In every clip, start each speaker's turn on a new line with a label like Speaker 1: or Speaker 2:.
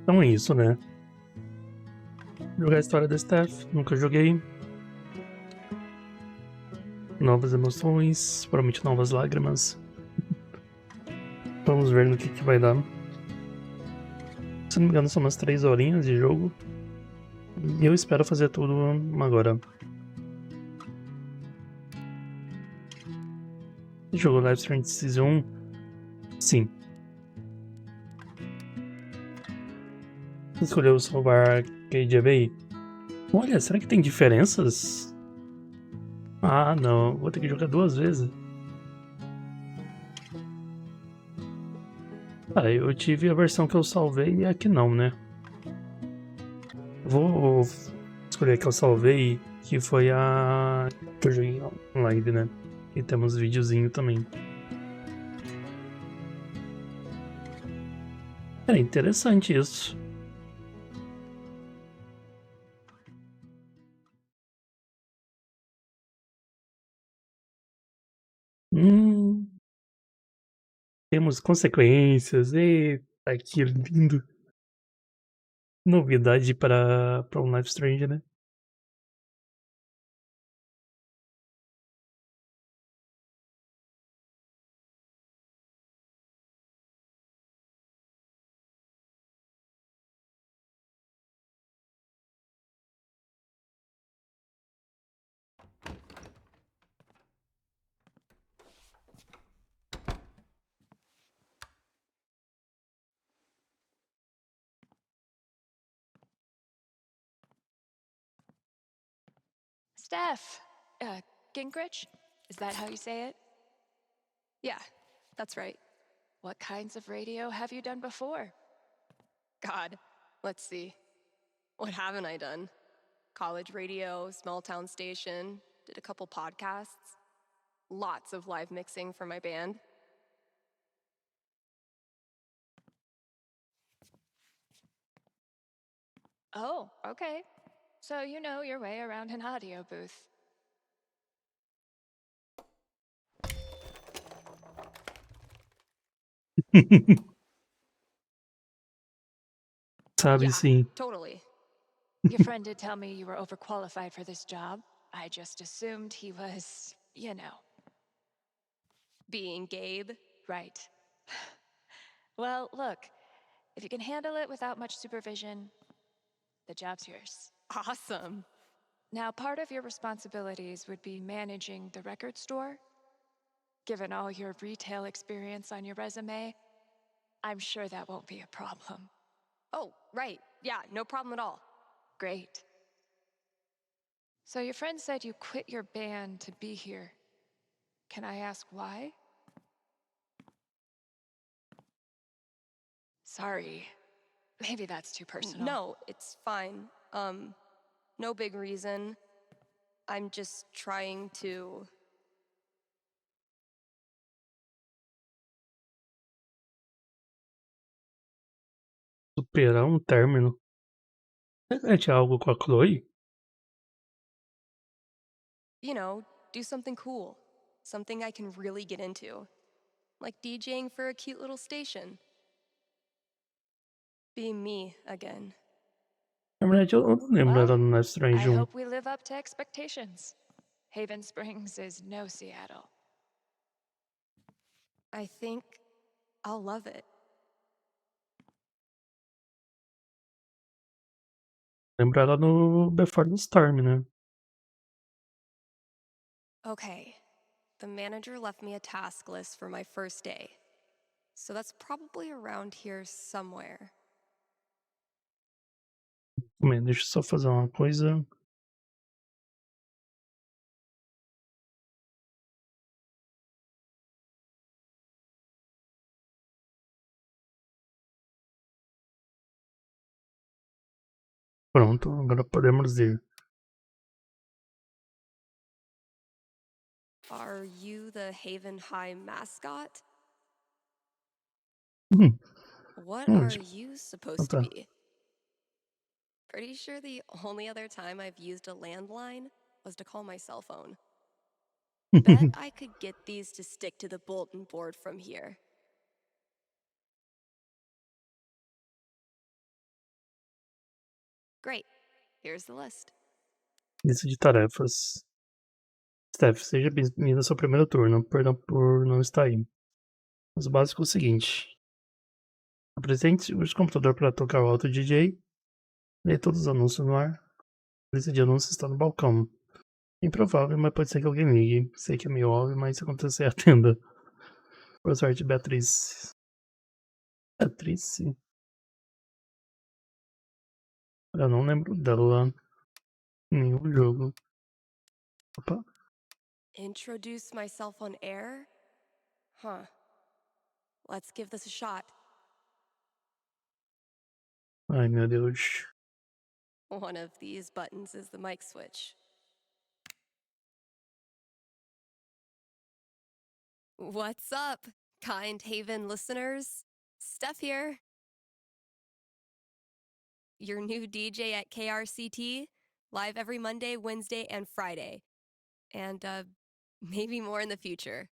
Speaker 1: Então é isso, né? Jogar a história da Steph, nunca joguei. Novas emoções, provavelmente novas lágrimas. Vamos ver no que vai dar. Se não me engano, são umas 3 horinhas de jogo. E eu espero fazer tudo agora. Jogou Life Strange Season 1? Sim. Escolheu salvar KJB? Olha, será que tem diferenças? Ah, não. Vou ter que jogar 2 vezes. Ah, eu tive a versão que eu salvei e a que não, né? Vou escolher a que eu salvei, que foi a que eu joguei em live, né? E temos videozinho também. É interessante isso. Temos consequências. Eita, que lindo. Novidade para um Life Strange, né?
Speaker 2: Steph, Gingrich? Is that how you say it?
Speaker 3: Yeah, that's right.
Speaker 2: What kinds of radio have you done before?
Speaker 3: God, let's see. What haven't I done? College radio, small town station, did a couple podcasts, lots of live mixing for my band.
Speaker 2: Oh, okay. So you know your way around an audio booth.
Speaker 1: Sabe,
Speaker 3: Yeah,
Speaker 1: sim.
Speaker 3: totally.
Speaker 2: Your friend did tell me you were overqualified for this job. I just assumed he was, you know.
Speaker 3: Being Gabe.
Speaker 2: Right. Well, look, if you can handle it without much supervision, the job's yours.
Speaker 3: Awesome.
Speaker 2: Now, part of your responsibilities would be managing the record store. Given all your retail experience on your resume, I'm sure that won't be a problem.
Speaker 3: Oh, right. Yeah, no problem at all.
Speaker 2: Great. So your friend said you quit your band to be here. Can I ask why? Sorry. Maybe that's too personal.
Speaker 3: No, it's fine. No big reason. I'm just trying to...
Speaker 1: Superar um término. Tinha algo com a Chloe?
Speaker 3: You know, do something cool. Something I can really get into. Like DJing for a cute little station. Be me again.
Speaker 1: Na verdade, eu não lembro
Speaker 2: Well,
Speaker 1: dela no Life
Speaker 2: I
Speaker 1: Strange 1.
Speaker 2: hope we live up to expectations. Haven Springs is no Seattle.
Speaker 3: I think I'll love it.
Speaker 1: Lembro ela no Before the Storm, né?
Speaker 3: Okay, the manager left me a task list for my first day. So that's probably around here somewhere.
Speaker 1: Calma aí, deixa eu só fazer uma coisa. Pronto, agora podemos ir.
Speaker 3: Are you the Haven High mascot? What are
Speaker 1: Onde?
Speaker 3: you
Speaker 1: Ah,
Speaker 3: supposed to
Speaker 1: tá.
Speaker 3: be? Pretty sure the only other time I've used a landline was to call my cell phone. Bet I could get these to stick to the bulletin board from here. Great. Here's the list.
Speaker 1: Lista de tarefas. Steph, seja bem-vindo ao seu primeiro turno. Perdão por não estar aí. Mas o básico é o seguinte. Apresente o computador para tocar o Auto DJ. Lê todos os anúncios no ar. A lista de anúncios está no balcão. É improvável, mas pode ser que alguém ligue. Sei que é meio óbvio, mas se acontecer, atenda. Boa sorte, Beatriz. Beatriz? Eu não lembro dela em nenhum jogo. Opa.
Speaker 3: Introduce myself on air? Huh. Let's give this a shot.
Speaker 1: Ai, meu Deus.
Speaker 3: One of these buttons is the mic switch. What's up, Kind Haven listeners? Steph here. Your new DJ at KRCT, live every Monday, Wednesday, and Friday. And maybe more in the future.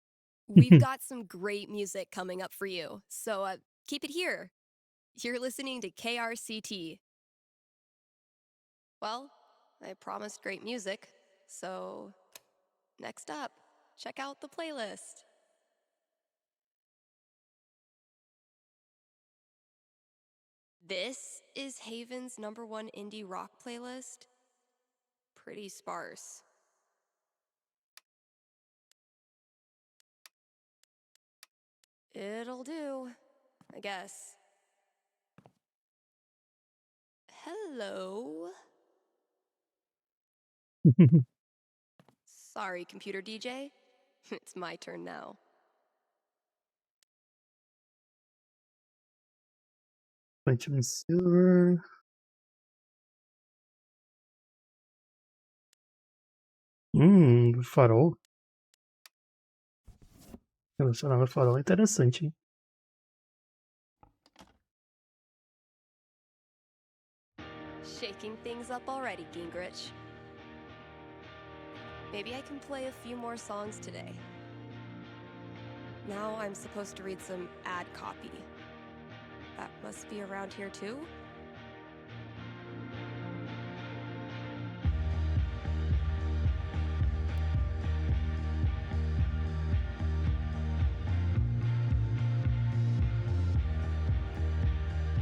Speaker 3: We've got some great music coming up for you, so keep it here. You're listening to KRCT. Well, I promised great music, so next up, check out the playlist. This is Haven's #1 indie rock playlist. Pretty sparse. It'll do, I guess. Hello? Sorry, computer DJ. It's my turn now.
Speaker 1: Platinum Silver. Farol. Relacionado ao farol é interessante, hein?
Speaker 3: Shaking things up already, Gingrich. Maybe I can play a few more songs today. Now I'm supposed to read some ad copy. That must be around here too?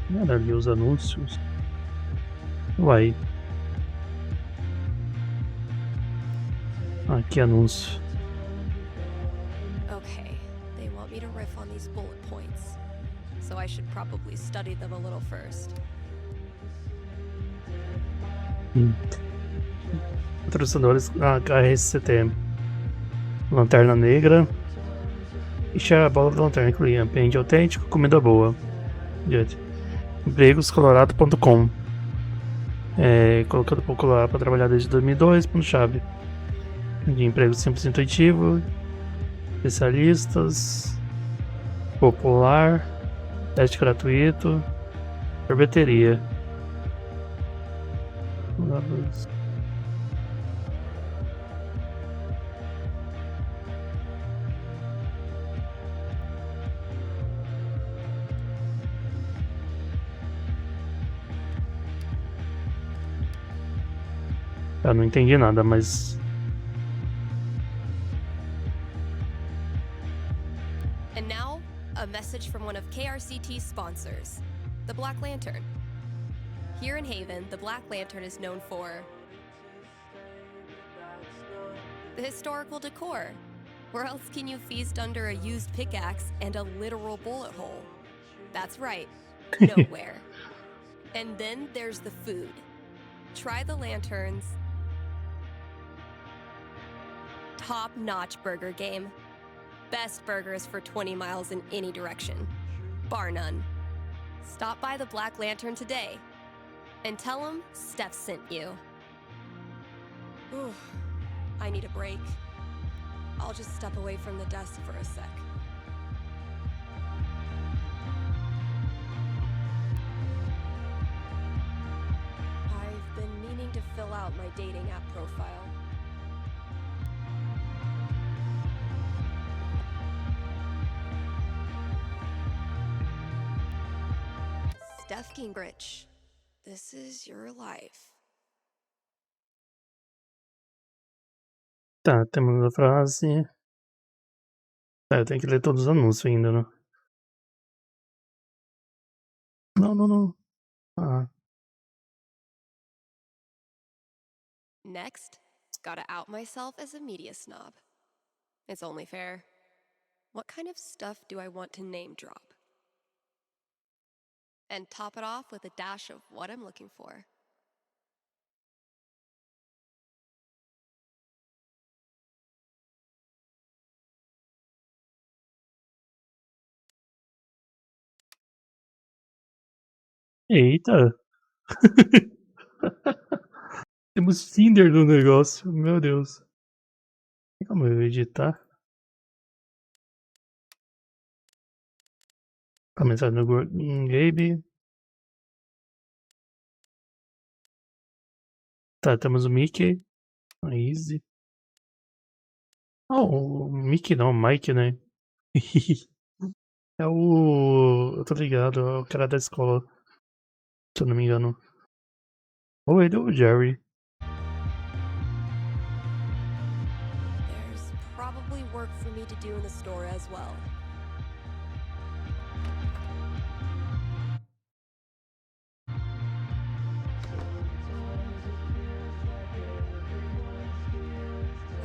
Speaker 1: Era ali os anúncios. Uai. Aqui anúncio.
Speaker 3: Okay, they want me to riff on these bullet points. So I should probably study them a little first.
Speaker 1: Patrocinadores KRCT. Lanterna Negra. Encher a bola da lanterna. Incluir ambiente autêntico, comida boa. Empregoscolorado.com. Colocando pouco lá para trabalhar desde 2002. Ponto-chave. De emprego simples e intuitivo. Especialistas. Popular. Teste gratuito. Sorveteria. Eu não entendi nada, mas...
Speaker 3: And now, a message from one of KRCT's sponsors, the Black Lantern. Here in Haven, the Black Lantern is known for the historical decor. Where else can you feast under a used pickaxe and a literal bullet hole? That's right, nowhere. And then there's the food. Try the Lantern's top-notch burger game. Best burgers for 20 miles in any direction, bar none. Stop by the Black Lantern today and tell them Steph sent you. Ooh, I need a break. I'll just step away from the desk for a sec. I've been meaning to fill out my dating app profile. Steph Gingrich. This is your life.
Speaker 1: Tá, temos a frase. Tá, eu tenho que ler todos os anúncios ainda, né? Não. Ah,
Speaker 3: Next, gotta out myself as a media snob. It's only fair. What kind of stuff do I want to name drop? And top it off with a dash of what I'm looking for.
Speaker 1: eita! Temos Tinder no negócio, meu Deus. Calma, eu vou editar. A mensagem do Gabe. Tá, temos o Mickey. A Easy. Oh, o Mickey não, o Mike, né? É o. Eu tô ligado, é o cara da escola. Se eu não me engano. Ou ele ou o Jerry.
Speaker 3: There's probably work for me to do in the store as well.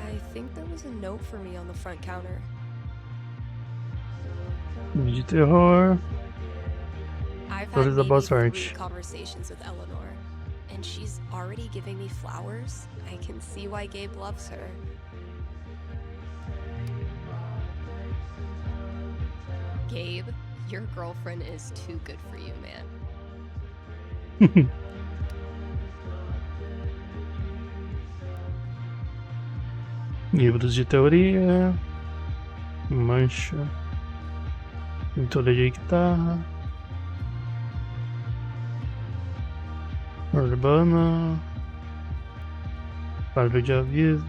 Speaker 3: I think there was a note for me on the front counter.
Speaker 1: Filme de terror.
Speaker 3: I've
Speaker 1: Flores
Speaker 3: had
Speaker 1: da boa
Speaker 3: maybe 3
Speaker 1: sorte.
Speaker 3: conversations with Eleanor, and she's already giving me flowers. I can see why Gabe loves her. Gabe, your girlfriend is too good for you, man.
Speaker 1: Livros de teoria. Mancha. Pintura de guitarra. Urbana. Quadro de aviso.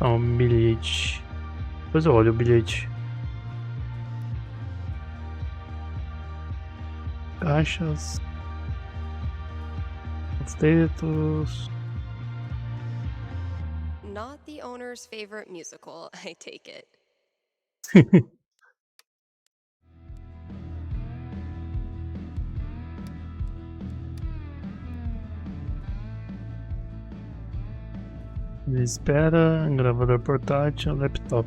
Speaker 1: Um bilhete. Depois eu olho o bilhete. Caixas. Os tetos.
Speaker 3: Not the owner's favorite musical, I take it.
Speaker 1: Espera, gravador portátil, laptop.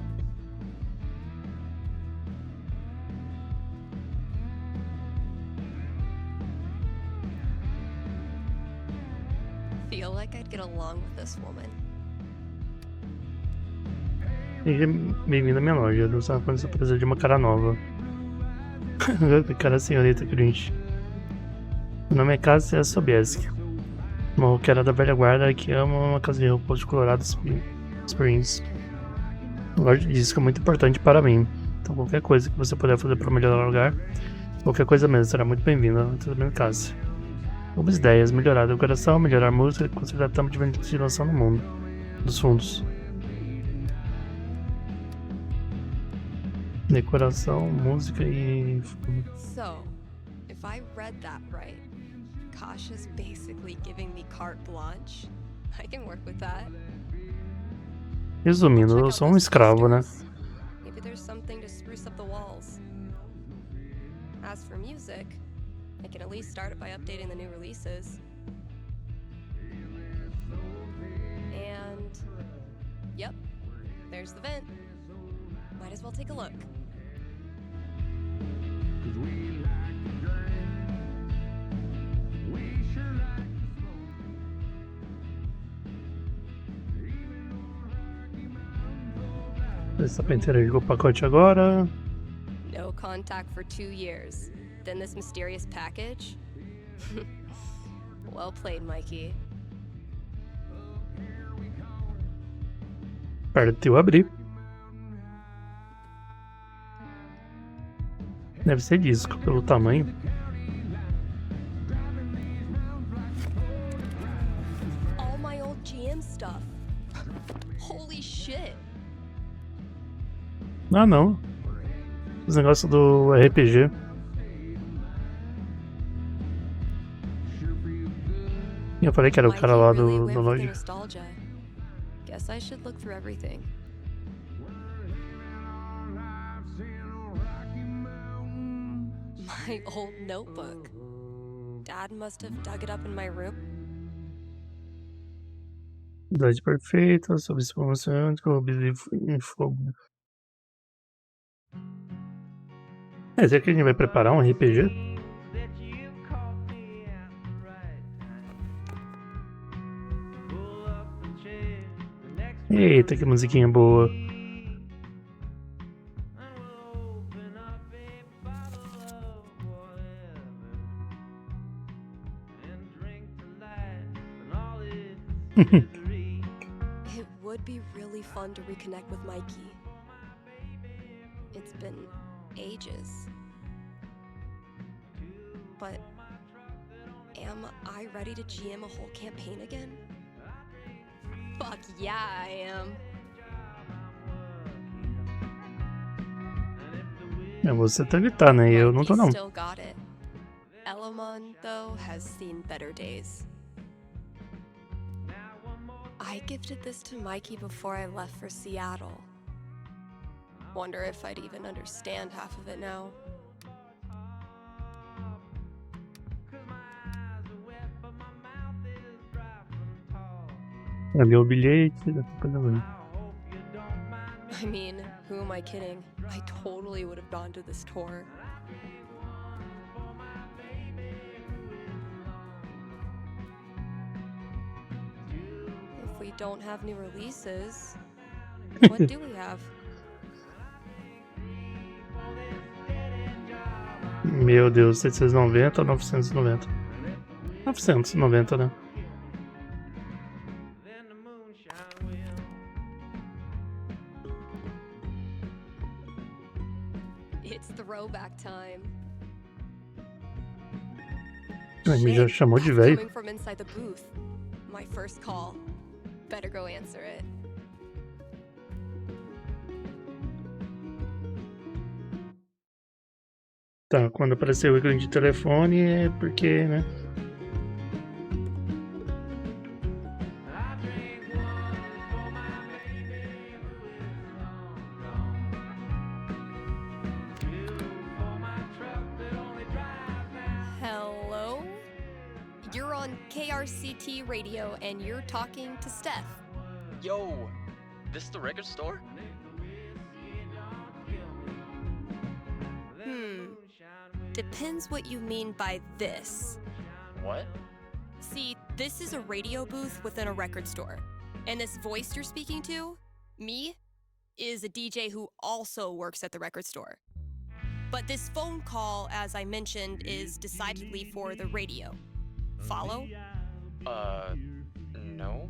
Speaker 3: Feel like I'd get along with this woman.
Speaker 1: Seja bem-vindo à minha loja. Eu estava quando você precisa de uma cara nova. Cara senhorita Grinch. Meu nome é Cassia Sobieski. Uma roqueira da velha guarda que ama uma casa de roupas de Colorado Springs. A loja de disco é muito importante para mim. Então qualquer coisa que você puder fazer para melhorar o lugar, qualquer coisa mesmo, será muito bem-vinda. Tudo bem, Cassia. Algumas ideias: melhorar a decoração, melhorar a música e considerar tampa de ventilação no mundo dos fundos. Decoração, música e...
Speaker 3: So, if I read that right, Kasha's basically giving me carte blanche. I can work with that.
Speaker 1: Resumindo,
Speaker 3: Check
Speaker 1: eu
Speaker 3: out
Speaker 1: sou
Speaker 3: those
Speaker 1: escravo, né?
Speaker 3: posters. Maybe there's something to spruce up the walls. As for music, I can at least start it by updating the new releases. And yep, there's the vent. Might as well take a look.
Speaker 1: Essa penteira ligou o pacote agora.
Speaker 3: No contact for 2 years. Then this mysterious package? Well played, Mikey.
Speaker 1: Partiu abrir. Deve ser disco, pelo tamanho.
Speaker 3: All my old GM stuff. Holy shit.
Speaker 1: Ah, não. Os negócios do RPG. Eu falei que era o
Speaker 3: Mikey
Speaker 1: cara lá
Speaker 3: really
Speaker 1: do
Speaker 3: went for the
Speaker 1: loja.
Speaker 3: nostalgia. Guess I should look through everything. My old notebook. Dad must have dug it up in my room.
Speaker 1: Idade perfeita, sobre esse promoção, em fogo. Será que a gente vai preparar um RPG? Eita, que musiquinha boa.
Speaker 3: It would be really fun to reconnect with Mikey. It's been ages. But am I ready to GM a whole campaign again? Fuck yeah, I am.
Speaker 1: Você deve estar, né? Eu não tô,
Speaker 3: Mikey
Speaker 1: não.
Speaker 3: still got it. Elamon, though, has seen better days. I gifted this to Mikey before I left for Seattle. Wonder if I'd even understand half of it now.
Speaker 1: Cadê o bilhete? Dá pra fazer.
Speaker 3: I mean, who am I kidding? I totally would have gone to this tour. If we don't have new releases, what do we have?
Speaker 1: Meu Deus, 790 ou 990? 990, né?
Speaker 3: It's throwback time.
Speaker 1: Me já
Speaker 3: Shit,
Speaker 1: chamou de
Speaker 3: that's
Speaker 1: velho.
Speaker 3: coming from inside the booth. My first call. Better go answer it.
Speaker 1: Tá, quando apareceu o ícone de telefone é porque, né?
Speaker 3: Hello? You're on KRCT radio and you're talking to Steph.
Speaker 4: Yo, this the record store?
Speaker 3: Depends what you mean by this.
Speaker 4: What?
Speaker 3: See, this is a radio booth within a record store. And this voice you're speaking to, me, is a DJ who also works at the record store. But this phone call, as I mentioned, is decidedly for the radio. Follow?
Speaker 4: No.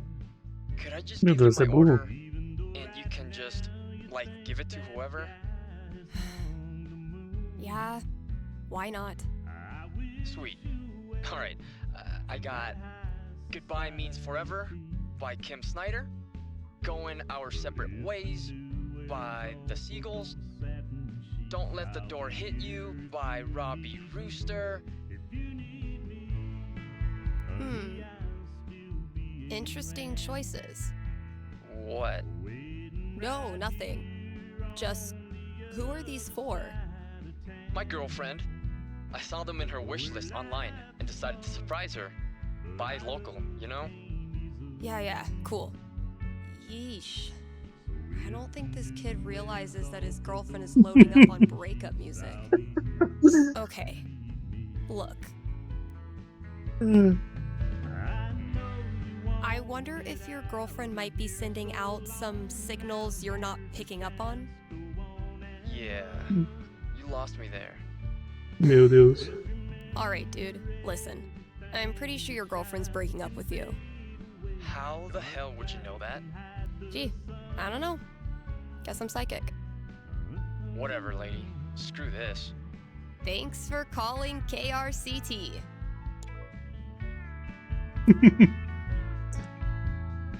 Speaker 4: Could I just
Speaker 1: Meu
Speaker 4: give you
Speaker 1: Deus,
Speaker 4: my
Speaker 1: é burro.
Speaker 4: order, and you can just, like, give it to whoever?
Speaker 3: Yeah, why not?
Speaker 4: Sweet. Alright, I got Goodbye Means Forever by Kim Snyder, Going Our Separate Ways by The Seagulls, Don't Let the Door Hit You by Robbie Rooster.
Speaker 3: Interesting choices.
Speaker 4: What?
Speaker 3: No, nothing. Just, who are these for?
Speaker 4: My girlfriend. I saw them in her wish list online and decided to surprise her. Buy local, you know?
Speaker 3: Yeah, cool. Yeesh. I don't think this kid realizes that his girlfriend is loading up on breakup music. Okay. Look. I wonder if your girlfriend might be sending out some signals you're not picking up on.
Speaker 4: Yeah, you lost me there.
Speaker 1: Meu Deus.
Speaker 3: Alright, dude, listen. I'm pretty sure your girlfriend's breaking up with you.
Speaker 4: How the hell would you know that?
Speaker 3: Gee, I don't know. Guess I'm psychic.
Speaker 4: Whatever, lady. Screw this.
Speaker 3: Thanks for calling KRCT.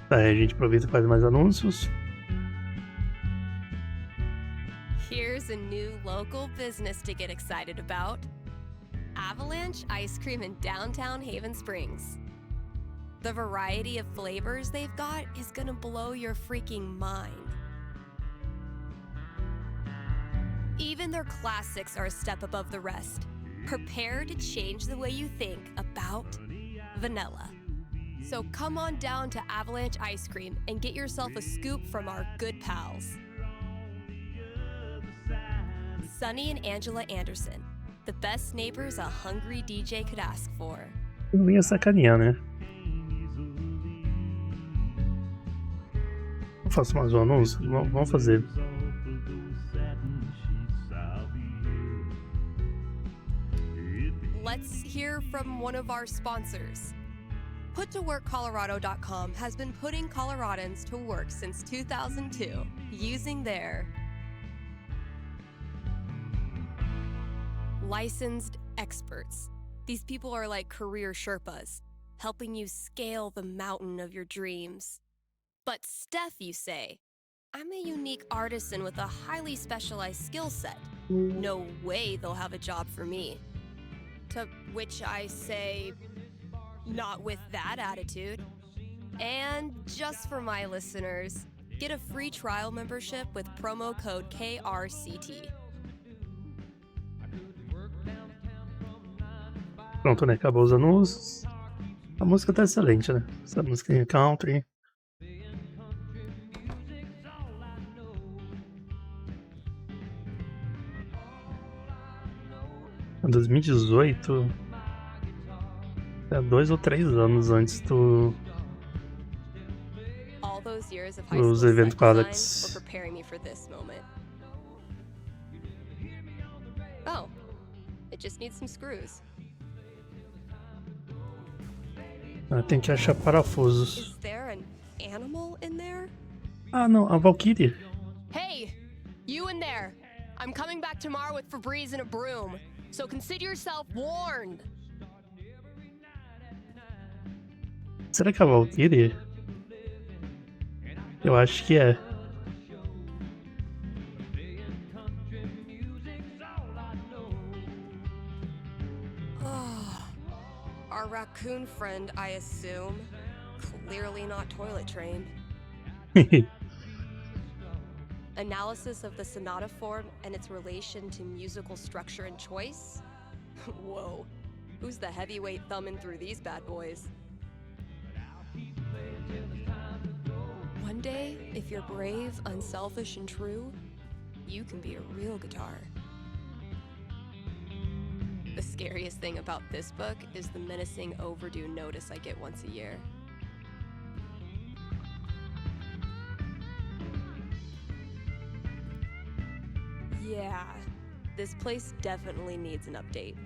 Speaker 1: Tá, a gente aproveita e faz mais anúncios.
Speaker 3: Here's a new local business to get excited about. Avalanche Ice Cream in downtown Haven Springs. The variety of flavors they've got is gonna blow your freaking mind. Even their classics are a step above the rest. Prepare to change the way you think about vanilla. So come on down to Avalanche Ice Cream and get yourself a scoop from our good pals. Sunny and Angela Anderson, the best neighbors a hungry DJ could ask for.
Speaker 1: Não ia sacanear, né? Eu faço mais um anúncio? Vamos fazer.
Speaker 3: Let's hear from one of our sponsors. PutToWorkColorado.com has been putting Coloradans to work since 2002 using their licensed experts. These people are like career Sherpas, helping you scale the mountain of your dreams. But Steph, you say, I'm a unique artisan with a highly specialized skill set. No way they'll have a job for me. To which I say, not with that attitude. And just for my listeners, get a free trial membership with promo code KRCT.
Speaker 1: Pronto, né? Acabou os anúncios. A música tá excelente, né? Essa música em country. Em 2018, 2 ou 3 anos antes
Speaker 3: All those years of high
Speaker 1: dos
Speaker 3: school
Speaker 1: eventos
Speaker 3: set
Speaker 1: com a
Speaker 3: design
Speaker 1: Alex.
Speaker 3: were preparing me for this moment. Oh, it just needs some screws.
Speaker 1: Tem que achar parafusos.
Speaker 3: Is there an animal in there?
Speaker 1: Ah, não, a Valkyrie.
Speaker 3: Hey, you in there! I'm coming back tomorrow with Febreze and a broom, so consider yourself warned.
Speaker 1: Será que é a Valkyrie? Eu acho que é.
Speaker 3: Our raccoon friend, I assume. Clearly not toilet trained. Analysis of the sonata form and its relation to musical structure and choice? Whoa, who's the heavyweight thumbing through these bad boys? One day, if you're brave, unselfish, and true, you can be a real guitar. The scariest thing about this book is the menacing overdue notice I get once a year. Yeah, this place definitely needs an update.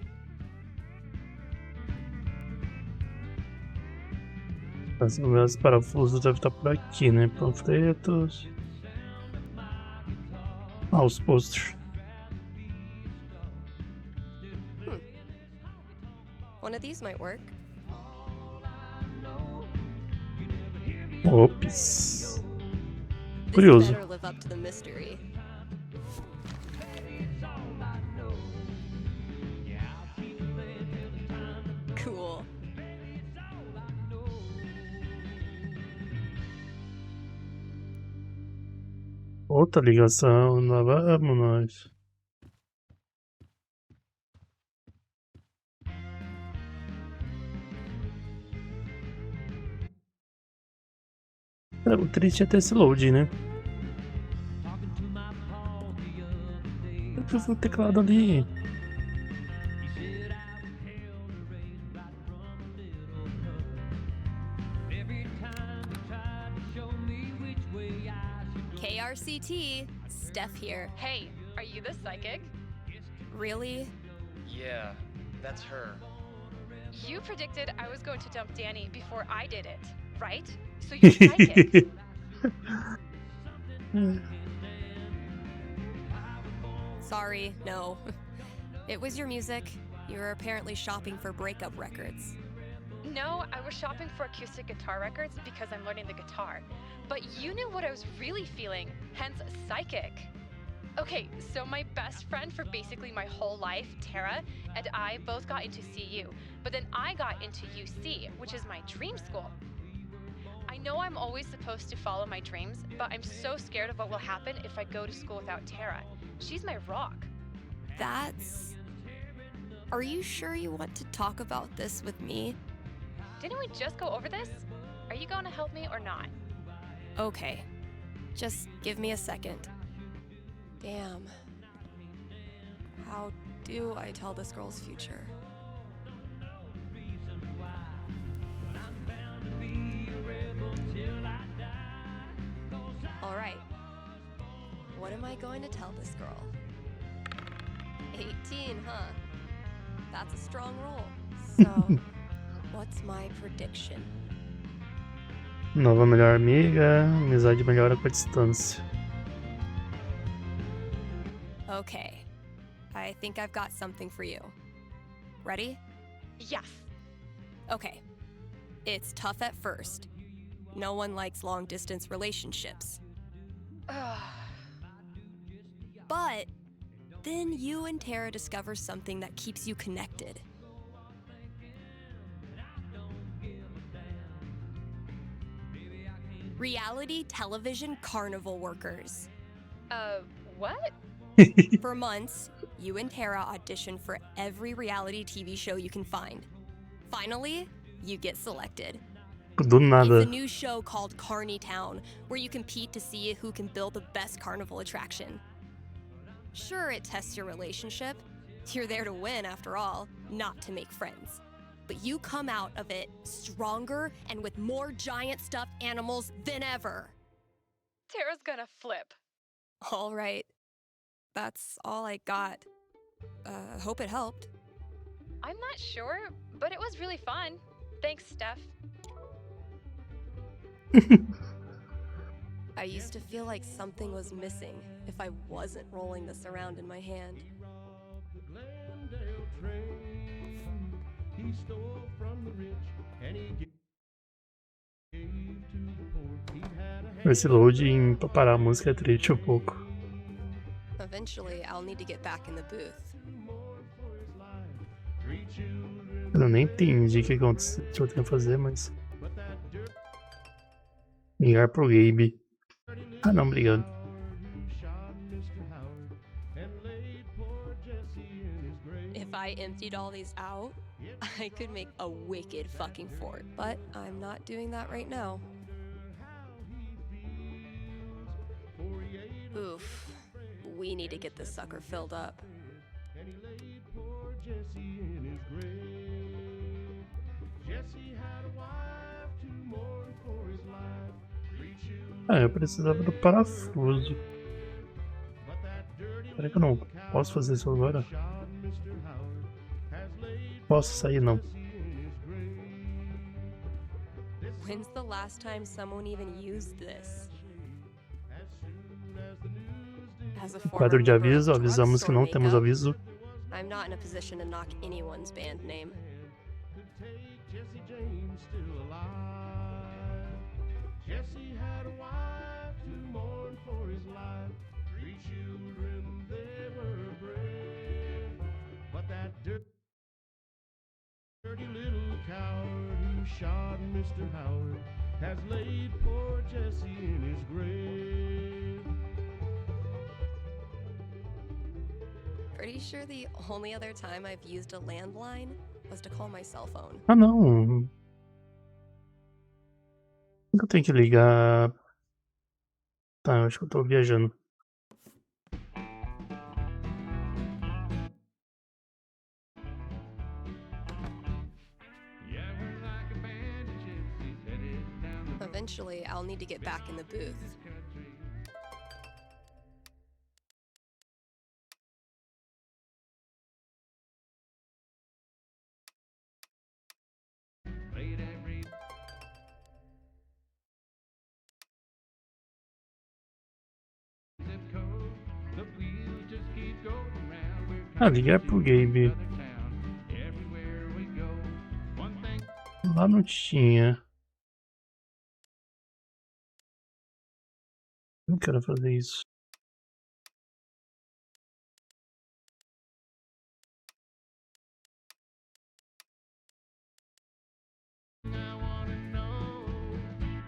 Speaker 1: Os meus parafusos devem estar por aqui, né? Panfletos. Ah, os posters.
Speaker 3: One of these might work.
Speaker 1: Ops.
Speaker 3: This
Speaker 1: Curioso.
Speaker 3: better live up to the mystery. Cool.
Speaker 1: Outra ligação, lá vamos nós. O triste é ter esse load, né? Eu fiz um teclado ali.
Speaker 3: KRCT, Steph here.
Speaker 5: Hey, are you the psychic?
Speaker 3: Really?
Speaker 4: Yeah, that's her.
Speaker 5: You predicted I was going to dump Danny before I did it, right? So you're psychic.
Speaker 3: Sorry, no. It was your music. You were apparently shopping for breakup records.
Speaker 5: No, I was shopping for acoustic guitar records because I'm learning the guitar. But you knew what I was really feeling, hence psychic. Okay, so my best friend for basically my whole life, Tara, and I both got into CU, but then I got into UC, which is my dream school. I know I'm always supposed to follow my dreams, but I'm so scared of what will happen if I go to school without Tara. She's my rock.
Speaker 3: That's... Are you sure you want to talk about this with me?
Speaker 5: Didn't we just go over this? Are you going to help me or not?
Speaker 3: Okay. Just give me a second. Damn. How do I tell this girl's future? All right. What am I going to tell this girl? 18, huh? That's a strong roll. So, what's my prediction?
Speaker 1: Nova melhor amiga, amizade melhora com a distância.
Speaker 3: Okay. I think I've got something for you. Ready?
Speaker 5: Yes.
Speaker 3: Okay. It's tough at first. No one likes long-distance relationships. But then you and Tara discover something that keeps you connected. Reality television carnival workers.
Speaker 5: What?
Speaker 3: For months, you and Tara audition for every reality TV show you can find. Finally, you get selected.
Speaker 1: Do
Speaker 3: It's
Speaker 1: nada.
Speaker 3: a new show called Carny Town, where you compete to see who can build the best carnival attraction. Sure, it tests your relationship. You're there to win, after all, not to make friends. But you come out of it stronger and with more giant stuffed animals than ever.
Speaker 5: Tara's gonna flip.
Speaker 3: All right. That's all I got. Hope it helped.
Speaker 5: I'm not sure, but it was really fun. Thanks, Steph.
Speaker 3: I used to feel like something was missing if I wasn't rolling this around in my hand.
Speaker 6: He stole from the rich and he gave to the poor. He had a
Speaker 1: Esse loading pra parar a música é triste um pouco.
Speaker 3: Eventually, I'll need to get back in the booth.
Speaker 1: Eu nem entendi o que aconteceu, que eu tenho que fazer, mas... Ligar pro Gabe. Ah não, obrigado.
Speaker 3: If I emptied all these out, I could make a wicked fucking fort. But I'm not doing that right now. Oof. We need to get this sucker filled up.
Speaker 1: Ah, eu precisava do parafuso. Será que eu não posso fazer isso agora? Posso sair, não.
Speaker 3: When's the last time someone even used this? As a former
Speaker 1: Quadro de
Speaker 3: member of
Speaker 1: aviso, avisamos que não
Speaker 3: drugstore
Speaker 1: temos
Speaker 3: makeup,
Speaker 1: aviso.
Speaker 3: I'm not in a position to knock anyone's band name.
Speaker 6: Jesse had a wife to mourn for his life. 3 children, they were brave. But that dirty little coward who shot Mr. Howard has laid poor Jesse in his grave.
Speaker 3: Pretty sure the only other time I've used a landline was to call my cell phone.
Speaker 1: Ah não. Eu tenho que ligar... Tá, eu acho que eu tô viajando.
Speaker 3: Eventually, I'll need to get back in the booth.
Speaker 1: Ah, ligar pro Gabe. Lá não tinha. Não quero fazer isso.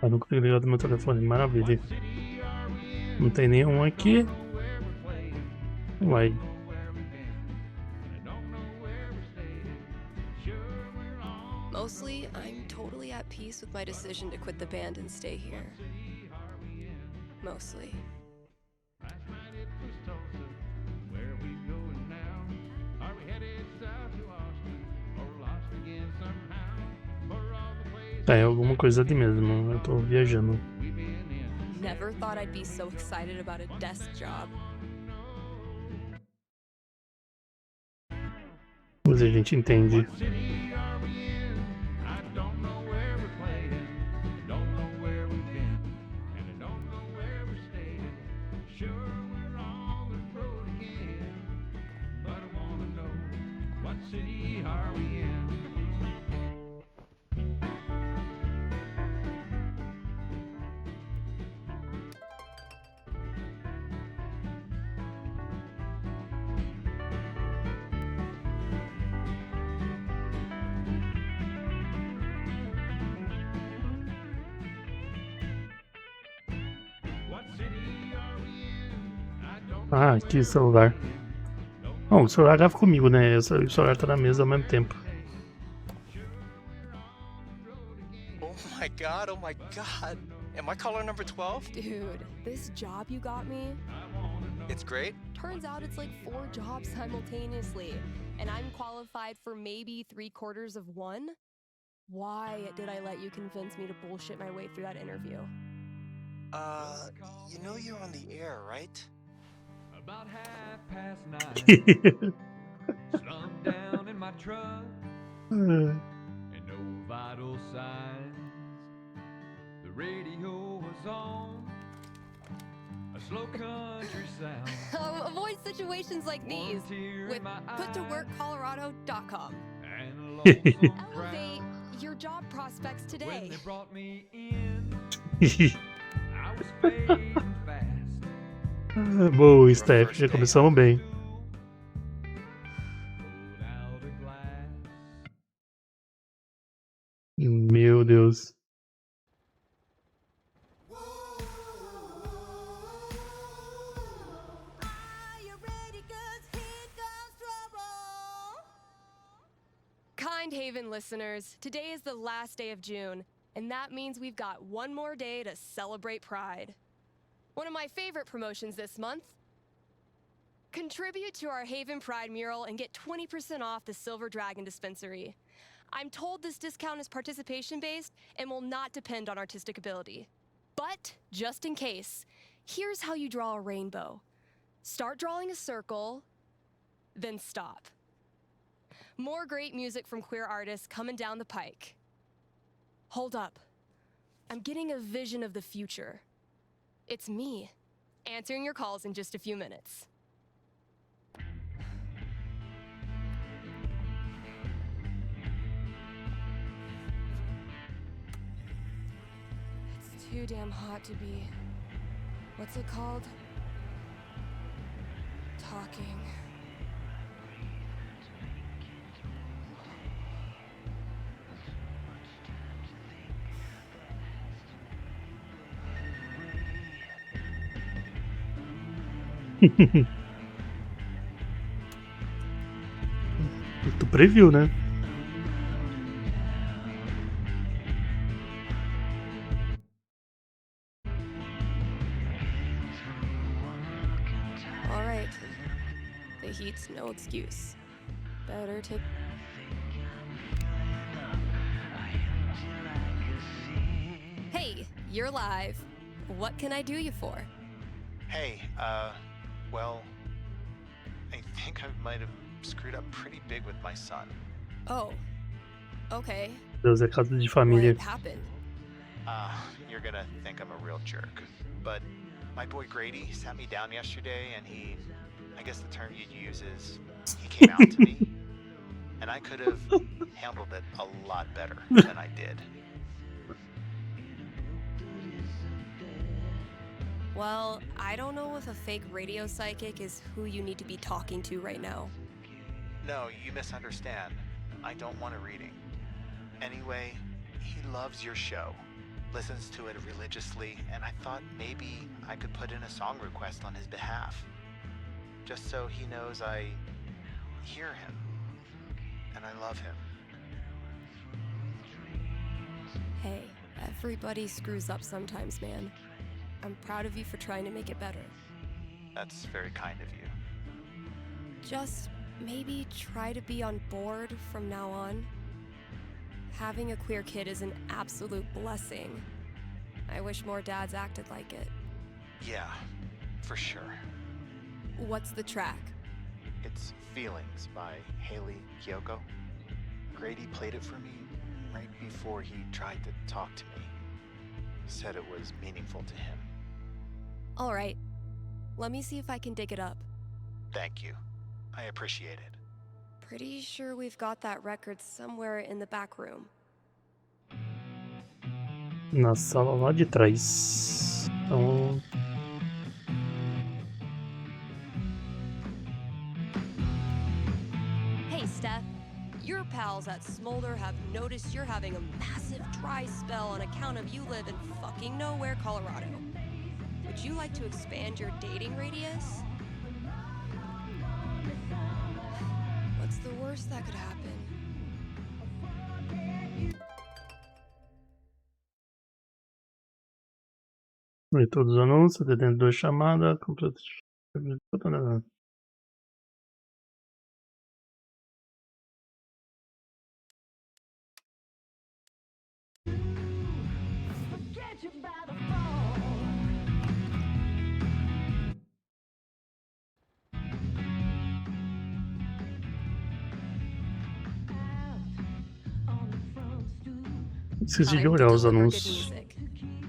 Speaker 1: Eu não consigo ligar do meu telefone, maravilha. Não tem nenhum aqui. Uai.
Speaker 3: Mostly, I'm totally at peace with my decision to quit the band and stay here. Mostly.
Speaker 6: Where we going now? Are we headed south to Austin or lost again somehow? For all the ways
Speaker 1: É alguma coisa ali mesmo. Eu tô viajando.
Speaker 6: we've been in.
Speaker 3: Never thought I'd be so excited about a desk job.
Speaker 1: Mas a gente entende.
Speaker 6: City are we in? I don't know where we're playing. Don't know where we've been. And I don't know where we're staying. Sure, we're on the road again. But I wanna know, what city are we in? What city are we in? I don't know
Speaker 1: Ah, aqui o celular. Bom, o celular grava comigo, né? O celular tá na mesa ao mesmo tempo.
Speaker 7: Oh my god, oh my god. Am I caller number 12?
Speaker 3: Dude, this job you got me,
Speaker 7: It's great.
Speaker 3: turns out it's like 4 jobs simultaneously, and I'm qualified for maybe 3/4 of one? Why did I let you convince me to bullshit my way through that interview?
Speaker 7: You know you're on the air, right?
Speaker 6: About 9:30, slumped down in my truck, and no vital signs. The radio was on, a slow country sound.
Speaker 3: Avoid situations like these
Speaker 6: One tear
Speaker 3: with
Speaker 6: in my
Speaker 3: puttoworkcolorado.com.
Speaker 6: and a lonesome
Speaker 3: Elevate
Speaker 6: crowd.
Speaker 3: your job prospects
Speaker 6: When
Speaker 3: today.
Speaker 6: they brought me in, I was fading fast.
Speaker 1: Boa, Steph. Já começamos bem.
Speaker 6: Pulled out a glass.
Speaker 1: Meu Deus.
Speaker 3: Kind Haven listeners, today is the last day of June, and that means we've got one more day to celebrate Pride. One of my favorite promotions this month. Contribute to our Haven Pride mural and get 20% off the Silver Dragon dispensary. I'm told this discount is participation-based and will not depend on artistic ability. But, just in case, here's how you draw a rainbow. Start drawing a circle, then stop. More great music from queer artists coming down the pike. Hold up. I'm getting a vision of the future. It's me, answering your calls in just a few minutes. It's too damn hot to be... what's it called? Talking.
Speaker 1: Tu previu, né?
Speaker 3: All right. The heat's no excuse. Better take... Hey, you're live. What can I do you for?
Speaker 7: Hey, well, I think I might have screwed up pretty big with my son.
Speaker 3: Oh. Okay.
Speaker 1: Deus é casa de família.
Speaker 3: What happened?
Speaker 7: You're gonna think I'm a real jerk, but my boy Grady sat me down yesterday and I guess the term you'd use is, he came out to me, and I could have handled it a lot better than I did.
Speaker 3: Well, I don't know if a fake radio psychic is who you need to be talking to right now.
Speaker 7: No, you misunderstand. I don't want a reading. Anyway, he loves your show. listens to it religiously, and I thought maybe I could put in a song request on his behalf. Just so he knows I hear him and I love him.
Speaker 3: Hey, everybody screws up sometimes, man. I'm proud of you for trying to make it better.
Speaker 7: That's very kind of you.
Speaker 3: Just maybe try to be on board from now on. Having a queer kid is an absolute blessing. I wish more dads acted like it.
Speaker 7: Yeah, for sure.
Speaker 3: What's the track?
Speaker 7: It's Feelings by Haley Kiyoko. Grady played it for me right before he tried to talk to me. Said it was meaningful to him.
Speaker 3: All right. Let me see if I can dig it up.
Speaker 7: Thank you. I appreciate it.
Speaker 3: Pretty sure we've got that record somewhere in the back room.
Speaker 1: Na sala lá de trás. Então,
Speaker 3: Hey, Steph. Your pals at Smolder have noticed you're having a massive dry spell on account of you live in fucking nowhere, Colorado. Would you like to expand your dating radius? What's the worst that could happen?
Speaker 1: ver todos os anúncios, atendendo 2 chamadas, completo. Esqueci de
Speaker 3: Time to
Speaker 1: olhar os
Speaker 3: deliver good
Speaker 1: anúncios.
Speaker 3: music.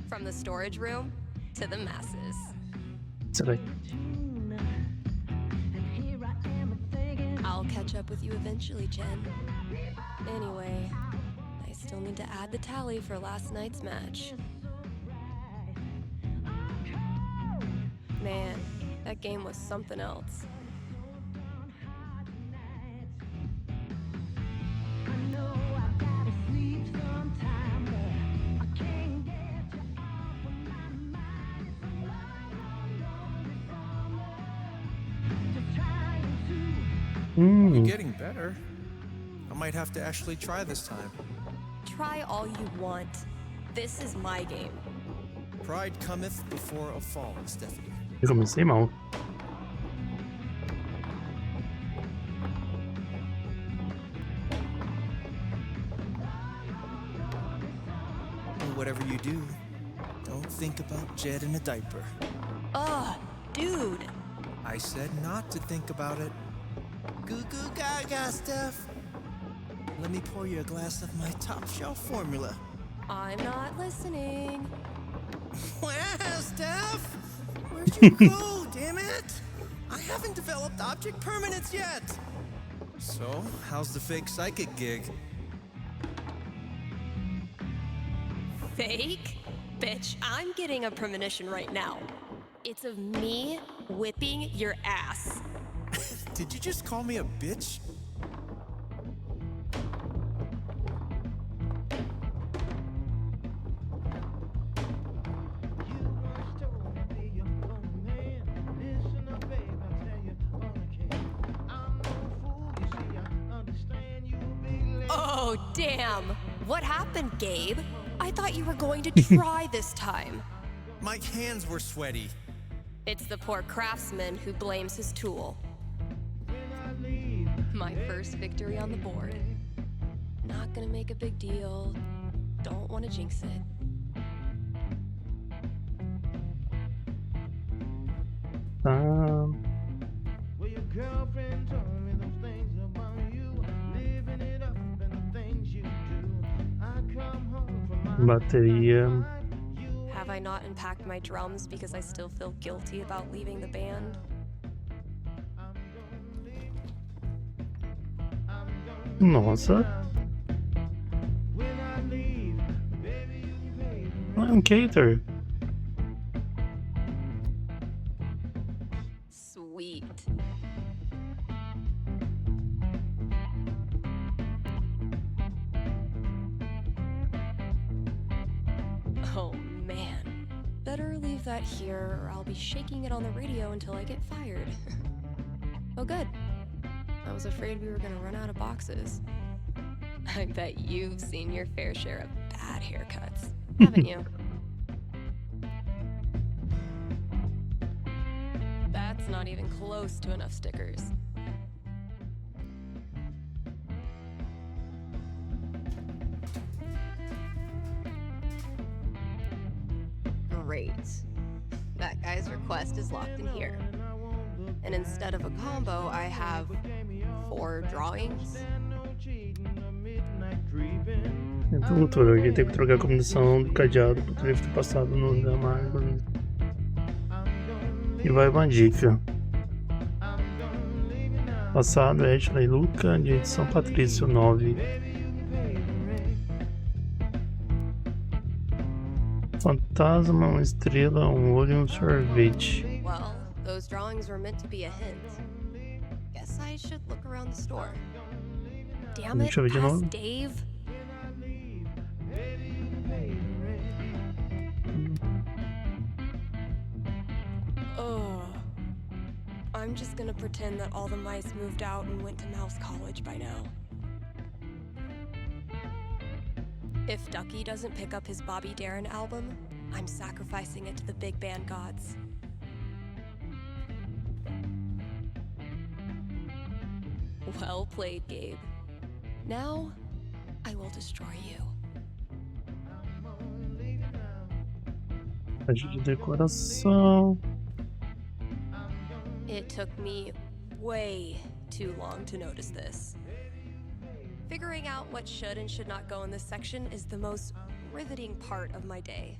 Speaker 3: From the storage room to the masses.
Speaker 1: Será que
Speaker 3: I'll catch up with you eventually, Jen. Anyway, I still need to add the tally for last night's match. Man, that game was something else.
Speaker 8: You're getting better. I might have to actually try this time.
Speaker 3: Try all you want. This is my game.
Speaker 8: Pride cometh before a fall, Stephanie.
Speaker 1: eu comecei mal.
Speaker 8: Whatever you do, don't think about Jed in a diaper.
Speaker 3: Ugh, dude.
Speaker 8: I said not to think about it. Goo goo gaga, Steph. Let me pour you a glass of my top shelf formula.
Speaker 3: I'm not listening.
Speaker 8: Wow, Steph! Where'd you go, damn it? I haven't developed object permanence yet. So, how's the fake psychic gig?
Speaker 3: Fake? Bitch, I'm getting a premonition right now. It's of me whipping your ass.
Speaker 8: Did you just call me a bitch?
Speaker 3: Oh, damn. What happened, Gabe? I thought you were going to try this time.
Speaker 8: My hands were sweaty.
Speaker 3: It's the poor craftsman who blames his tool. My first victory on the board. Not gonna make a big deal. Don't want to jinx it.
Speaker 1: Tá.
Speaker 6: Well, your girlfriend told me those things about you, living it up and the things you do. I come home from my
Speaker 1: Bateria.
Speaker 3: Have I not unpacked my drums because I still feel guilty about leaving the band?
Speaker 1: Nossa. Ah, é um cater.
Speaker 3: Sweet. leave that here or I'll be shaking it on the radio until I get fired. Oh, good. I was afraid we were gonna run out of boxes. I bet you've seen your fair share of bad haircuts, haven't you? That's not even close to enough stickers. Great. That guy's request is locked in here. And instead of a combo, I have 4 drawings.
Speaker 1: Então, doutor, eu tenho que trocar a combinação do cadeado pro livro ter passado no amargo. E vai uma dica. Passado, Ashley Luca, de São Patrício 9. Fantasma, uma estrela, um olho e um sorvete.
Speaker 3: Well, those drawings were meant to be a hint. Guess I should look around the store. Damn it,
Speaker 1: Deixa eu ver de
Speaker 3: ask
Speaker 1: novo.
Speaker 3: Dave. Oh, I'm just gonna pretend that all the mice moved out and went to Mouse College by now. If Ducky doesn't pick up his Bobby Darin album, I'm sacrificing it to the big band gods. Well played, Gabe. Now, I will destroy you.
Speaker 1: Caixa de decoração.
Speaker 3: It took me way too long to notice this. Figuring out what should and should not go in this section is the most riveting part of my day.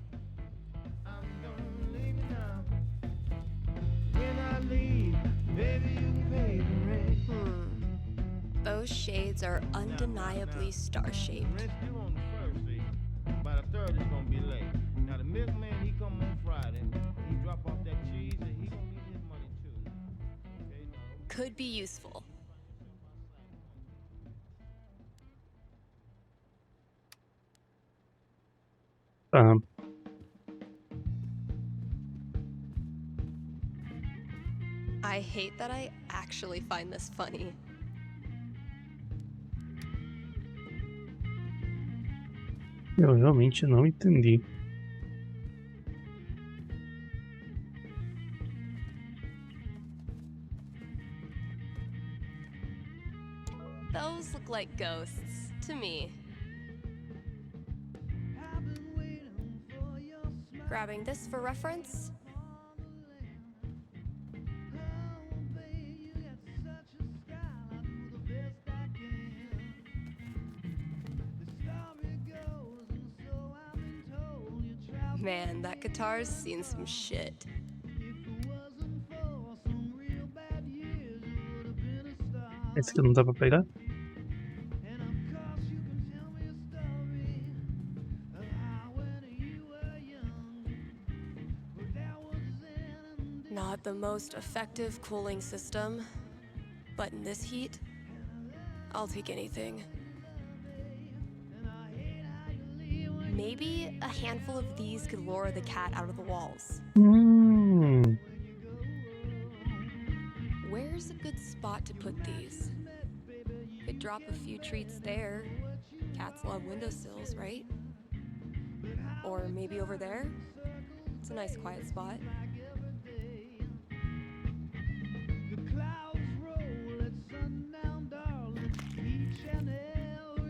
Speaker 3: Those shades are undeniably star-shaped.
Speaker 6: By the third, it's gonna be late. Now the milkman, he come on Friday. He drop off that cheese and he gonna need his money too. Okay, no.
Speaker 3: Could be useful. I hate that I actually find this funny.
Speaker 1: Eu realmente não entendi.
Speaker 3: Those look like ghosts to me. Grabbing this for reference. Man, that guitar's seen some shit.
Speaker 1: Esse aqui não dá pra pegar?
Speaker 3: Not the most effective cooling system, but in this heat, I'll take anything. Maybe a handful of these could lure the cat out of the walls. Where's a good spot to put these? Could drop a few treats there. Cats love windowsills, right? Or maybe over there? It's a nice quiet spot.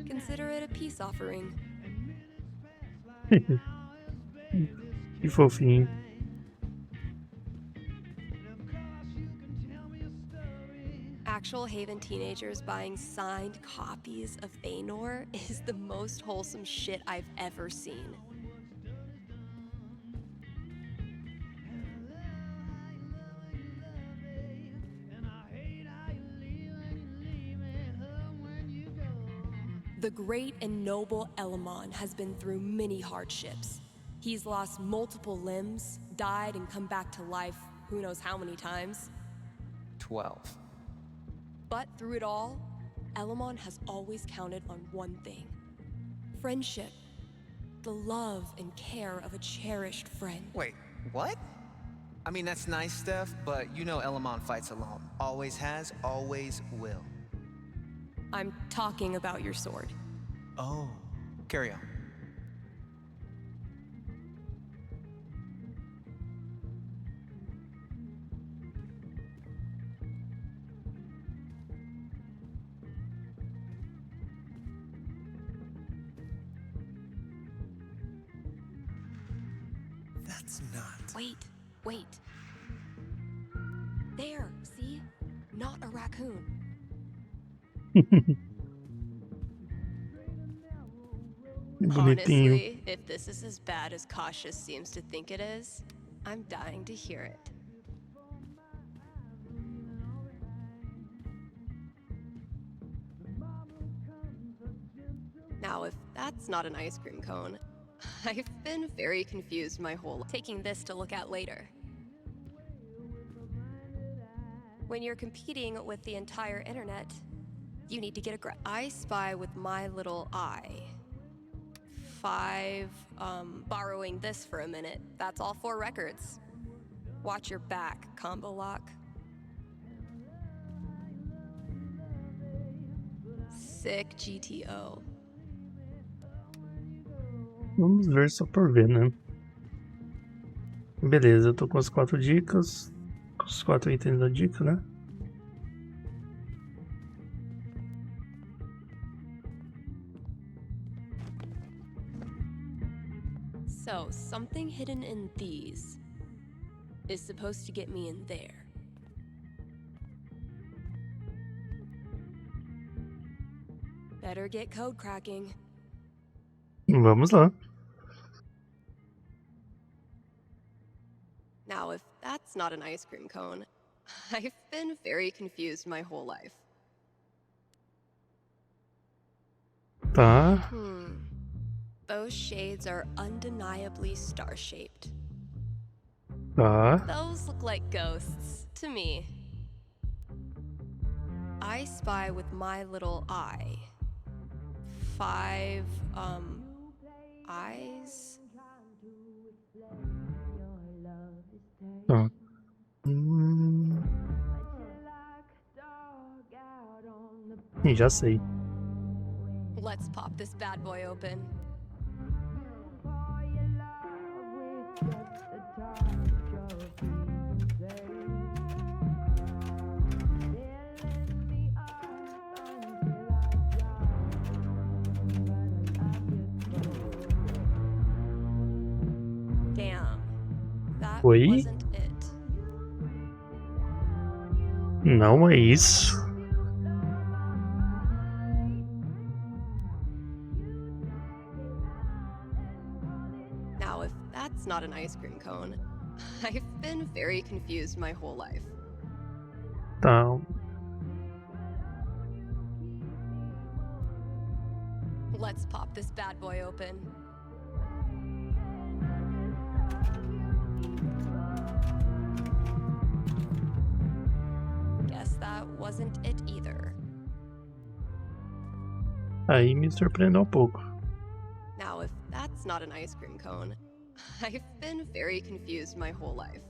Speaker 3: Consider it a peace offering.
Speaker 1: Que fofinho.
Speaker 3: Actual Haven teenagers buying signed copies of Thanor is the most wholesome shit I've ever seen. The great and noble Elamon has been through many hardships. He's lost multiple limbs, died and come back to life who knows how many times.
Speaker 9: 12.
Speaker 3: But through it all, Elamon has always counted on one thing. Friendship. The love and care of a cherished friend.
Speaker 9: Wait,
Speaker 8: What? I mean, that's nice, Steph, but you know Elamon fights alone. Always has, always will.
Speaker 3: I'm talking about your sword.
Speaker 8: Oh, carry on. That's not...
Speaker 3: Wait. There, see? Not a raccoon.
Speaker 1: Bonitinho.
Speaker 3: Honestly, if this is as bad as Cautious seems to think it is, I'm dying to hear it. Now, if that's not an ice cream cone, I've been very confused my whole life. Taking this to look at later. When you're competing with the entire internet, you need to get a grip. I spy with my little eye. 5, borrowing this for a minute. That's all 4 records. Watch your back, combo lock. 6 GTO.
Speaker 1: Vamos ver só por ver, né? Beleza, eu tô com as 4 dicas. Com os 4 itens da dica, né?
Speaker 3: So, something hidden in these is supposed to get me in there. Better get code cracking.
Speaker 1: Vamos lá.
Speaker 3: Now, if that's not an ice cream cone, I've been very confused my whole life.
Speaker 1: Tá.
Speaker 3: Those shades are undeniably star-shaped.
Speaker 1: Tá.
Speaker 3: Those look like ghosts to me. I spy with my little eye. 5, eyes?
Speaker 1: Tá. Já sei.
Speaker 3: Let's pop this bad boy open. Damn. That
Speaker 1: Oi?
Speaker 3: wasn't it.
Speaker 1: Não é isso.
Speaker 3: Now, if that's not an ice cream cone, I've been very confused my whole life.
Speaker 1: Tá.
Speaker 3: Let's pop this bad boy open. Guess that wasn't it either.
Speaker 1: Aí me surpreendeu um pouco.
Speaker 3: Now, if that's not an ice cream cone, I've been very confused my whole life.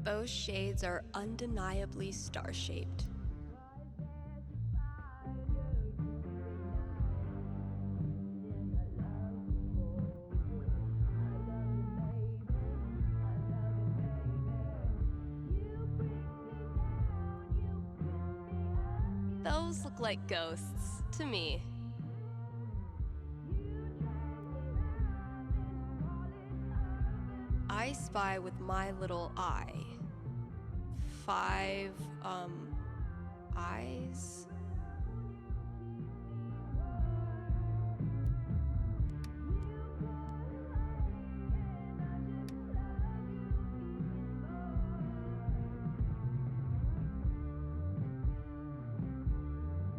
Speaker 3: Those shades are undeniably star-shaped. Those look like ghosts to me. I spy with my little eye. 5, eyes?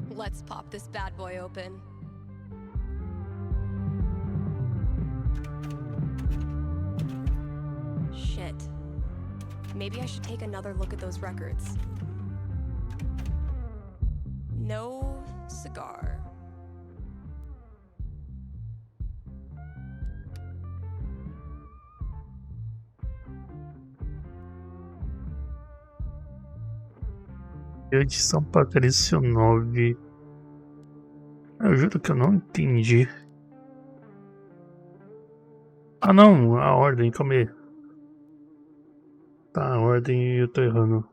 Speaker 3: Let's pop this bad boy open. Maybe I should take another look at those records. No cigar.
Speaker 1: Edição Patrício 9. Eu juro que eu não entendi. Ah não, a ordem, calma aí. Tá, a ordem eu tô errando.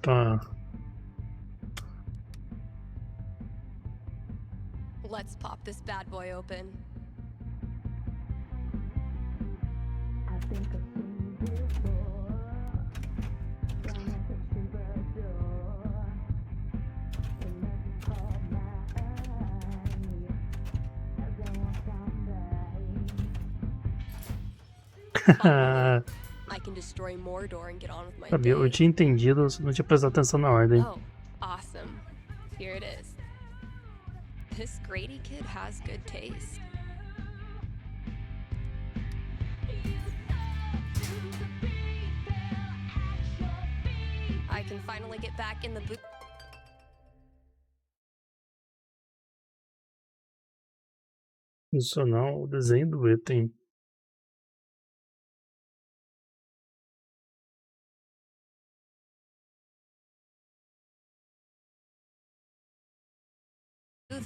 Speaker 1: Tá.
Speaker 3: Let's pop this bad boy open. I can destroy Mordor and get on with my
Speaker 1: Sabia, eu
Speaker 3: day.
Speaker 1: tinha entendido, só não tinha prestado atenção na ordem.
Speaker 3: Oh, awesome. Here it is. This Grady kid has good taste. I can finally get back in the booth.
Speaker 1: Adicionar o desenho do item.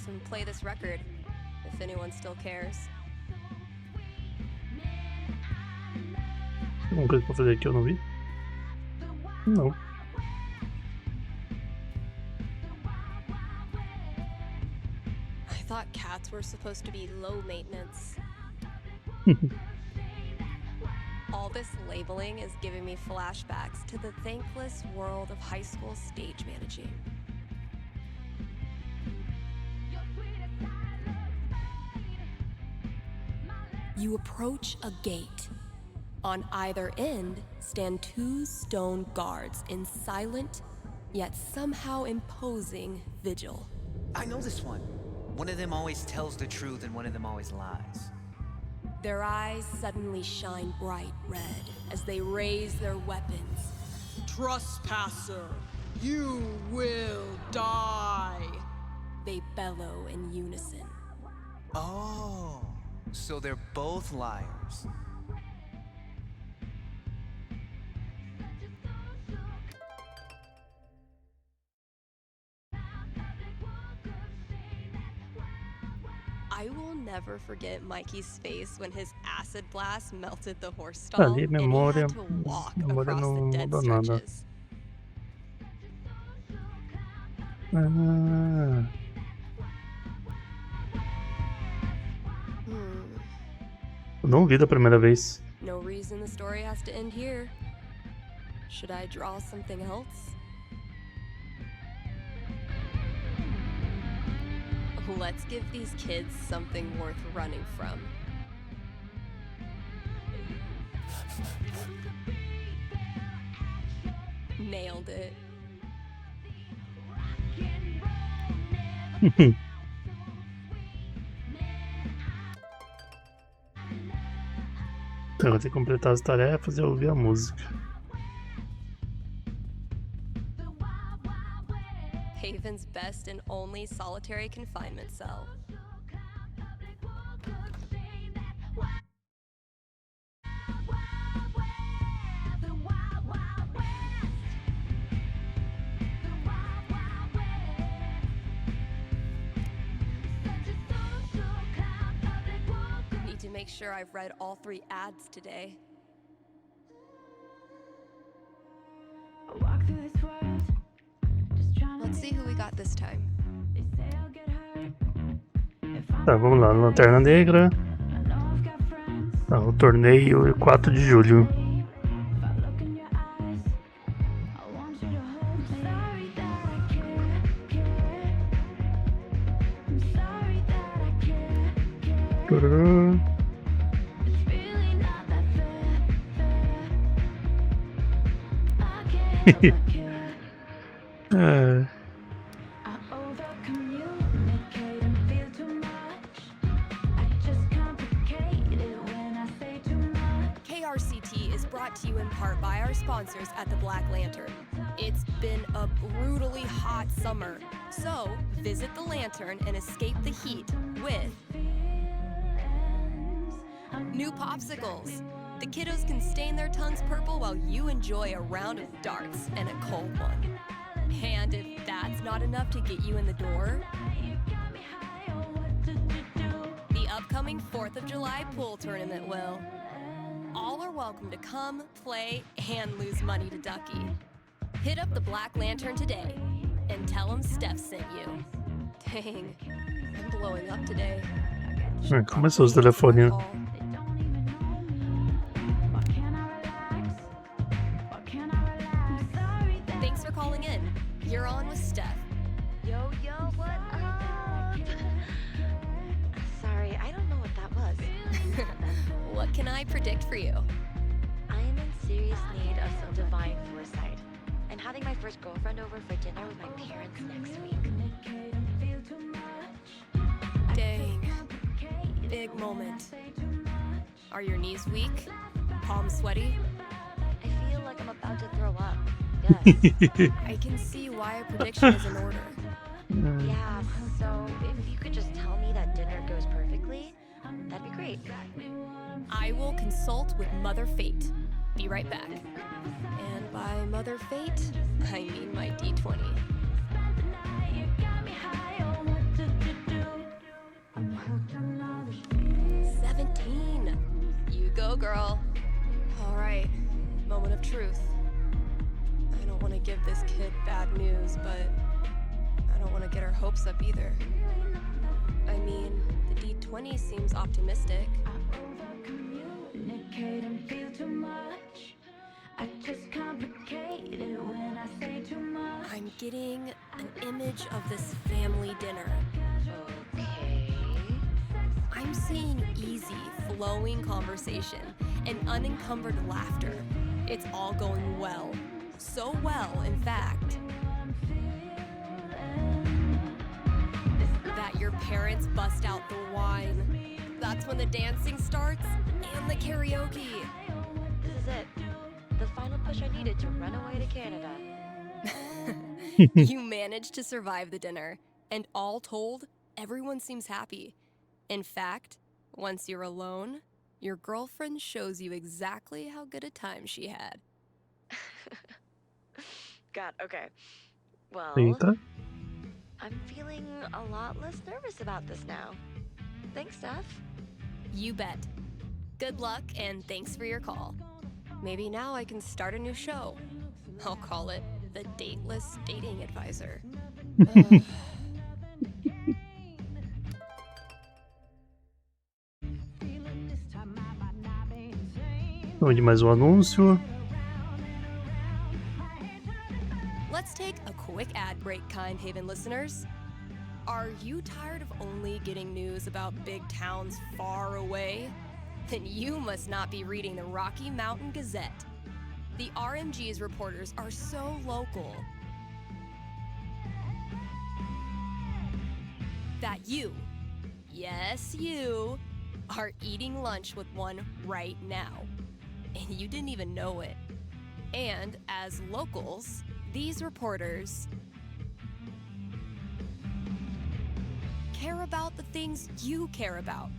Speaker 3: And play this record, if anyone still cares.
Speaker 1: Tem alguma coisa pra fazer aqui eu não vi? Não.
Speaker 3: I thought cats were supposed to be low maintenance. All this labeling is giving me flashbacks to the thankless world of high school stage managing. You approach a gate. On either end stand two stone guards in silent, yet somehow imposing vigil.
Speaker 9: I know this one. One of them always tells the truth and one of them always lies.
Speaker 3: Their eyes suddenly shine bright red as they raise their weapons.
Speaker 10: Trespasser, you will die.
Speaker 3: They bellow in unison.
Speaker 9: Oh, so they're both liars.
Speaker 3: I will never forget Mikey's face when his acid blast melted the horse stall
Speaker 1: Ali,
Speaker 3: and he
Speaker 1: memória,
Speaker 3: had to walk
Speaker 1: memória
Speaker 3: across
Speaker 1: não
Speaker 3: the dead
Speaker 1: mudou nada.
Speaker 3: stretches.
Speaker 1: Ah, eu não vi da primeira vez.
Speaker 3: No reason the story has to end here. Should I draw something else? Let's give these kids something worth running from. Nailed it.
Speaker 1: Então, eu vou ter que completar as tarefas e ouvir a música.
Speaker 3: Haven's best and only solitary confinement cell. Need to make sure I've read all 3 ads today. Let's see who we got this time.
Speaker 1: Tá, vamos lá. Lanterna Negra. Tá, o torneio 4 de julho. Tururú. É.
Speaker 3: BRCT is brought to you in part by our sponsors at the Black Lantern. It's been a brutally hot summer, so visit the Lantern and escape the heat with new popsicles. The kiddos can stain their tongues purple while you enjoy a round of darts and a cold one. And if that's not enough to get you in the door, the upcoming 4th of July pool tournament will. All are welcome to come, play, and lose money to Ducky. Hit up the Black Lantern today and tell them Steph sent you. Dang, I'm blowing up today.
Speaker 1: Começou os telefones.
Speaker 3: Thanks for calling in. You're on with Steph.
Speaker 11: Yo, what up? Sorry, I don't know what that was.
Speaker 3: What can I predict for you?
Speaker 11: I am in serious need of some divine foresight. I'm having my first girlfriend over for dinner with my parents next week.
Speaker 3: Dang. Big moment. Are your knees weak? Palms sweaty?
Speaker 11: I feel like I'm about to throw up. Yes.
Speaker 3: I can see why a prediction is in order.
Speaker 11: Yeah, so if you could just tell me that dinner goes perfectly, that'd be great.
Speaker 3: I will consult with Mother Fate. Be right back. And by Mother Fate, I mean my D20. You go, girl. All right, moment of truth. I don't want to give this kid bad news, but I don't want to get her hopes up either. I mean, the D20 seems optimistic. I'm getting an image of this family dinner.
Speaker 11: Okay.
Speaker 3: I'm seeing easy, flowing conversation and unencumbered laughter. It's all going well. So well, in fact, that your parents bust out the wine. That's when the dancing starts and the karaoke.
Speaker 11: This is it. The final push I needed to run away to Canada.
Speaker 3: You managed to survive the dinner, and all told, everyone seems happy. In fact, once you're alone, your girlfriend shows you exactly how good a time she had.
Speaker 11: God, okay. Well,
Speaker 1: Eita.
Speaker 11: I'm feeling a lot less nervous about this now. Thanks, Steph.
Speaker 3: You bet. Good luck, and thanks for your call. Maybe now I can start a new show. I'll call it The Dateless Dating Advisor.
Speaker 1: Vamos de mais um anúncio.
Speaker 3: Let's take a quick ad break, Kind Haven listeners. Are you tired of only getting news about big towns far away? Then you must not be reading the Rocky Mountain Gazette. The RMG's reporters are so local that you, yes you, are eating lunch with one right now. And you didn't even know it. And as locals, these reporters care about the things you care about.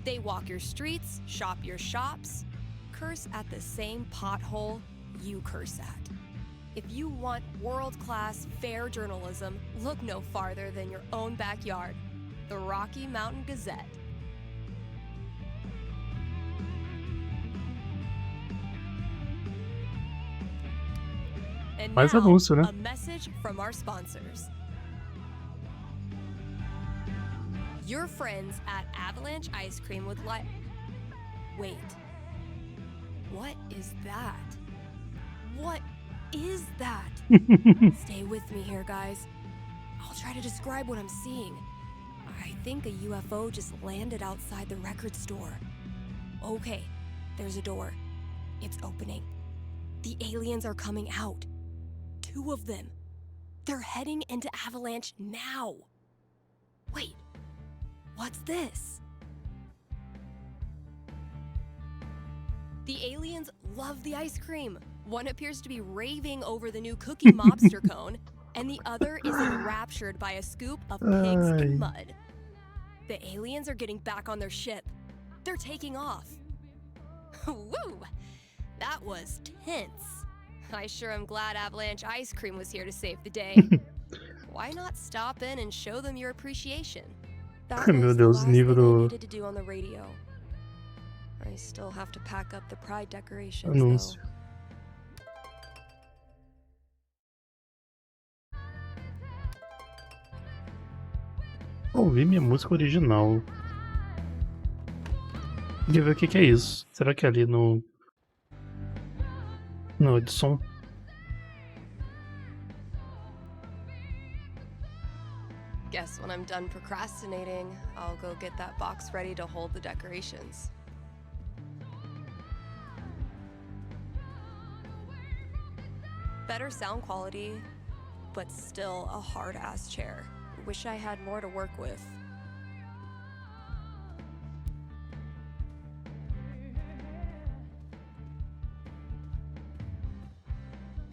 Speaker 3: They walk your streets, shop your shops, curse at the same pothole you curse at. If you want world-class, fair journalism, look no farther than your own backyard, the Rocky Mountain Gazette. And
Speaker 1: Mais
Speaker 3: now,
Speaker 1: anúncio, né?
Speaker 3: a message from our sponsors. Your friends at Avalanche Ice Cream would like... Wait. What is that? What is that? Stay with me here, guys. I'll try to describe what I'm seeing. I think a UFO just landed outside the record store. Okay, there's a door. It's opening. The aliens are coming out. 2 of them. They're heading into Avalanche now. Wait, what's this? The aliens love the ice cream. One appears to be raving over the new cookie mobster cone, and the other is enraptured by a scoop of pigs in mud. The aliens are getting back on their ship. They're taking off. Woo! That was tense. I sure am glad Avalanche Ice Cream was here to save the day. Why not stop in and show them your appreciation? That
Speaker 1: Meu
Speaker 3: was the
Speaker 1: Deus,
Speaker 3: last
Speaker 1: nível
Speaker 3: thing I
Speaker 1: do
Speaker 3: needed to do on the radio. I still have to pack up the pride decorations,
Speaker 1: anúncio.
Speaker 3: though.
Speaker 1: Ouvi minha música original. Queria ver o que é isso. Será que é ali no de som?
Speaker 3: Guess when I'm done procrastinating, I'll go get that box ready to hold the decorations. Better sound quality, but still a hard-ass chair. Wish I had more to work with.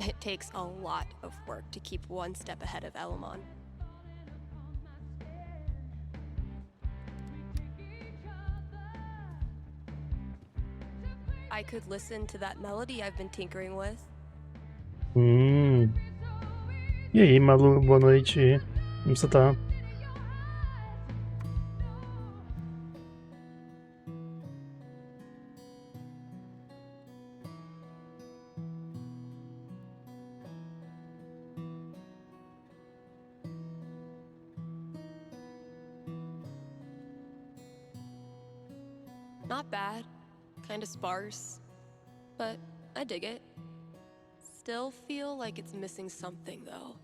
Speaker 3: It takes a lot of work to keep one step ahead of Elamon. I could listen to that melody I've been tinkering with.
Speaker 1: E aí, Malu, boa noite. Como você tá?
Speaker 3: Not bad. Kinda sparse. But I dig it. Still feel like it's missing something, though.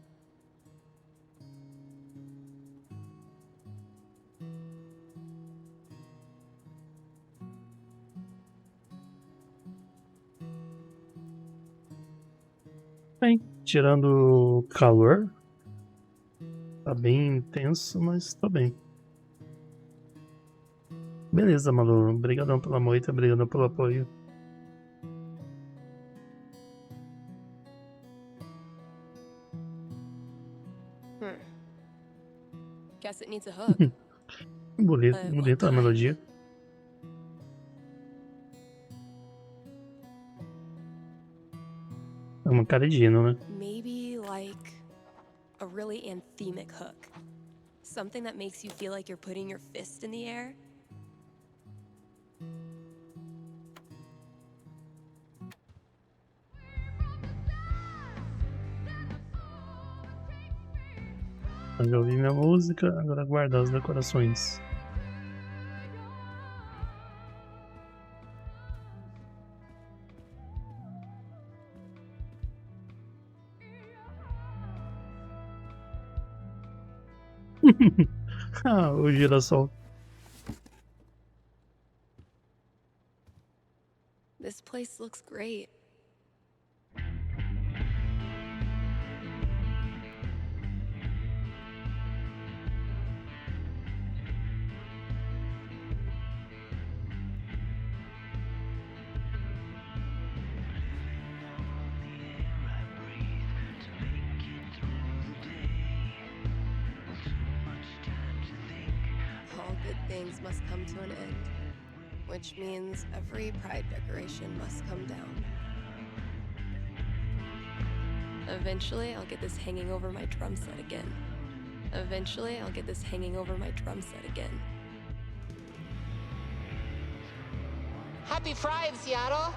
Speaker 1: Bem, tirando o calor, tá bem intenso, mas tá bem. Beleza, Malu. Obrigadão pela moita, obrigadão pelo apoio.
Speaker 3: Guess it needs a hook.
Speaker 1: Bonita a melodia. É uma cara de hino, né?
Speaker 3: Maybe like a really anthemic hook. Something that makes you feel like you're putting your fist in the air.
Speaker 1: Eu já ouvi minha música, agora aguardar as decorações. Ah, o girassol.
Speaker 3: This place looks great. All good things must come to an end, which means every pride decoration must come down. Eventually, I'll get this hanging over my drum set again. Eventually, I'll get this hanging over my drum set again.
Speaker 12: Happy Pride, Seattle!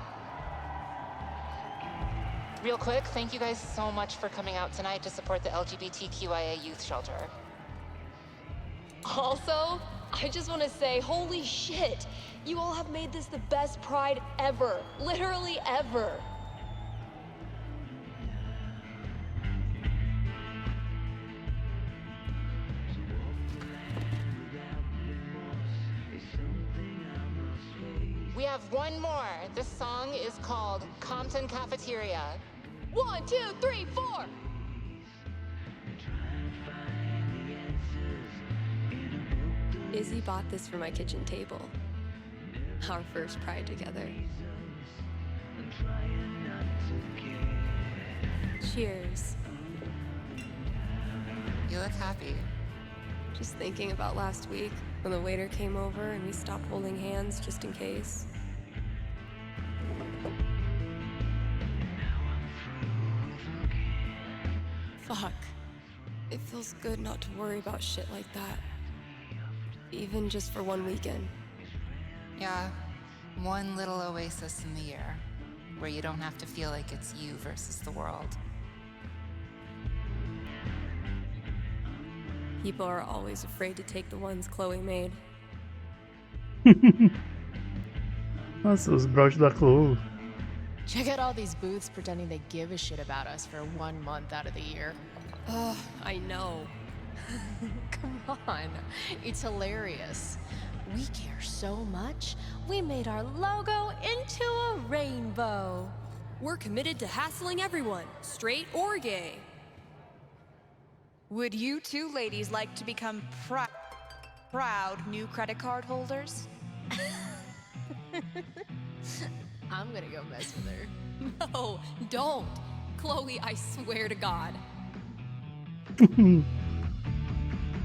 Speaker 12: Real quick, thank you guys so much for coming out tonight to support the LGBTQIA youth shelter.
Speaker 3: Also, I just want to say, holy shit! You all have made this the best Pride ever. Literally ever.
Speaker 12: We have one more. This song is called Compton Cafeteria.
Speaker 3: 1, 2, 3, 4! Izzy bought this for my kitchen table. Our first Pride together. Cheers.
Speaker 12: You look happy.
Speaker 3: Just thinking about last week when the waiter came over and we stopped holding hands just in case. Fuck. It feels good not to worry about shit like that. Even just for one weekend.
Speaker 12: Yeah, one little oasis in the year, where you don't have to feel like it's you versus the world.
Speaker 3: People are always afraid to take the ones Chloe made.
Speaker 1: Nossa, os broches da Chloe.
Speaker 13: Check out all these booths pretending they give a shit about us for 1 month out of the year.
Speaker 3: Ugh, I know.
Speaker 13: Come on, it's hilarious. We care so much, we made our logo into a rainbow.
Speaker 3: We're committed to hassling everyone, straight or gay.
Speaker 14: Would you two ladies like to become proud new credit card holders?
Speaker 13: I'm gonna go mess with her.
Speaker 3: No, don't. Chloe, I swear to God.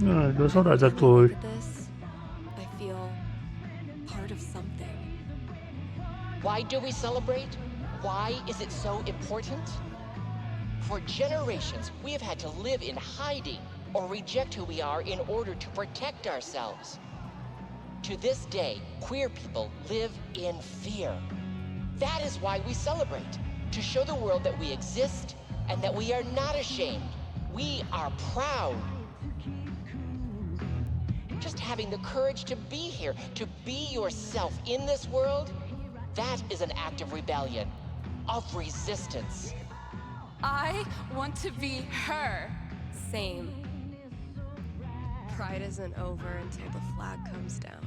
Speaker 1: Ah, deu saudade da Chloe.
Speaker 3: Look at this. I feel part of something.
Speaker 15: Why do we celebrate? Why is it so important? For generations, we have had to live in hiding or reject who we are in order to protect ourselves. To this day, queer people live in fear. That is why we celebrate, to show the world that we exist and that we are not ashamed. We are proud. Just having the courage to be here, to be yourself in this world, that is an act of rebellion, of resistance.
Speaker 3: I want to be her. Same. Pride isn't over until the flag comes down.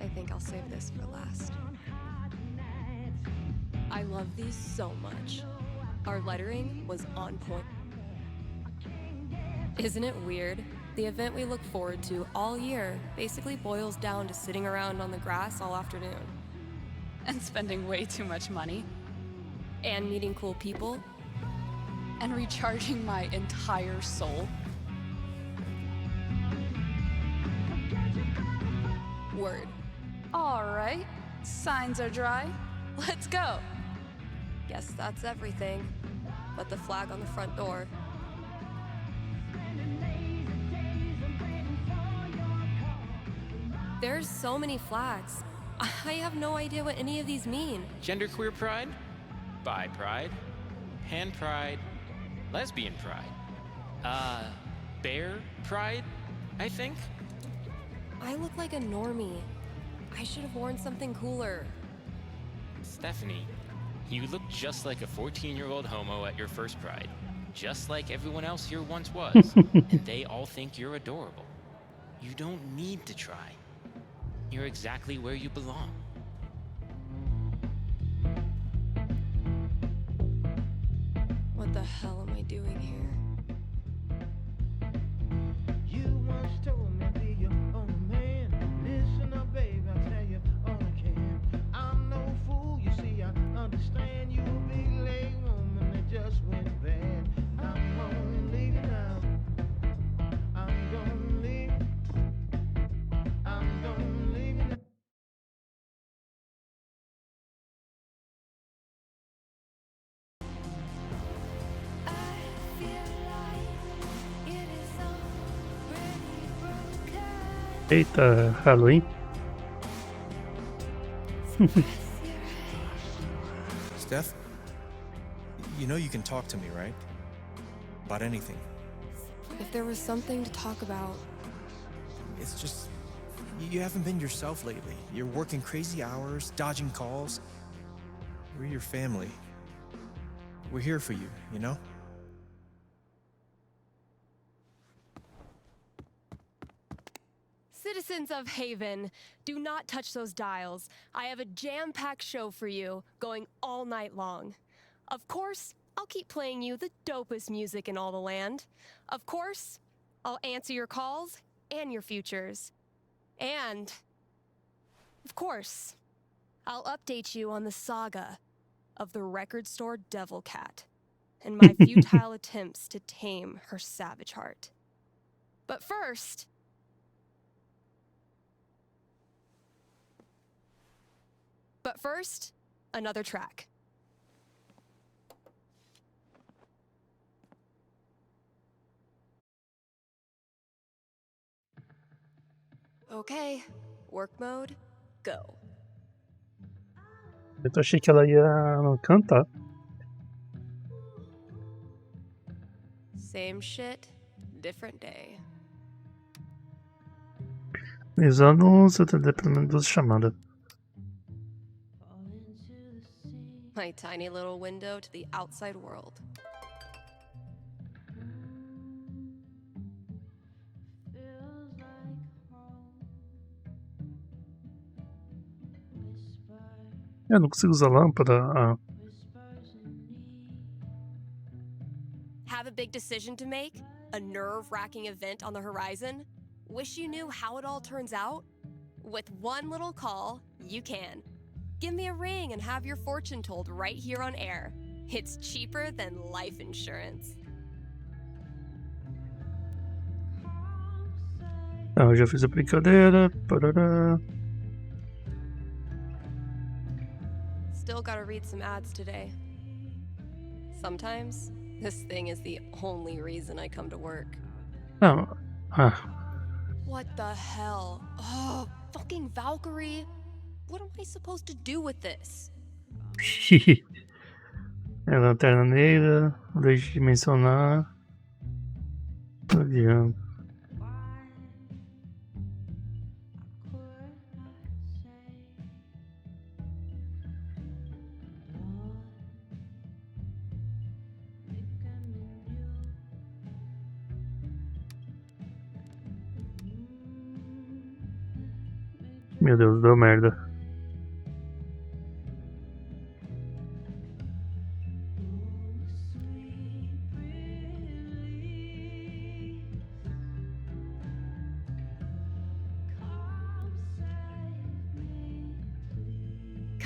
Speaker 3: I think I'll save this for last. I love these so much. Our lettering was on point. Isn't it weird? The event we look forward to all year basically boils down to sitting around on the grass all afternoon.
Speaker 16: And spending way too much money.
Speaker 3: And meeting cool people.
Speaker 16: And recharging my entire soul.
Speaker 3: Word.
Speaker 16: All right, signs are dry. Let's go.
Speaker 3: Guess that's everything. But the flag on the front door. There's so many flags. I have no idea what any of these mean.
Speaker 17: Genderqueer pride, bi pride, pan pride, lesbian pride, bear pride, I think.
Speaker 3: I look like a normie. I should have worn something cooler.
Speaker 17: Stephanie, you look just like a 14-year-old homo at your first pride. Just like everyone else here once was. And they all think you're adorable. You don't need to try. You're exactly where you belong.
Speaker 3: What the hell am I doing here?
Speaker 6: You once told me be your own man. Listen up, babe, I'll tell you all I can. I'm no fool, you see, I understand you will be late woman that just went bad. I'm gonna leave you now. I'm gonna leave. I'm gonna leave you now.
Speaker 1: Eita, Halloween.
Speaker 18: Steph, you know you can talk to me, right? About anything.
Speaker 3: If there was something to talk about.
Speaker 18: It's just, you haven't been yourself lately. You're working crazy hours, dodging calls. We're your family. We're here for you, you know?
Speaker 3: Citizens of Haven, do not touch those dials. I have a jam-packed show for you, going all night long. Of course, I'll keep playing you the dopest music in all the land. Of course, I'll answer your calls and your futures. And, of course, I'll update you on the saga of the record store Devil Cat and my futile attempts to tame her savage heart. But first, another track. Okay, work mode, go.
Speaker 1: Eu achei que ela ia cantar.
Speaker 3: Same shit, different day.
Speaker 1: Usando o CTD pelo menos 12 chamadas.
Speaker 3: My tiny little window to the outside world.
Speaker 1: Eu não consigo usar lâmpada.
Speaker 3: Have a big decision to make? A nerve-wracking event on the horizon? Wish you knew how it all turns out? With one little call, you can. Give me a ring and have your fortune told right here on air. It's cheaper than life insurance.
Speaker 1: Eu já fiz a brincadeira. Parará.
Speaker 3: Still gotta read some ads today. Sometimes, this thing is the only reason I come to work.
Speaker 1: Não.
Speaker 3: What the hell? Oh, fucking Valkyrie. What am I supposed to do with this?
Speaker 1: É lanterna negra. Deixa de mencionar. Não adianta. Meu Deus, deu merda.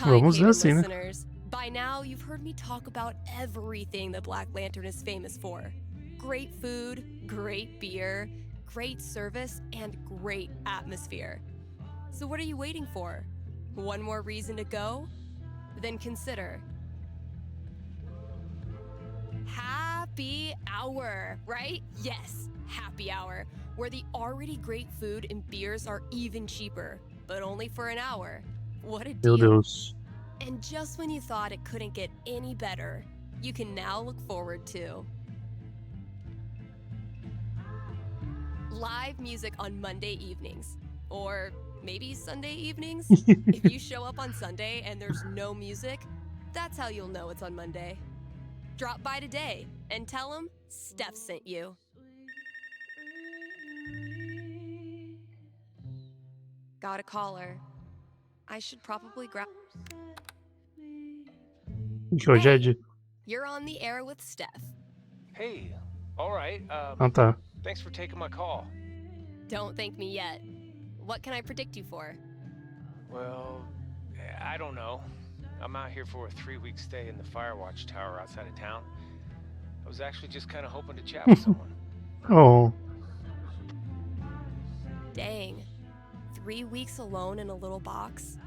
Speaker 1: Vamos ver assim, né?
Speaker 3: Listeners, by now you've heard me talk about everything the Black Lantern is famous for. Great food, great beer, great service, and great atmosphere. So what are you waiting for? One more reason to go? Then consider happy hour, right? Yes, happy hour, where the already great food and beers are even cheaper, but only for an hour. What a deal.
Speaker 1: Meu Deus.
Speaker 3: And just when you thought it couldn't get any better, you can now look forward to live music on Monday evenings, or maybe Sunday evenings. If you show up on Sunday and there's no music, that's how you'll know it's on Monday. Drop by today and tell them Steph sent you. Got a caller. I should probably grab.
Speaker 1: Que hoje é de.
Speaker 3: You're on the air with Steph.
Speaker 19: Hey, all right.
Speaker 1: Tá.
Speaker 19: Thanks for taking my call.
Speaker 3: Don't thank me yet. What can I predict you for?
Speaker 19: Well, I don't know. I'm out here for a 3-week stay in the Firewatch Tower outside of town. I was actually just kind of hoping to chat with someone.
Speaker 1: Oh.
Speaker 3: Dang. 3 weeks alone in a little box?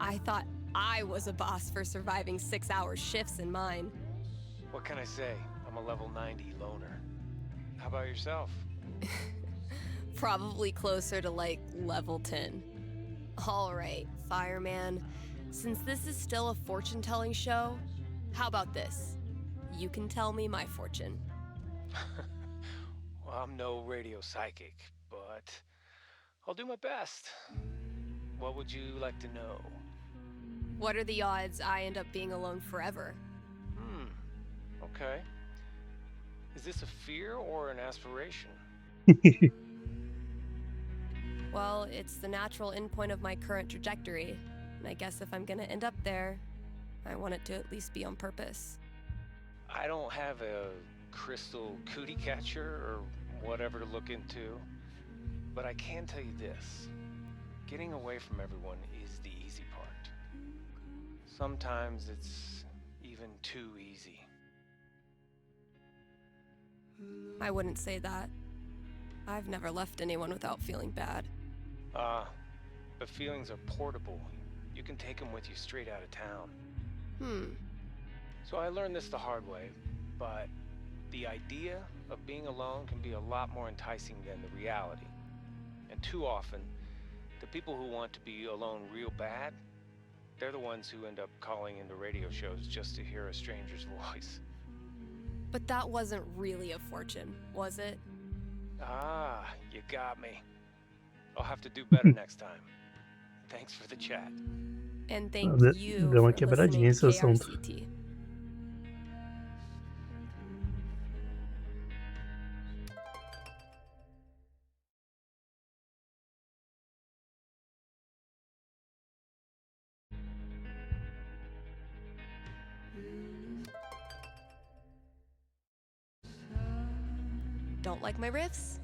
Speaker 3: I thought I was a boss for surviving 6-hour shifts in mine.
Speaker 19: What can I say? I'm a level 90 loner. How about yourself?
Speaker 3: Probably closer to like level 10. All right, fireman. Since this is still a fortune-telling show, how about this? You can tell me my fortune.
Speaker 19: Well, I'm no radio psychic, but I'll do my best. What would you like to know?
Speaker 3: What are the odds I end up being alone forever?
Speaker 19: Okay. Is this a fear or an aspiration?
Speaker 3: Well, it's the natural endpoint of my current trajectory, and I guess if I'm gonna end up there, I want it to at least be on purpose.
Speaker 19: I don't have a crystal cootie catcher or whatever to look into, but I can tell you this. Getting away from everyone is the easy part. Sometimes it's even too easy.
Speaker 3: I wouldn't say that. I've never left anyone without feeling bad.
Speaker 19: But feelings are portable. You can take them with you straight out of town. So I learned this the hard way, but the idea of being alone can be a lot more enticing than the reality. And too often, the people who want to be alone real bad, they're the ones who end up calling into radio shows just to hear a stranger's voice.
Speaker 3: But that wasn't really a fortune, was it?
Speaker 19: You got me. I'll have to do better next time. Thanks for the chat.
Speaker 3: And thank you
Speaker 1: Deu uma
Speaker 3: for
Speaker 1: quebradinha
Speaker 3: listening
Speaker 1: esse
Speaker 3: to
Speaker 1: assunto.
Speaker 3: KRCT. Don't like my riffs?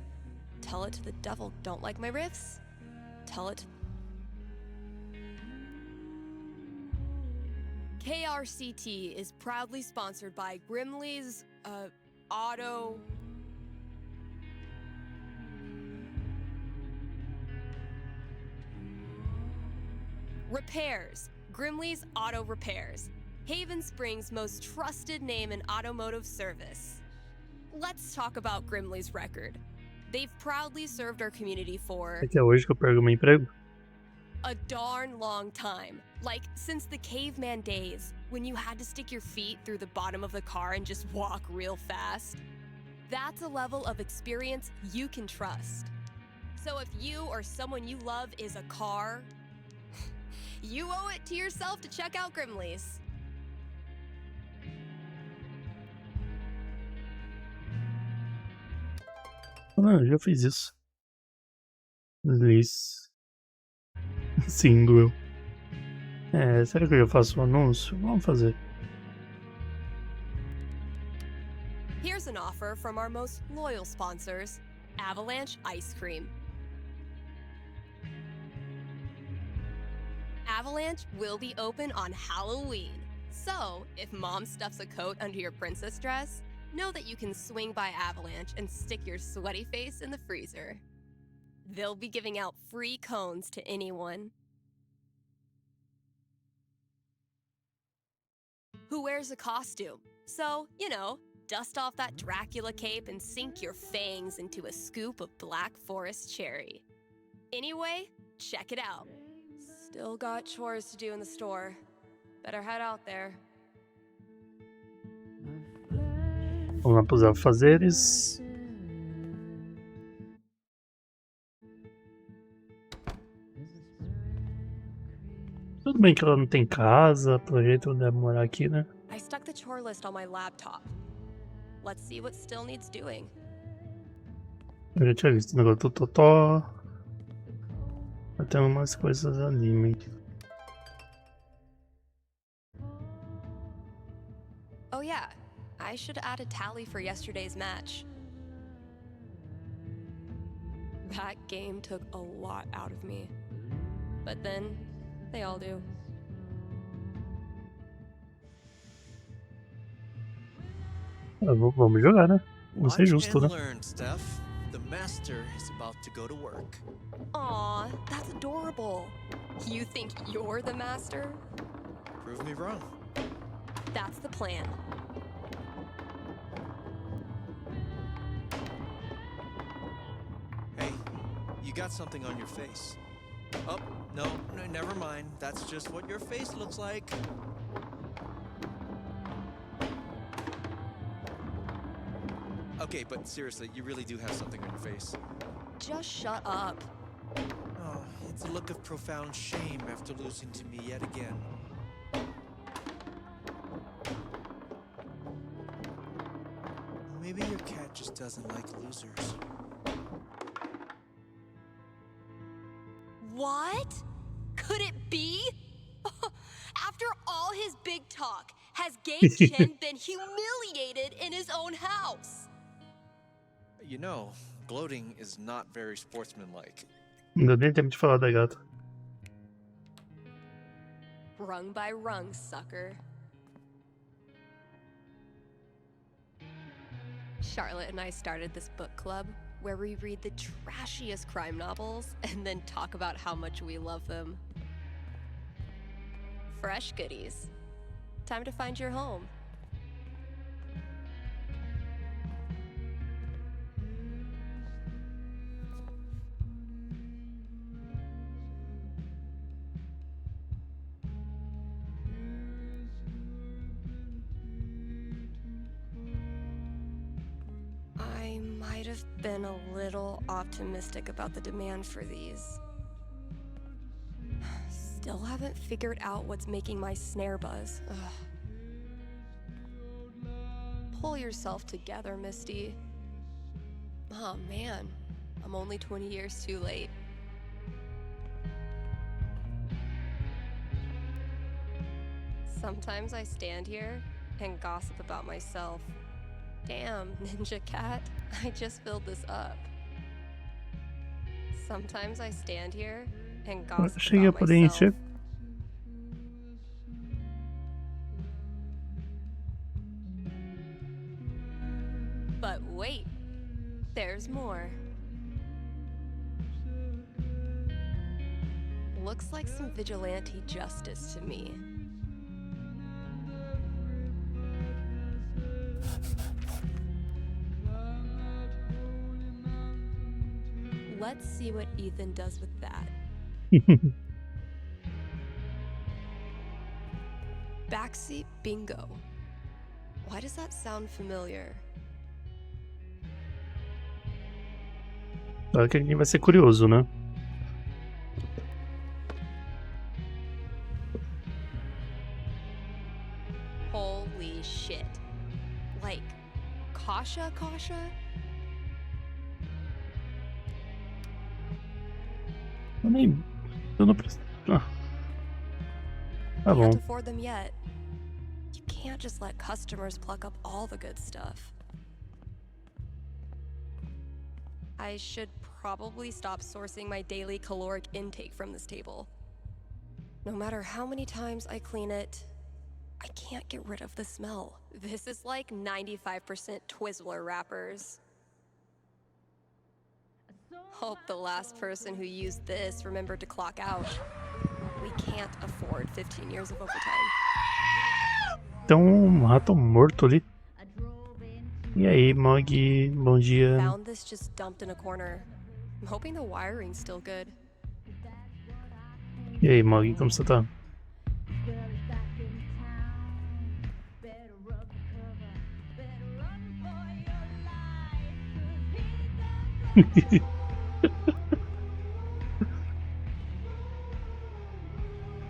Speaker 3: Tell it to the devil. Don't like my riffs? Tell it. KRCT is proudly sponsored by Grimley's Auto Repairs. Grimley's Auto Repairs. Haven Springs' most trusted name in automotive service. Let's talk about Grimley's record. They've proudly served our community for
Speaker 1: É que é hoje que eu perco meu emprego.
Speaker 3: a darn long time. Like, since the caveman days, when you had to stick your feet through the bottom of the car and just walk real fast. That's a level of experience you can trust. So if you or someone you love is a car, you owe it to yourself to check out Grimley's.
Speaker 1: Não, eu já fiz isso. Liz. Sim, doeu. Será que eu já faço um anúncio? Vamos fazer.
Speaker 3: Here's an offer from our most loyal sponsors, Avalanche Ice Cream. Avalanche will be open on Halloween. So, if mom stuffs a coat under your princess dress, know that you can swing by Avalanche and stick your sweaty face in the freezer. They'll be giving out free cones to anyone who wears a costume. So, dust off that Dracula cape and sink your fangs into a scoop of Black Forest cherry. Anyway, check it out. Still got chores to do in the store. Better head out there.
Speaker 1: Vamos lá para os afazeres. Tudo bem que ela não tem casa, pelo jeito ela deve morar aqui, né?
Speaker 3: I stuck the chore list on my laptop. Let's see what still needs doing.
Speaker 1: Eu já tinha visto o negócio do Totó. Até umas coisas ali.
Speaker 3: Oh yeah, I should add a tally for yesterday's match. That game took a lot out of me. But then, they all do.
Speaker 1: Vamos jogar, né? Vamos ser justo, né?
Speaker 18: Learn, Steph. The master is about to go to work.
Speaker 3: Aw, that's adorable. You think you're the master?
Speaker 18: Prove me wrong.
Speaker 3: That's the plan.
Speaker 18: Hey, you got something on your face. Oh, no, never mind. That's just what your face looks like. Okay, but seriously, you really do have something on your face.
Speaker 3: Just shut up.
Speaker 18: Oh, it's a look of profound shame after losing to me yet again. Maybe your cat just doesn't like losers.
Speaker 3: What? Could it be? After all his big talk, has Gay Chen been humiliated in his own house?
Speaker 18: You know, gloating is not very sportsmanlike.
Speaker 1: Não deu nem tempo de falar da gata.
Speaker 3: Rung by rung, sucker. Charlotte and I started this book club where we read the trashiest crime novels and then talk about how much we love them. Fresh goodies. Time to find your home. I might have been a little optimistic about the demand for these. Still haven't figured out what's making my snare buzz. Ugh. Pull yourself together, Misty. Oh man, I'm only 20 years too late. Sometimes I stand here and gossip about myself. Damn, Ninja Cat, I just filled this up. Sometimes I stand here and gossip
Speaker 1: Cheguei a
Speaker 3: about
Speaker 1: poder
Speaker 3: myself.
Speaker 1: encher.
Speaker 3: But wait, there's more. Looks like some vigilante justice to me. Let's see what Ethan does with that. Backseat bingo. Why does that sound familiar?
Speaker 1: Claro que aqui vai ser curioso, né?
Speaker 3: Holy shit. Like, Kasha?
Speaker 1: Eu não preciso. Ah. Tá bom.
Speaker 3: Can't afford them yet. You can't just let customers pluck up all the good stuff. I should probably stop sourcing my daily caloric intake from this table. No matter how many times I clean it, I can't get rid of the smell. This is like 95% Twizzler wrappers. Hope the last person who used this remembered to clock out. We can't afford 15 years of overtime.
Speaker 1: Tem rato morto ali. E aí, Mog? Bom dia.
Speaker 3: Found this just dumped in a corner. I'm hoping the wiring's still good.
Speaker 1: E aí, Mog, como você tá?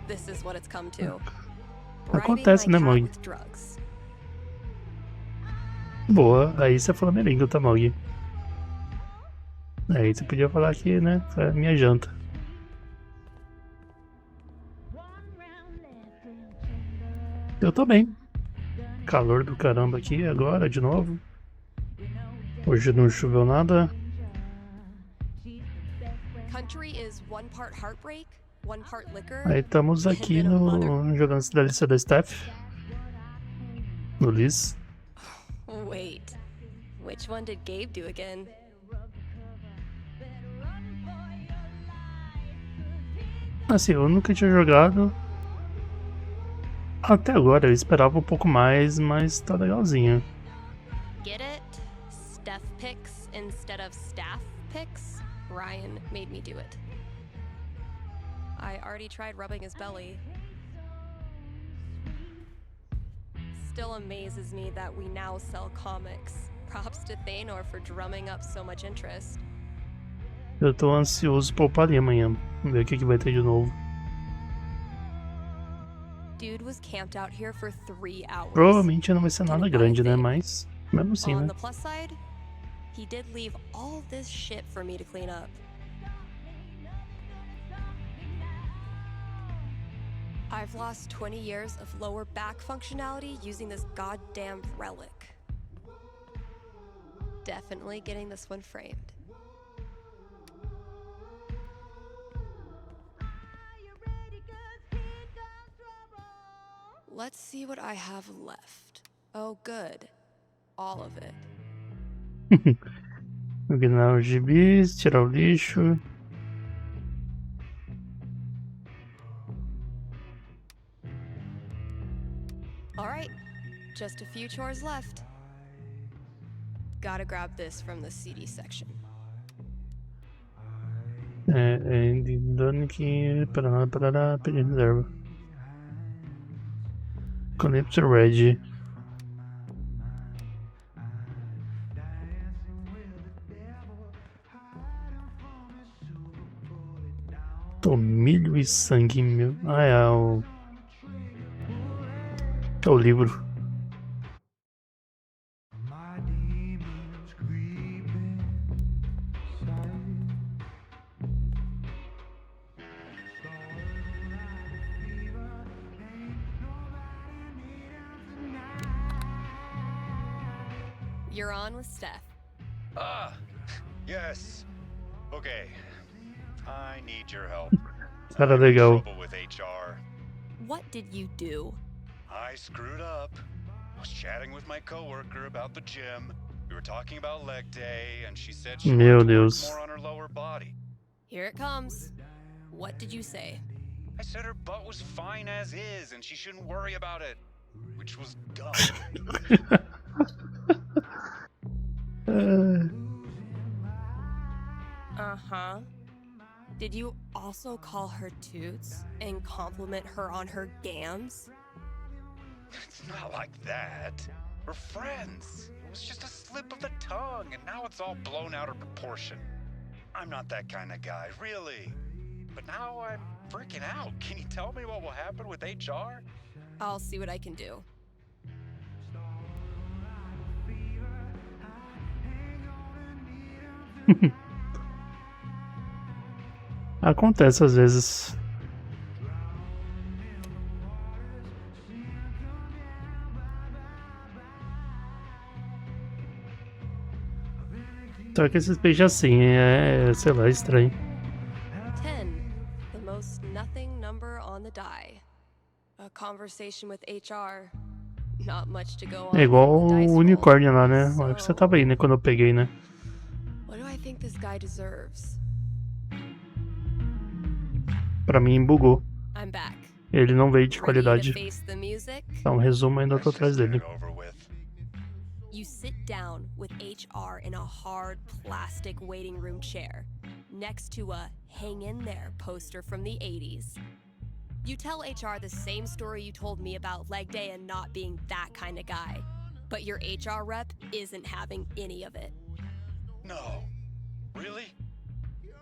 Speaker 3: This is what it's come to.
Speaker 1: Acontece, né, Mog? Boa, aí você falou minha língua, tá, Mog? Aí você podia falar que, né, foi a minha janta. Eu tô bem. Calor do caramba aqui agora, de novo. Hoje não choveu nada. Aí estamos aqui no jogando essa DLC da Steph. No Liz.
Speaker 3: Wait, which one did Gabe do again?
Speaker 1: Assim, eu nunca tinha jogado. Até agora eu esperava um pouco mais, mas tá legalzinho.
Speaker 3: Get it? Steph picks instead of staff picks? Ryan made me do it. I already tried rubbing his belly. Still amazes me that we now sell comics. Props to Thanor for drumming up so much interest.
Speaker 1: Eu tô ansioso pra upar ali amanhã. Vamos ver o que vai ter de novo.
Speaker 3: Dude was camped out here for 3 hours.
Speaker 1: Provavelmente não vai ser nada grande, né? Mas, mesmo assim,
Speaker 3: On
Speaker 1: né?
Speaker 3: the plus side, he did leave all this shit for me to clean up. I've lost 20 years of lower back functionality using this goddamn relic. Definitely getting this one framed. Let's see what I have left. Oh, good. All of it.
Speaker 1: Eliminar os gibis, tirar o lixo.
Speaker 3: All right, just a few chores left. Gotta grab this from the CD section.
Speaker 1: Dando que parará, pedir reserva. Calypso Red. Tomilho e sangue, meu. Ah, é o. É o livro.
Speaker 3: You're on with Steph.
Speaker 20: Yes. Okay. I need your help.
Speaker 1: Cara legal.
Speaker 20: Trouble with HR.
Speaker 3: What did you do?
Speaker 20: I screwed up. I was chatting with my coworker about the gym. We were talking about leg day, and she said she
Speaker 1: Meu
Speaker 20: wanted to work
Speaker 1: Deus.
Speaker 20: more on her lower body.
Speaker 3: Here it comes. What did you say?
Speaker 20: I said her butt was fine as is, and she shouldn't worry about it, which was dumb.
Speaker 3: Uh-huh. Did you also call her toots and compliment her on her gams?
Speaker 20: It's not like that. We're friends. It was just a slip of the tongue, and now it's all blown out of proportion. I'm not that kind of guy, really. But now I'm freaking out. Can you tell me what will happen with HR?
Speaker 3: I'll see what I can do.
Speaker 1: Acontece às vezes. Só que esses peixes assim, sei lá, estranho.
Speaker 3: 10. The most nothing number on the die. A conversation with HR. Not much to go on.
Speaker 1: É igual o unicórnio lá, né? Acho que você tava aí, né? Quando eu peguei, né?
Speaker 3: What do I think this guy deserves?
Speaker 1: Pra mim, bugou.
Speaker 3: I'm back.
Speaker 1: Ele não veio de
Speaker 3: Ready to
Speaker 1: qualidade.
Speaker 3: face the music?
Speaker 1: Dá um resumo, ainda tô atrás dele.
Speaker 3: You sit down with HR in a hard plastic waiting room chair, next to a hang in there poster from the 80s. You tell HR the same story you told me about leg day and not being that kind of guy, but your HR rep isn't having any of it.
Speaker 20: No. Really?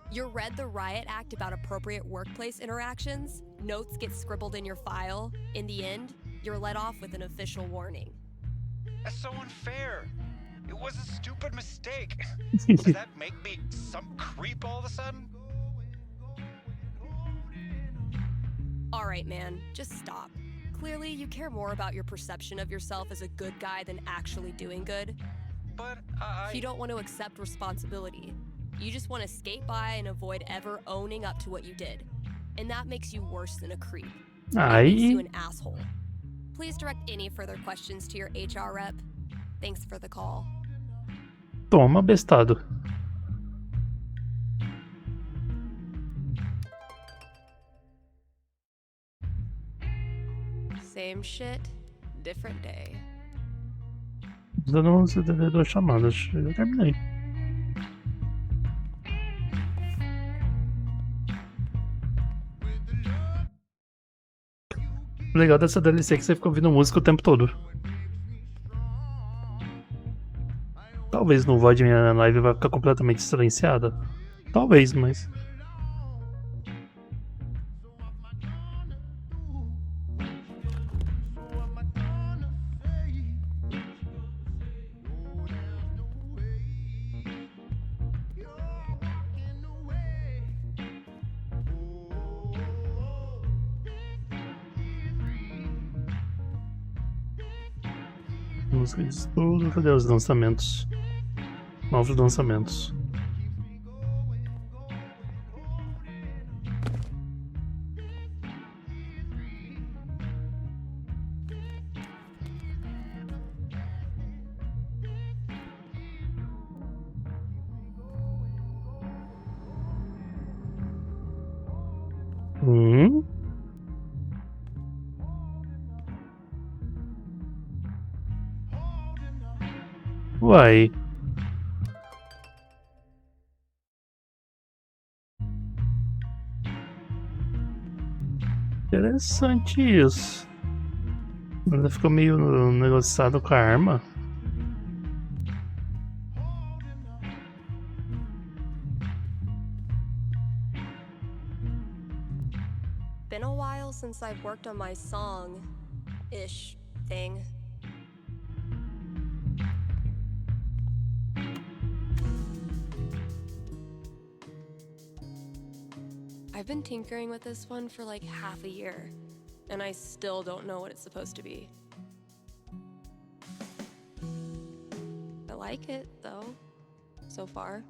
Speaker 3: You read the riot act about appropriate workplace interactions, notes get scribbled in your file. In the end, you're let off with an official warning.
Speaker 20: That's so unfair. It was a stupid mistake. Does that make me some creep all of a sudden?
Speaker 3: All right, man, just stop. Clearly, you care more about your perception of yourself as a good guy than actually doing good.
Speaker 20: But
Speaker 3: You don't want to accept responsibility. You just want to skate by and avoid ever owning up to what you did. And that makes you worse than a creep. It makes you an asshole. Please direct any further questions to your HR rep. Thanks for the call.
Speaker 1: Toma, bestado.
Speaker 3: Same shit, different day.
Speaker 1: Dando 72 chamadas. Eu terminei. O legal dessa DLC é que você fica ouvindo música o tempo todo. Talvez no VOD minha live vai ficar completamente silenciada. Talvez, mas... Música de estudo, cadê os lançamentos? Novos lançamentos. Uai. Interessante isso. Ela ficou meio negociado com a arma.
Speaker 3: Been a while since I've worked on my song-ish thing. I've been tinkering with this one for like half a year, and I still don't know what it's supposed to be. I like it, though, so far.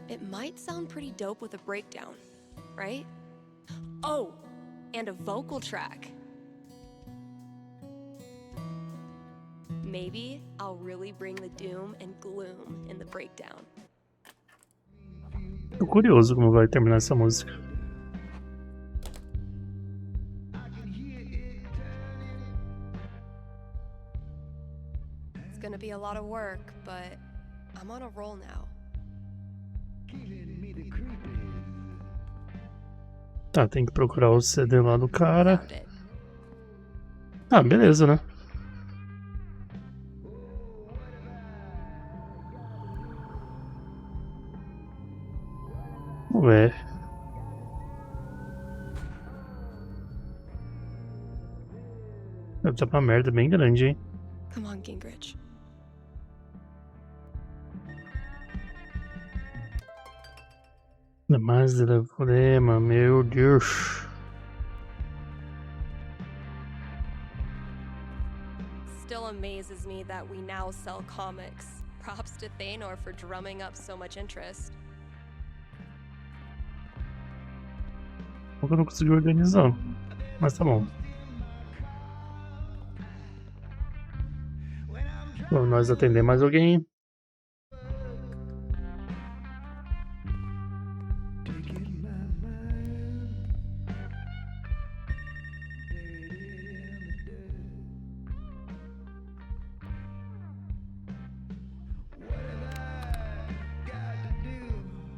Speaker 3: It might sound pretty dope with a breakdown, right? Oh, and a vocal track. Maybe I'll really bring the doom and gloom in the breakdown.
Speaker 1: Tô curioso como vai terminar essa música.
Speaker 3: It's gonna be a lot of work, but I'm on a roll now.
Speaker 1: Tá, tem que procurar o CD lá do cara. Ah, beleza, né? Vamos ver. Deve estar uma merda bem grande, hein?
Speaker 3: Come on, Gingrich.
Speaker 1: Mais problema, meu Deus.
Speaker 3: Still amazes me that we now sell comics. Props to Thanor for drumming up so much interest.
Speaker 1: Eu não consegui organizar, mas tá bom. Vamos nós atender mais alguém.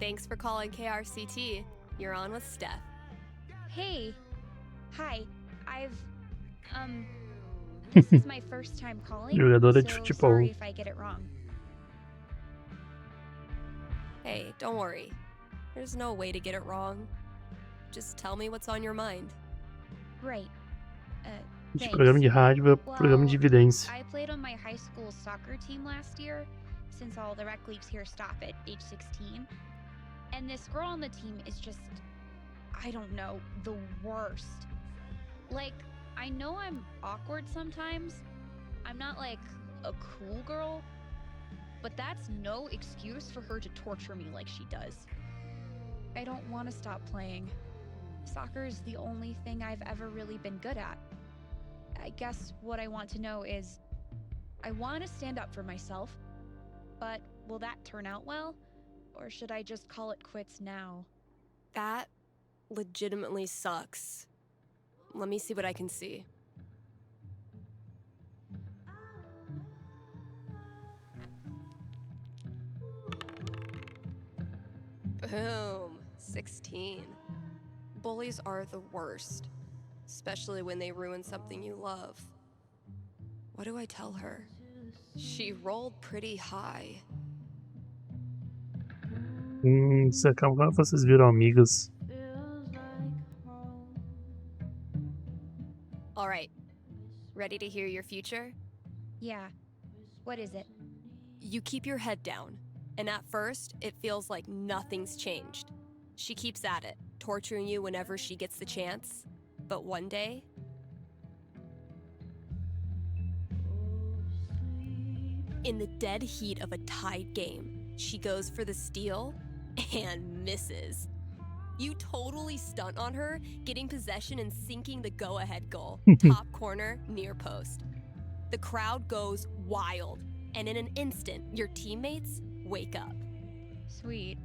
Speaker 3: Thanks for calling KRCT. You're on with Steph.
Speaker 21: Hey. Hi. This is my first time calling,
Speaker 1: Jogadora de
Speaker 21: so
Speaker 1: futebol.
Speaker 21: sorry if I get it wrong.
Speaker 3: Hey, don't worry. There's no way to get it wrong. Just tell me what's on your mind.
Speaker 21: Right.
Speaker 1: De
Speaker 21: Thanks.
Speaker 1: programa de rádio para programa de evidência.
Speaker 21: I played on my high school soccer team last year, since all the rec leagues here stop at age 16. And this girl on the team is just, I don't know, the worst. Like, I know I'm awkward sometimes. I'm not like a cool girl, but that's no excuse for her to torture me like she does. I don't want to stop playing. Soccer is the only thing I've ever really been good at. I guess what I want to know is, I want to stand up for myself, but will that turn out well? Or should I just call it quits now?
Speaker 3: That legitimately sucks. Let me see what I can see. Boom. 16. Bullies are the worst, especially when they ruin something you love. What do I tell her? She rolled pretty high.
Speaker 1: Você acaba vocês viram amigas.
Speaker 3: All right. Ready to hear your future?
Speaker 21: Yeah. What is it?
Speaker 3: You keep your head down, and at first, it feels like nothing's changed. She keeps at it, torturing you whenever she gets the chance. But one day, in the dead heat of a tied game, she goes for the steal and misses. You totally stunt on her, getting possession and sinking the go-ahead goal. Top corner, near post. The crowd goes wild, and in an instant, your teammates wake up.
Speaker 21: Sweet.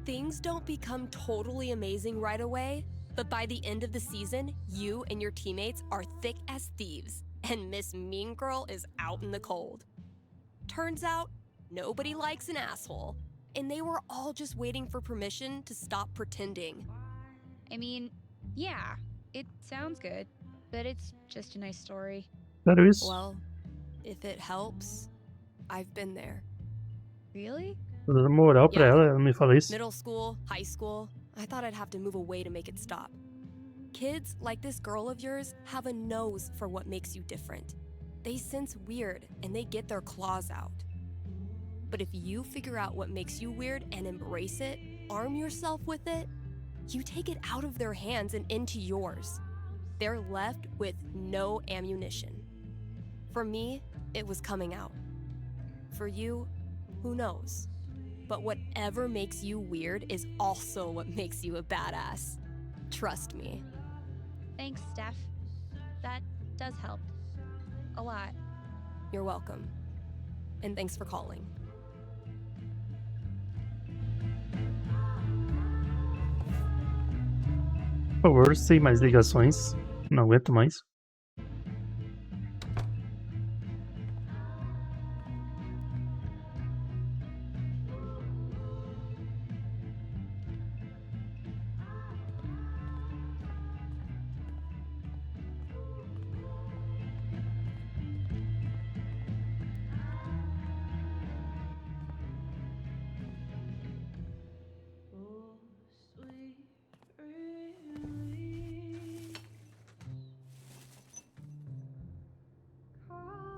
Speaker 3: Things don't become totally amazing right away, but by the end of the season, you and your teammates are thick as thieves, and Miss Mean Girl is out in the cold. Turns out, nobody likes an asshole, and they were all just waiting for permission to stop pretending.
Speaker 21: I mean, yeah, it sounds good, but it's just a nice story.
Speaker 1: Sério isso?
Speaker 3: Well, if it helps, I've been there.
Speaker 21: Really?
Speaker 1: Tô dando moral pra ela me fala isso.
Speaker 3: Middle school, high school, I thought I'd have to move away to make it stop. Kids like this girl of yours have a nose for what makes you different. They sense weird and they get their claws out. But if you figure out what makes you weird and embrace it, arm yourself with it, you take it out of their hands and into yours. They're left with no ammunition. For me, it was coming out. For you, who knows? But whatever makes you weird is also what makes you a badass. Trust me.
Speaker 21: Thanks, Steph. That does help. A lot.
Speaker 3: You're welcome. And thanks for calling.
Speaker 1: Por favor, sem mais ligações. Não aguento mais.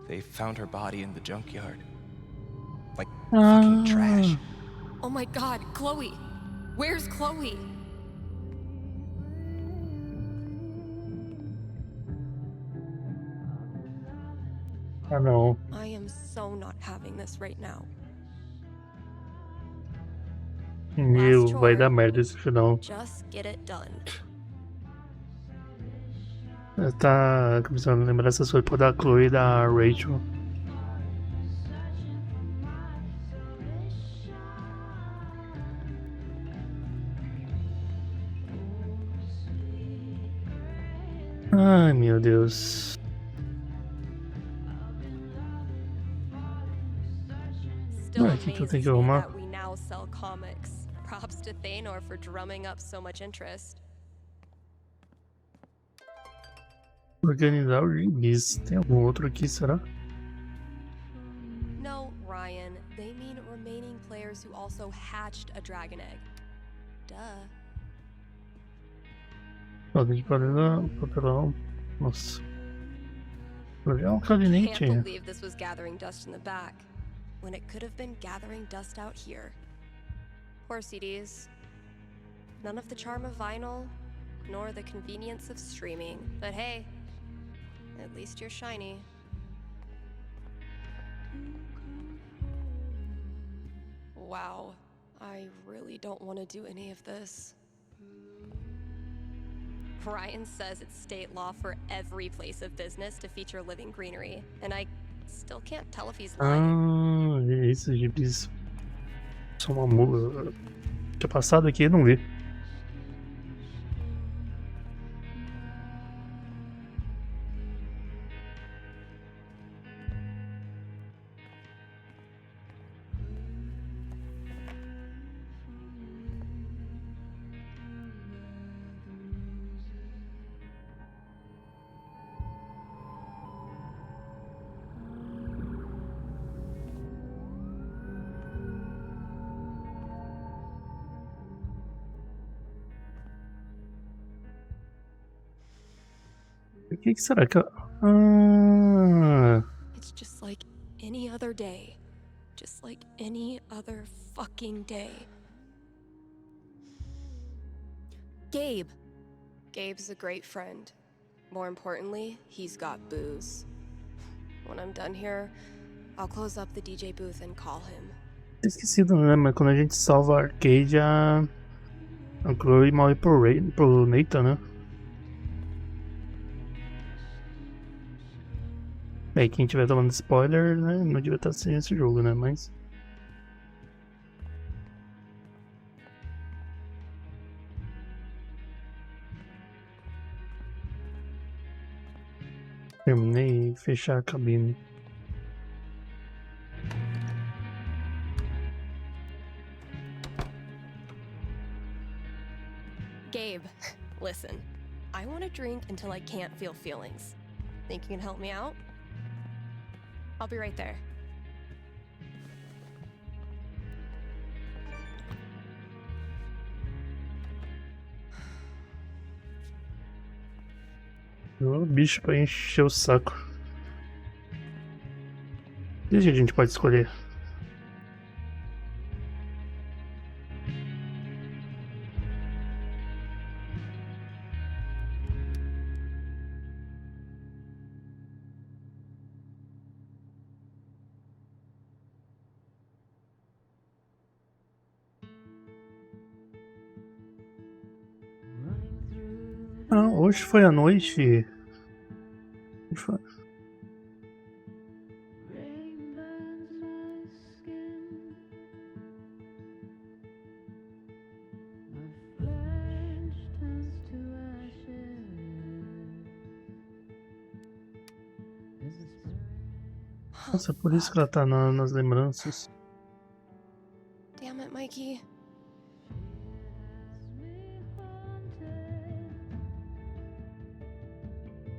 Speaker 18: They found her body in the junkyard. Like fucking trash.
Speaker 3: Oh my god, Chloe! Where's Chloe?
Speaker 1: Ah, não.
Speaker 3: I am so not having this right now.
Speaker 1: Meu, vai dar merda esse final.
Speaker 3: Just get it done.
Speaker 1: Tá começando a lembrar essas coisas da Chloe e da Rachel. Ai, meu Deus.
Speaker 3: Still
Speaker 1: O que eu tenho que
Speaker 3: amazes me
Speaker 1: arrumar?
Speaker 3: that we now sell comics. Props to Thanor for drumming up so much interest.
Speaker 1: Organizar o release. Tem algum outro aqui, será?
Speaker 3: No, Ryan. They mean remaining players who also hatched a dragon egg. Duh.
Speaker 1: Ordem de papelão. Nossa. Legal, cara, nem
Speaker 3: Can't
Speaker 1: tinha.
Speaker 3: believe this was gathering dust in the back, when it could have been gathering dust out here. Poor CDs. None of the charm of vinyl, nor the convenience of streaming. But hey, at least you're shiny. Wow, I really don't want to do any of this. Ryan says it's state law for every place of business to feature living greenery, and I still can't tell if he's lying.
Speaker 1: Esses gibis são uma mula. Tinha passado aqui e não vi. O que será que...
Speaker 3: It's just like any other day. Just like any other fucking day. Gabe. Gabe's a great friend. More importantly, he's got booze. When I'm done here, I'll close up the DJ booth and call him.
Speaker 1: Esquecido, né? Mas quando a gente salva a arcade, A Chloe mal ir pro Nathan, né? Bem, quem tiver tomando spoiler, né? Não devia estar assistindo esse jogo, né? Mas. Terminei, fechar a cabine.
Speaker 3: Gabe, listen. I want to drink until I can't feel feelings. Think you can help me out? I'll be right there.
Speaker 1: O bicho pra encher o saco. E a gente pode escolher? Ah, hoje foi à noite. Nossa, é por isso que ela tá nas lembranças.
Speaker 3: Damn it, Mikey.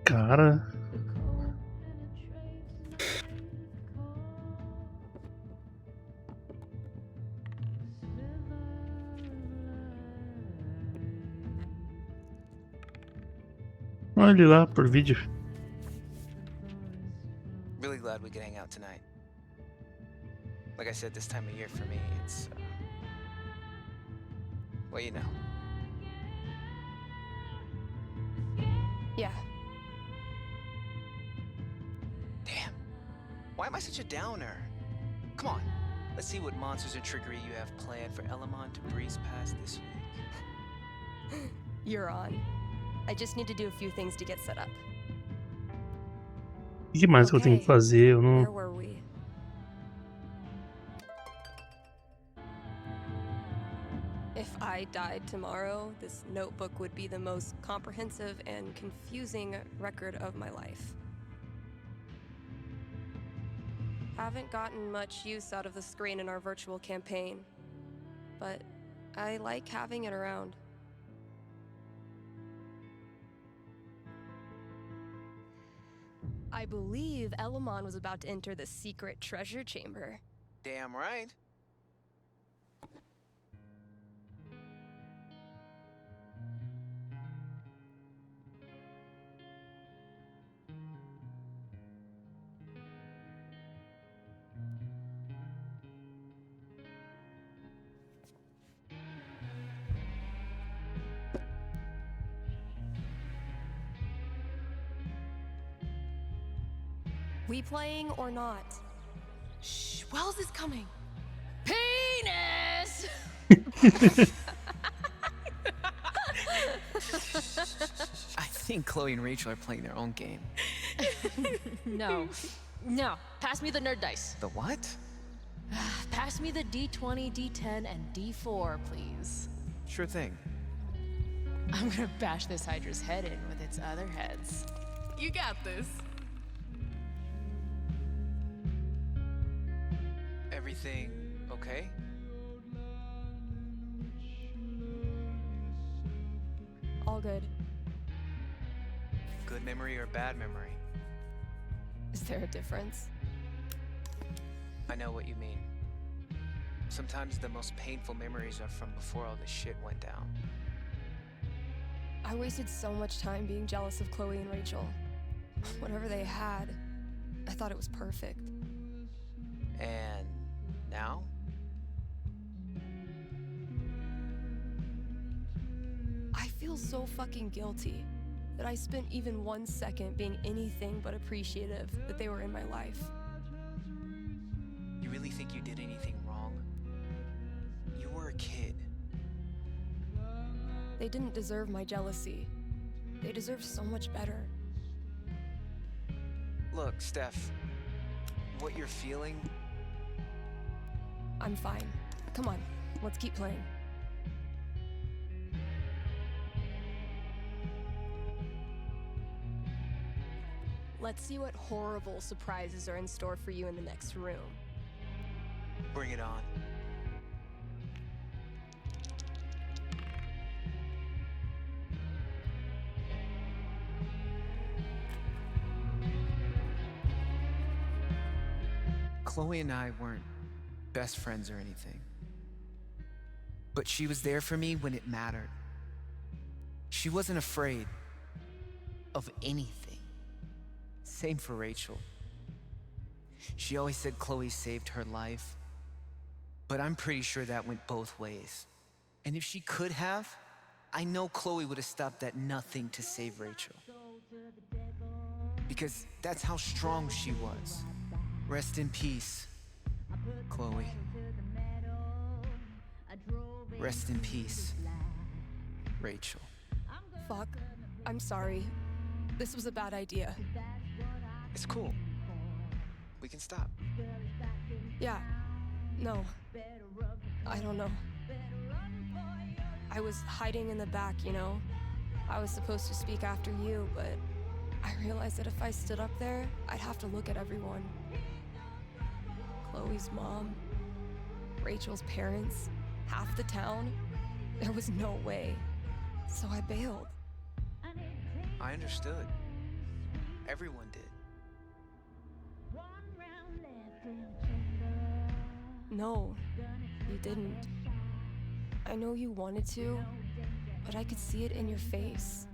Speaker 1: Cara. Olha ele lá por vídeo.
Speaker 9: Really glad we could hang out tonight. Like I said, this time of year for me, it's well, you know.
Speaker 3: Yeah.
Speaker 9: Damn. Why am I such a downer? Come on. Let's see what monsters and trickery you have planned for Elamon to breeze past this week.
Speaker 3: You're on. I just need to do a few things to get set up.
Speaker 1: O que mais que eu tenho que fazer? Eu não.
Speaker 3: Where were we? If I died tomorrow, this notebook would be the most comprehensive and confusing record of my life. Haven't gotten much use out of the screen in our virtual campaign, but I like having it around. I believe Elamon was about to enter the secret treasure chamber.
Speaker 9: Damn right.
Speaker 3: We playing or not?
Speaker 13: Shh, Wells is coming. Penis!
Speaker 9: I think Chloe and Rachel are playing their own game.
Speaker 13: No. Pass me the nerd dice.
Speaker 9: The what?
Speaker 13: Pass me the D20, D10, and D4, please.
Speaker 9: Sure thing.
Speaker 13: I'm gonna bash this Hydra's head in with its other heads. You got this.
Speaker 9: Everything okay?
Speaker 3: All good.
Speaker 9: Good memory or bad memory?
Speaker 3: Is there a difference?
Speaker 9: I know what you mean. Sometimes the most painful memories are from before all this shit went down.
Speaker 3: I wasted so much time being jealous of Chloe and Rachel. Whatever they had, I thought it was perfect.
Speaker 9: And now?
Speaker 3: I feel so fucking guilty that I spent even 1 second being anything but appreciative that they were in my life.
Speaker 9: You really think you did anything wrong? You were a kid.
Speaker 3: They didn't deserve my jealousy. They deserve so much better.
Speaker 9: Look, Steph, what you're feeling,
Speaker 3: I'm fine. Come on, let's keep playing. Let's see what horrible surprises are in store for you in the next room.
Speaker 9: bring it on. Chloe and I weren't best friends or anything. But she was there for me when it mattered. She wasn't afraid of anything. Same for Rachel. She always said Chloe saved her life, but I'm pretty sure that went both ways. And if she could have, I know Chloe would have stopped at nothing to save Rachel. Because that's how strong she was. Rest in peace, Chloe. Rest in peace, Rachel.
Speaker 3: Fuck. I'm sorry. This was a bad idea.
Speaker 9: It's cool. We can stop.
Speaker 3: Yeah. No. I don't know. I was hiding in the back, you know? I was supposed to speak after you, but I realized that if I stood up there, I'd have to look at everyone. Chloe's mom, Rachel's parents, half the town. There was no way. So I bailed.
Speaker 9: I understood. Everyone did.
Speaker 3: No, you didn't. I know you wanted to, but I could see it in your face.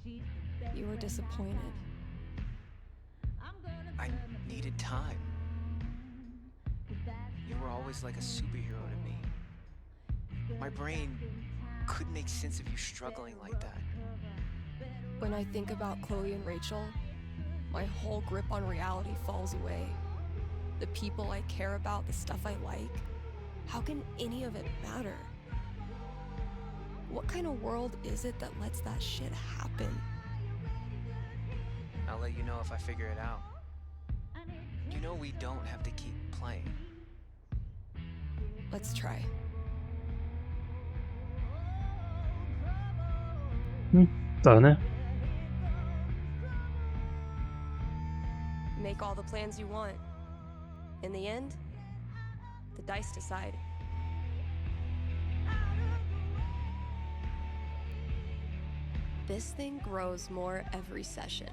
Speaker 3: You were disappointed.
Speaker 9: I needed time. You were always like a superhero to me. My brain couldn't make sense of you struggling like that.
Speaker 3: When I think about Chloe and Rachel, my whole grip on reality falls away. The people I care about, the stuff I like, how can any of it matter? What kind of world is it that lets that shit happen?
Speaker 9: I'll let you know if I figure it out. You know we don't have to keep playing.
Speaker 3: Let's try.
Speaker 1: Tá, né?
Speaker 3: Make all the plans you want. In the end, the dice decide. This thing grows more every session.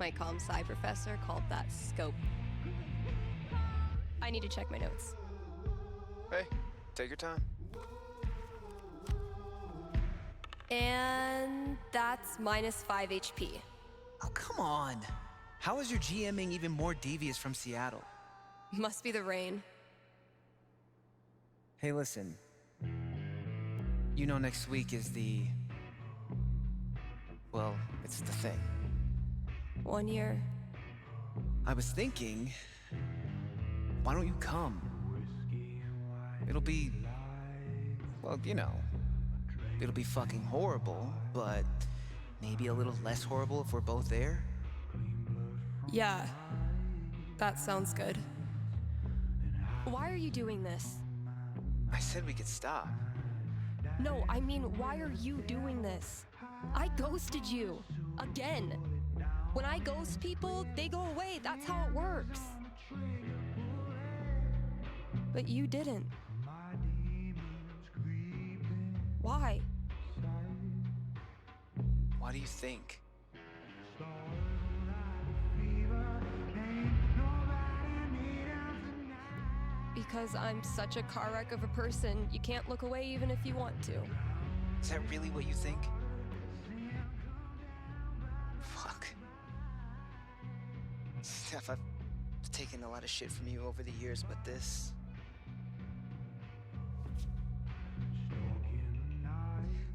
Speaker 3: My comm sci professor called that scope. I need to check my notes.
Speaker 9: Hey, take your time.
Speaker 3: And that's -5 HP.
Speaker 9: Oh, come on. How is your GMing even more devious from Seattle?
Speaker 3: Must be the rain.
Speaker 9: Hey, listen. You know next week is the... Well, it's the thing.
Speaker 3: 1 year.
Speaker 9: I was thinking, why don't you come? It'll be, well, you know, it'll be fucking horrible, but maybe a little less horrible if we're both there.
Speaker 3: Yeah, that sounds good. Why are you doing this?
Speaker 9: I said we could stop.
Speaker 3: No, I mean, why are you doing this? I ghosted you. Again. When I ghost people, they go away. That's how it works. But you didn't. Why?
Speaker 9: Why do you think?
Speaker 3: Because I'm such a car wreck of a person, you can't look away even if you want to.
Speaker 9: Is that really what you think? Fuck. Steph, I've taken a lot of shit from you over the years, but this...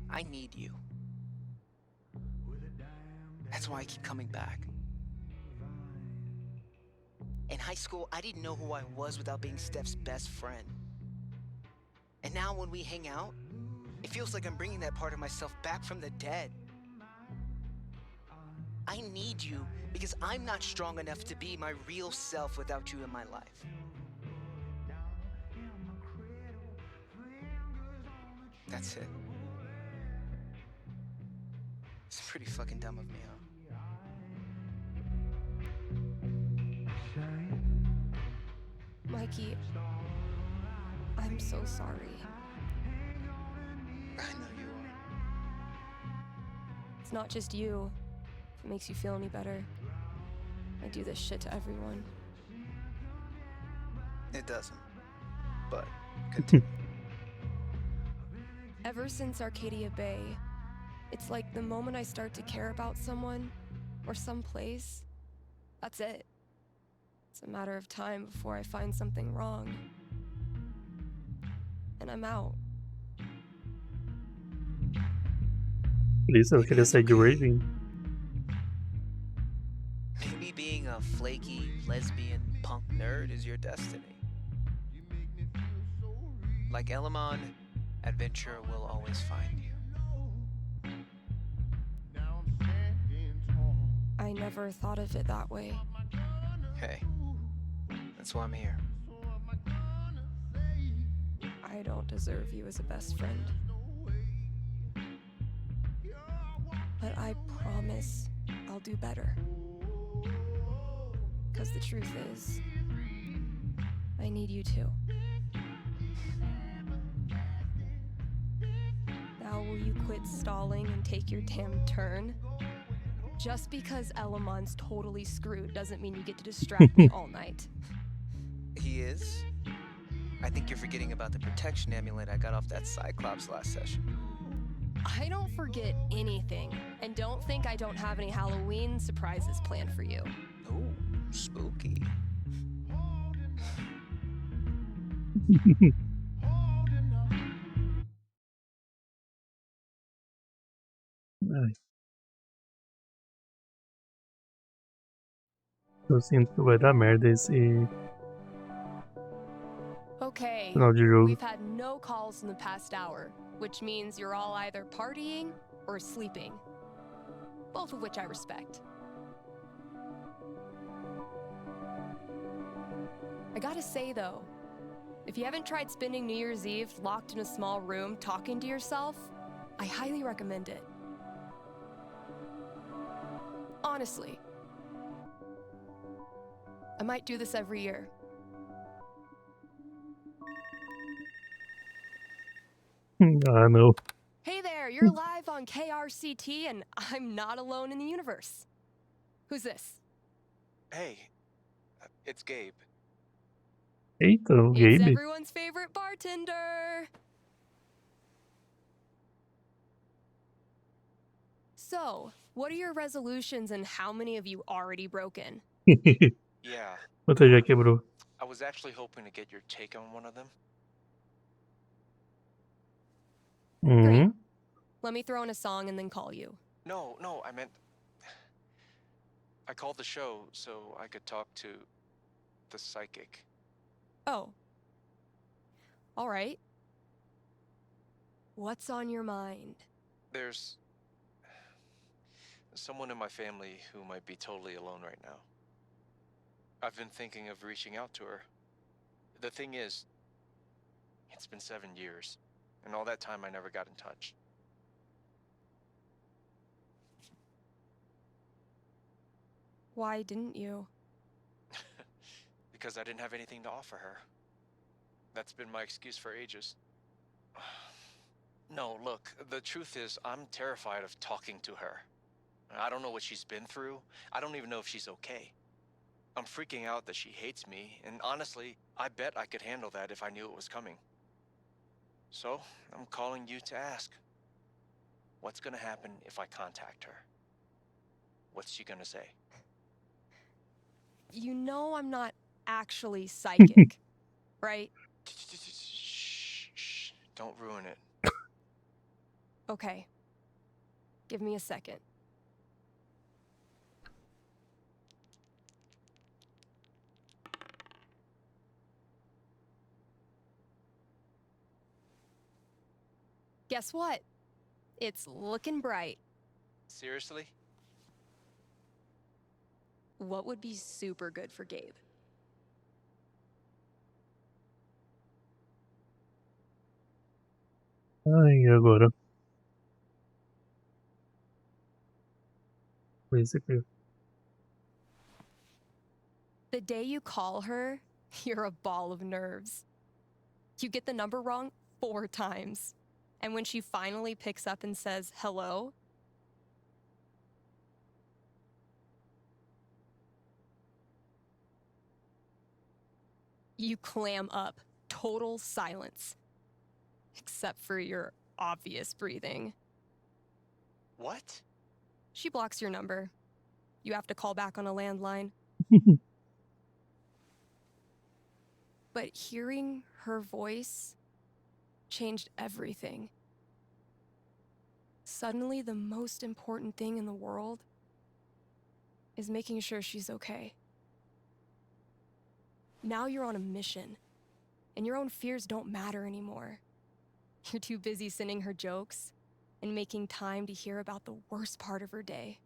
Speaker 9: I need you. That's why I keep coming back. In high school, I didn't know who I was without being Steph's best friend. And now when we hang out, It feels like I'm bringing that part of myself back from the dead. I need you because I'm not strong enough to be my real self without you in my life. That's it. It's pretty fucking dumb of me, huh?
Speaker 3: Mikey, I'm so sorry.
Speaker 9: I know you are.
Speaker 3: It's not just you. If it makes you feel any better. I do this shit to everyone.
Speaker 9: It doesn't. But continue.
Speaker 3: Ever since Arcadia Bay, it's like the moment I start to care about someone or someplace, that's it. It's a matter of time before I find something wrong. And I'm out.
Speaker 1: Por isso eu queria sair de Raven.
Speaker 9: Maybe being a flaky, lesbian, punk nerd is your destiny. Like Elamon, adventure will always find you.
Speaker 3: I never thought of it that way.
Speaker 9: Hey, that's why I'm here.
Speaker 3: I don't deserve you as a best friend. But I promise I'll do better. Because the truth is, I need you too. Now will you quit stalling and take your damn turn? Just because Elamon's totally screwed doesn't mean you get to distract me all night.
Speaker 9: He is? I think you're forgetting about the protection amulet I got off that Cyclops last session.
Speaker 3: I don't forget anything, and don't think I don't have any Halloween surprises planned for you.
Speaker 9: Ooh, spooky.
Speaker 1: Ai. Eu sinto que vai dar merda esse
Speaker 3: Okay,
Speaker 1: final de jogo.
Speaker 3: we've had no calls in the past hour, which means you're all either partying or sleeping. Both of which I respect. I gotta say though, if you haven't tried spending New Year's Eve locked in a small room talking to yourself, I highly recommend it. Honestly. I might do this every year.
Speaker 1: Ah, não.
Speaker 3: Hey there, you're live on KRCT and I'm not alone in the universe. Who's this?
Speaker 19: Hey, it's Gabe.
Speaker 1: Eita, o
Speaker 3: It's
Speaker 1: Gabe.
Speaker 3: everyone's favorite bartender. So, what are your resolutions and how many have you already broken?
Speaker 19: Yeah,
Speaker 1: Quanta já quebrou?
Speaker 19: I was actually hoping to get your take on one of them.
Speaker 1: Uhum.
Speaker 3: Let me throw in a song and then call you.
Speaker 19: No, I meant... I called the show so I could talk to the psychic.
Speaker 3: Oh. All right. What's on your mind?
Speaker 19: There's someone in my family who might be totally alone right now. I've been thinking of reaching out to her. The thing is, it's been 7 years, and all that time I never got in touch.
Speaker 3: Why didn't you?
Speaker 19: Because I didn't have anything to offer her. That's been my excuse for ages. No, look, the truth is, I'm terrified of talking to her. I don't know what she's been through. I don't even know if she's okay. I'm freaking out that she hates me, and honestly, I bet I could handle that if I knew it was coming. So, I'm calling you to ask. What's gonna happen if I contact her? What's she gonna say?
Speaker 3: You know I'm not actually psychic, right?
Speaker 19: Shh, don't ruin it.
Speaker 3: Okay. Give me a second. Guess what? It's looking bright.
Speaker 19: Seriously?
Speaker 3: What would be super good for Gabe?
Speaker 1: Ai, e agora? Basically.
Speaker 3: The day you call her, you're a ball of nerves. You get the number wrong 4 times. And when she finally picks up and says hello, you clam up. Total silence. Except for your obvious breathing.
Speaker 19: What?
Speaker 3: She blocks your number. You have to call back on a landline. But hearing her voice changed everything. Suddenly, the most important thing in the world is making sure she's okay. Now you're on a mission, and your own fears don't matter anymore. You're too busy sending her jokes and making time to hear about the worst part of her day.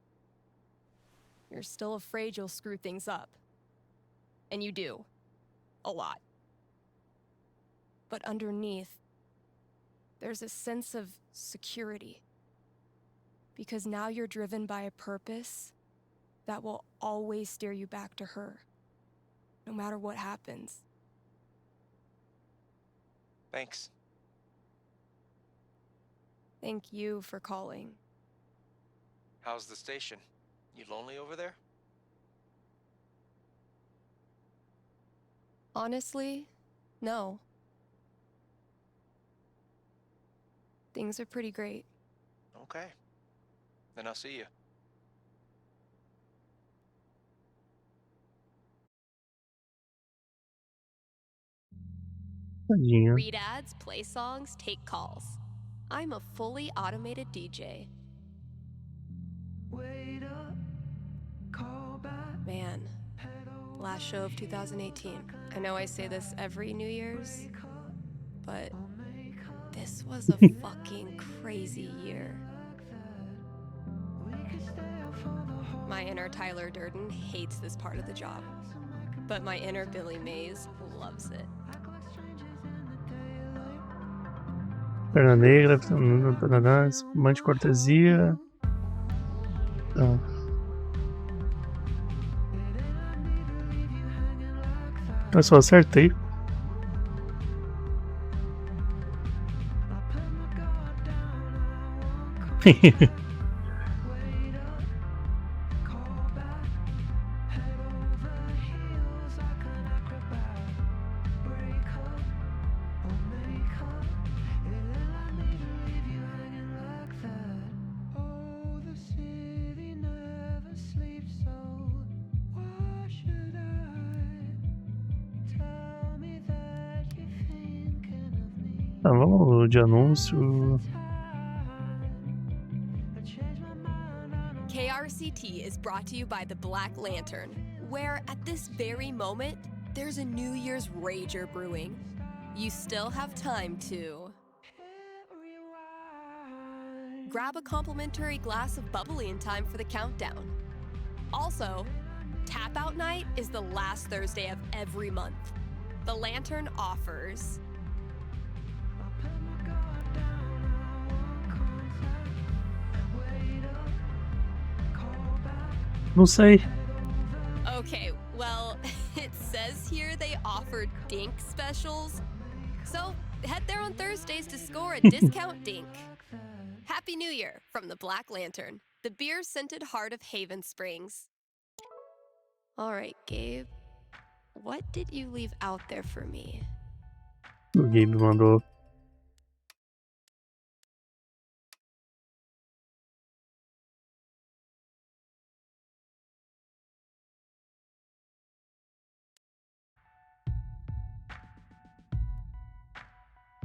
Speaker 3: You're still afraid you'll screw things up. And you do. A lot. But underneath, there's a sense of security. Because now you're driven by a purpose that will always steer you back to her, no matter what happens.
Speaker 19: Thanks.
Speaker 3: Thank you for calling.
Speaker 19: How's the station? You lonely over there?
Speaker 3: Honestly, no. Things are pretty great.
Speaker 19: Okay. Then I'll see you.
Speaker 1: Tadinha.
Speaker 3: Read ads, play songs, take calls. I'm a fully automated DJ. Man, last show of 2018. I know I say this every New Year's, but this was a fucking crazy year. My inner Tyler Durden hates this part of the job, but my inner Billy Mays loves it.
Speaker 1: Perna Negra, Espumante Cortesia. Ah. Eu só acertei. Tá, vamos de anúncio.
Speaker 3: KRCT is brought to you by the Black Lantern, where at this very moment, there's a New Year's rager brewing. You still have time to grab a complimentary glass of bubbly in time for the countdown. Also, Tap Out Night is the last Thursday of every month. The Lantern offers
Speaker 1: Não sei.
Speaker 3: Okay, well, it says here they offer dink specials. So head there on Thursdays to score a discount dink. Happy New Year from the Black Lantern, the beer-scented heart of Haven Springs. All right, Gabe, what did you leave out there for me?
Speaker 1: O Gabe mandou.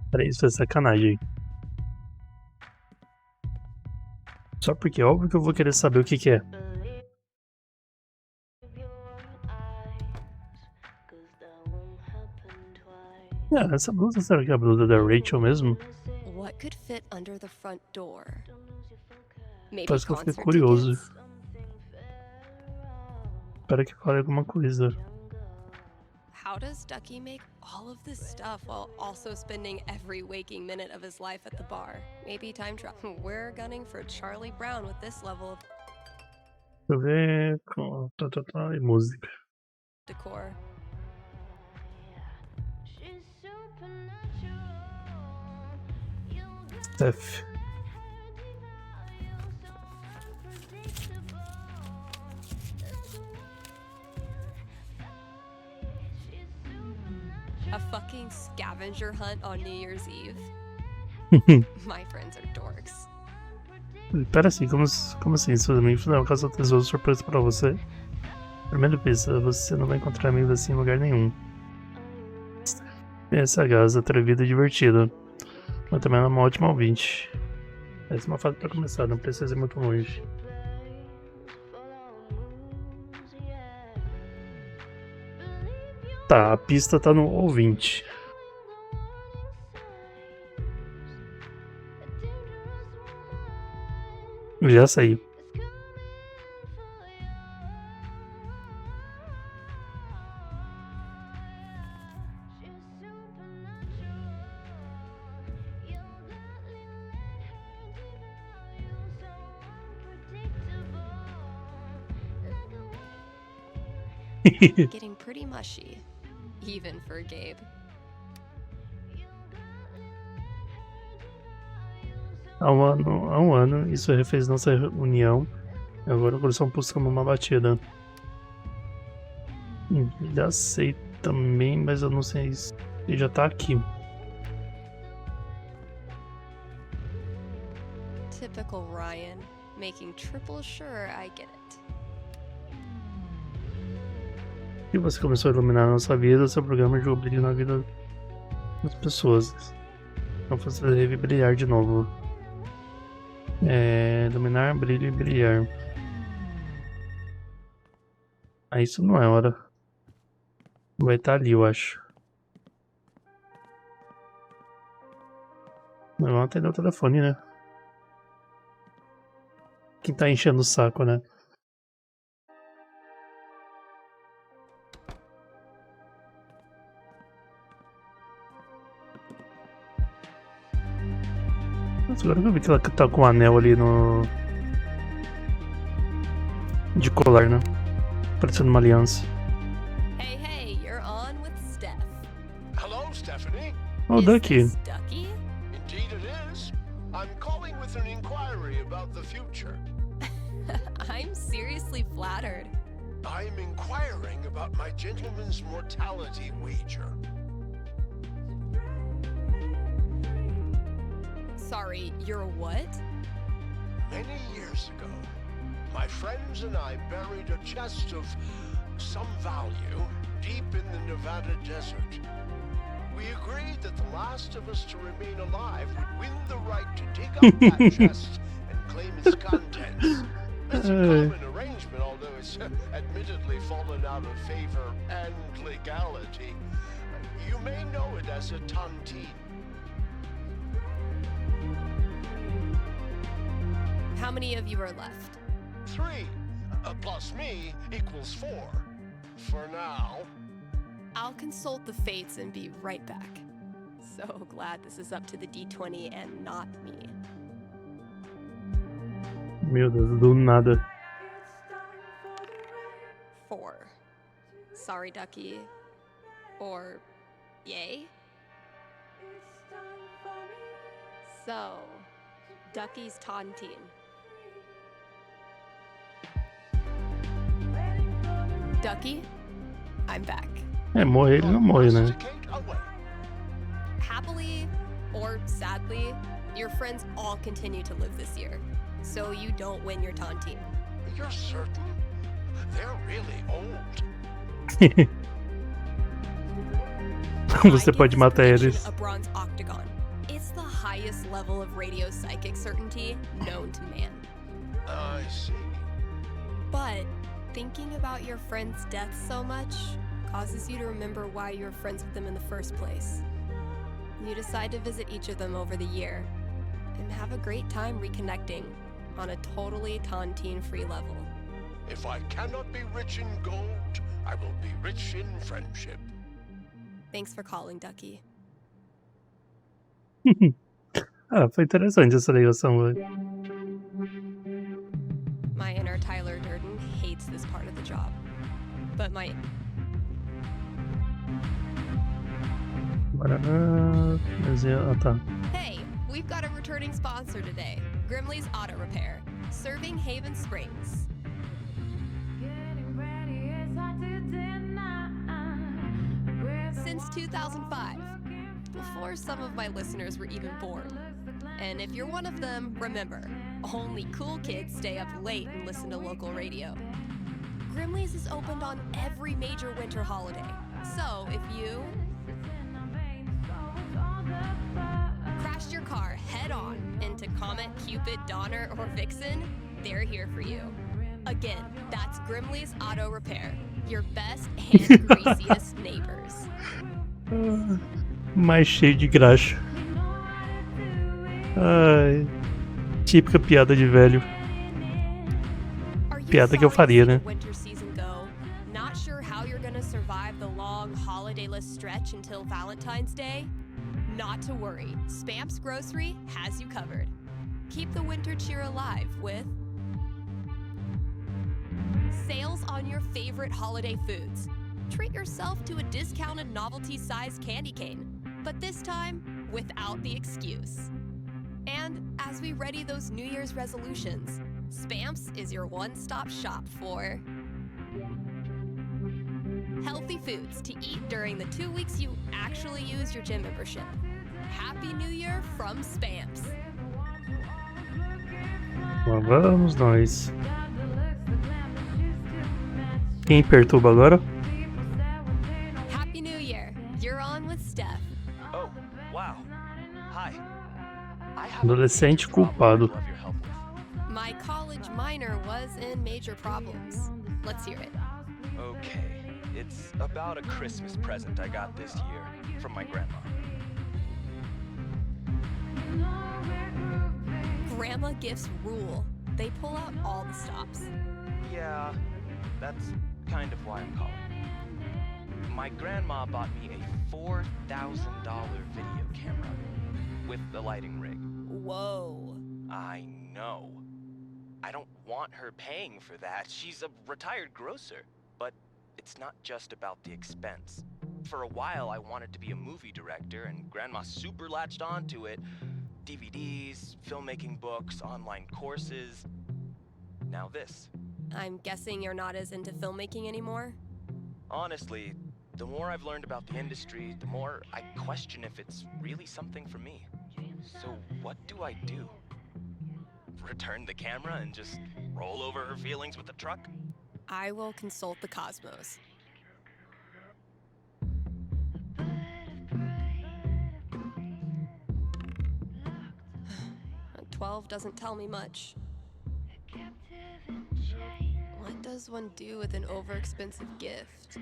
Speaker 1: Peraí, isso é sacanagem. Só porque é óbvio que eu vou querer saber o que que é. Ah, essa blusa, será que é a blusa da Rachel mesmo?
Speaker 3: What What could fit under the front door? Maybe
Speaker 1: Parece que eu fiquei
Speaker 3: concert
Speaker 1: curioso.
Speaker 3: tickets?
Speaker 1: Espero que fale alguma coisa.
Speaker 3: How does Ducky make all of this stuff while also spending every waking minute of his life at the bar? Maybe time travel. We're gunning for Charlie Brown with this level of
Speaker 1: Deixa eu ver. E música.
Speaker 3: decor.
Speaker 1: Steph.
Speaker 3: A fucking scavenger hunt on New Year's Eve. My friends are dorks.
Speaker 1: Pera assim, como assim? Seus amigos não, caso tesouro surpresa pra você. Primeira pista, você não vai encontrar amigos assim em lugar nenhum. É sagaz, atrevida e divertida. Mas também ela é uma ótima ouvinte. Essa é uma fase pra começar, não precisa ir muito longe. Tá, a pista tá no ouvinte. Já saiu.
Speaker 3: Getting pretty mushy, even for Gabe.
Speaker 1: Há um ano, isso refez nossa união. Agora o coração pulsa como uma batida. Já sei também, mas eu não sei se já tá aqui.
Speaker 3: Typical Ryan, making triple sure I get it.
Speaker 1: E você começou a iluminar a nossa vida, seu programa jogou brilho na vida das pessoas. Então fazer brilhar de novo. Iluminar, brilho e brilhar. Ah, isso não é hora. Vai estar ali, eu acho. Não, vamos atender o telefone, né? Quem tá enchendo o saco, né? Nossa, agora que eu vi que ela tá com um anel ali no... de colar, né? Parecendo uma aliança.
Speaker 3: Hey, hey, you're on with Steph.
Speaker 2: Hello, Stephanie.
Speaker 1: Oh, Ducky.
Speaker 3: Is this Ducky?
Speaker 2: Indeed it is. I'm calling with an inquiry about the future.
Speaker 3: I'm seriously flattered.
Speaker 2: I'm inquiring about my gentleman's mortality wager.
Speaker 3: Sorry, you're what?
Speaker 2: Many years ago, my friends and I buried a chest of some value deep in the Nevada desert. We agreed that the last of us to remain alive would win the right to dig up that chest and claim its contents. It's a common arrangement, although it's admittedly fallen out of favor and legality. You may know it as a tontine.
Speaker 3: How many of you are left?
Speaker 2: 3 plus me equals 4. For now.
Speaker 3: I'll consult the fates and be right back. So glad this is up to the D20 and not me.
Speaker 1: Meu Deus, do nada.
Speaker 3: 4. Sorry, Ducky. Or yay? So, Ducky's tontine. Ducky, I'm back.
Speaker 1: Morrer ele não morre, né?
Speaker 3: Happily or sadly, your friends all continue to live this year, so you don't win your tontine.
Speaker 2: You're certain? They're really old.
Speaker 1: Você pode matar eles.
Speaker 3: A bronze octagon. It's the highest level of radio psychic certainty known to man.
Speaker 2: I see.
Speaker 3: But thinking about your friend's death so much causes you to remember why you were friends with them in the first place. You decide to visit each of them over the year, and have a great time reconnecting on a totally tontine-free level.
Speaker 2: If I cannot be rich in gold, I will be rich in friendship.
Speaker 3: Thanks for calling, Ducky.
Speaker 1: Ah, foi interessante essa ligação, velho.
Speaker 3: My inner Tyler Durden hates this part of the job. But my...
Speaker 1: Agora... Ah, tá.
Speaker 3: Hey, we've got a returning sponsor today. Grimley's Auto Repair, serving Haven Springs. Since 2005, before some of my listeners were even born. And if you're one of them, remember, only cool kids stay up late and listen to local radio. Grimley's is opened on every major winter holiday. So if you crashed your car head on into Comet, Cupid, Donner, or Vixen, they're here for you. Again, that's Grimley's Auto Repair, your best and greasiest neighbors.
Speaker 1: Mais cheio de graxa. Ai, típica piada de velho. Piada que eu faria, né?
Speaker 3: Winter season go. Not sure how you're gonna survive the long holidayless stretch until Valentine's Day? Not to worry, Spamps Grocery has you covered. Keep the winter cheer alive with sales on your favorite holiday foods. Treat yourself to a discounted novelty-sized candy cane, but this time without the excuse. And as we ready those New Year's resolutions, Spamps is your one-stop shop for healthy foods to eat during the 2 weeks you actually use your gym membership. Happy New Year from Spamps.
Speaker 1: Lá vamos nós. Quem perturba agora?
Speaker 3: Happy New Year. You're on with Steph.
Speaker 4: Oh, wow. Hi.
Speaker 1: Adolescente culpado.
Speaker 3: My college minor was in major problems. Let's hear it.
Speaker 4: Okay. It's about a Christmas present I got this year from my grandma.
Speaker 3: Grandma gifts rule. They pull out all the stops.
Speaker 4: Yeah, that's kind of why I'm calling. My grandma bought me a $4,000 video camera with the lighting rig.
Speaker 3: Whoa.
Speaker 4: I know. I don't want her paying for that. She's a retired grocer. But it's not just about the expense. For a while, I wanted to be a movie director, and Grandma super latched onto it. DVDs, filmmaking books, online courses. Now this.
Speaker 3: I'm guessing you're not as into filmmaking anymore?
Speaker 4: Honestly, the more I've learned about the industry, the more I question if it's really something for me. So what do I do? Return the camera and just roll over her feelings with the truck?
Speaker 3: I will consult the cosmos. 12 doesn't tell me much. What does one do with an overexpensive gift?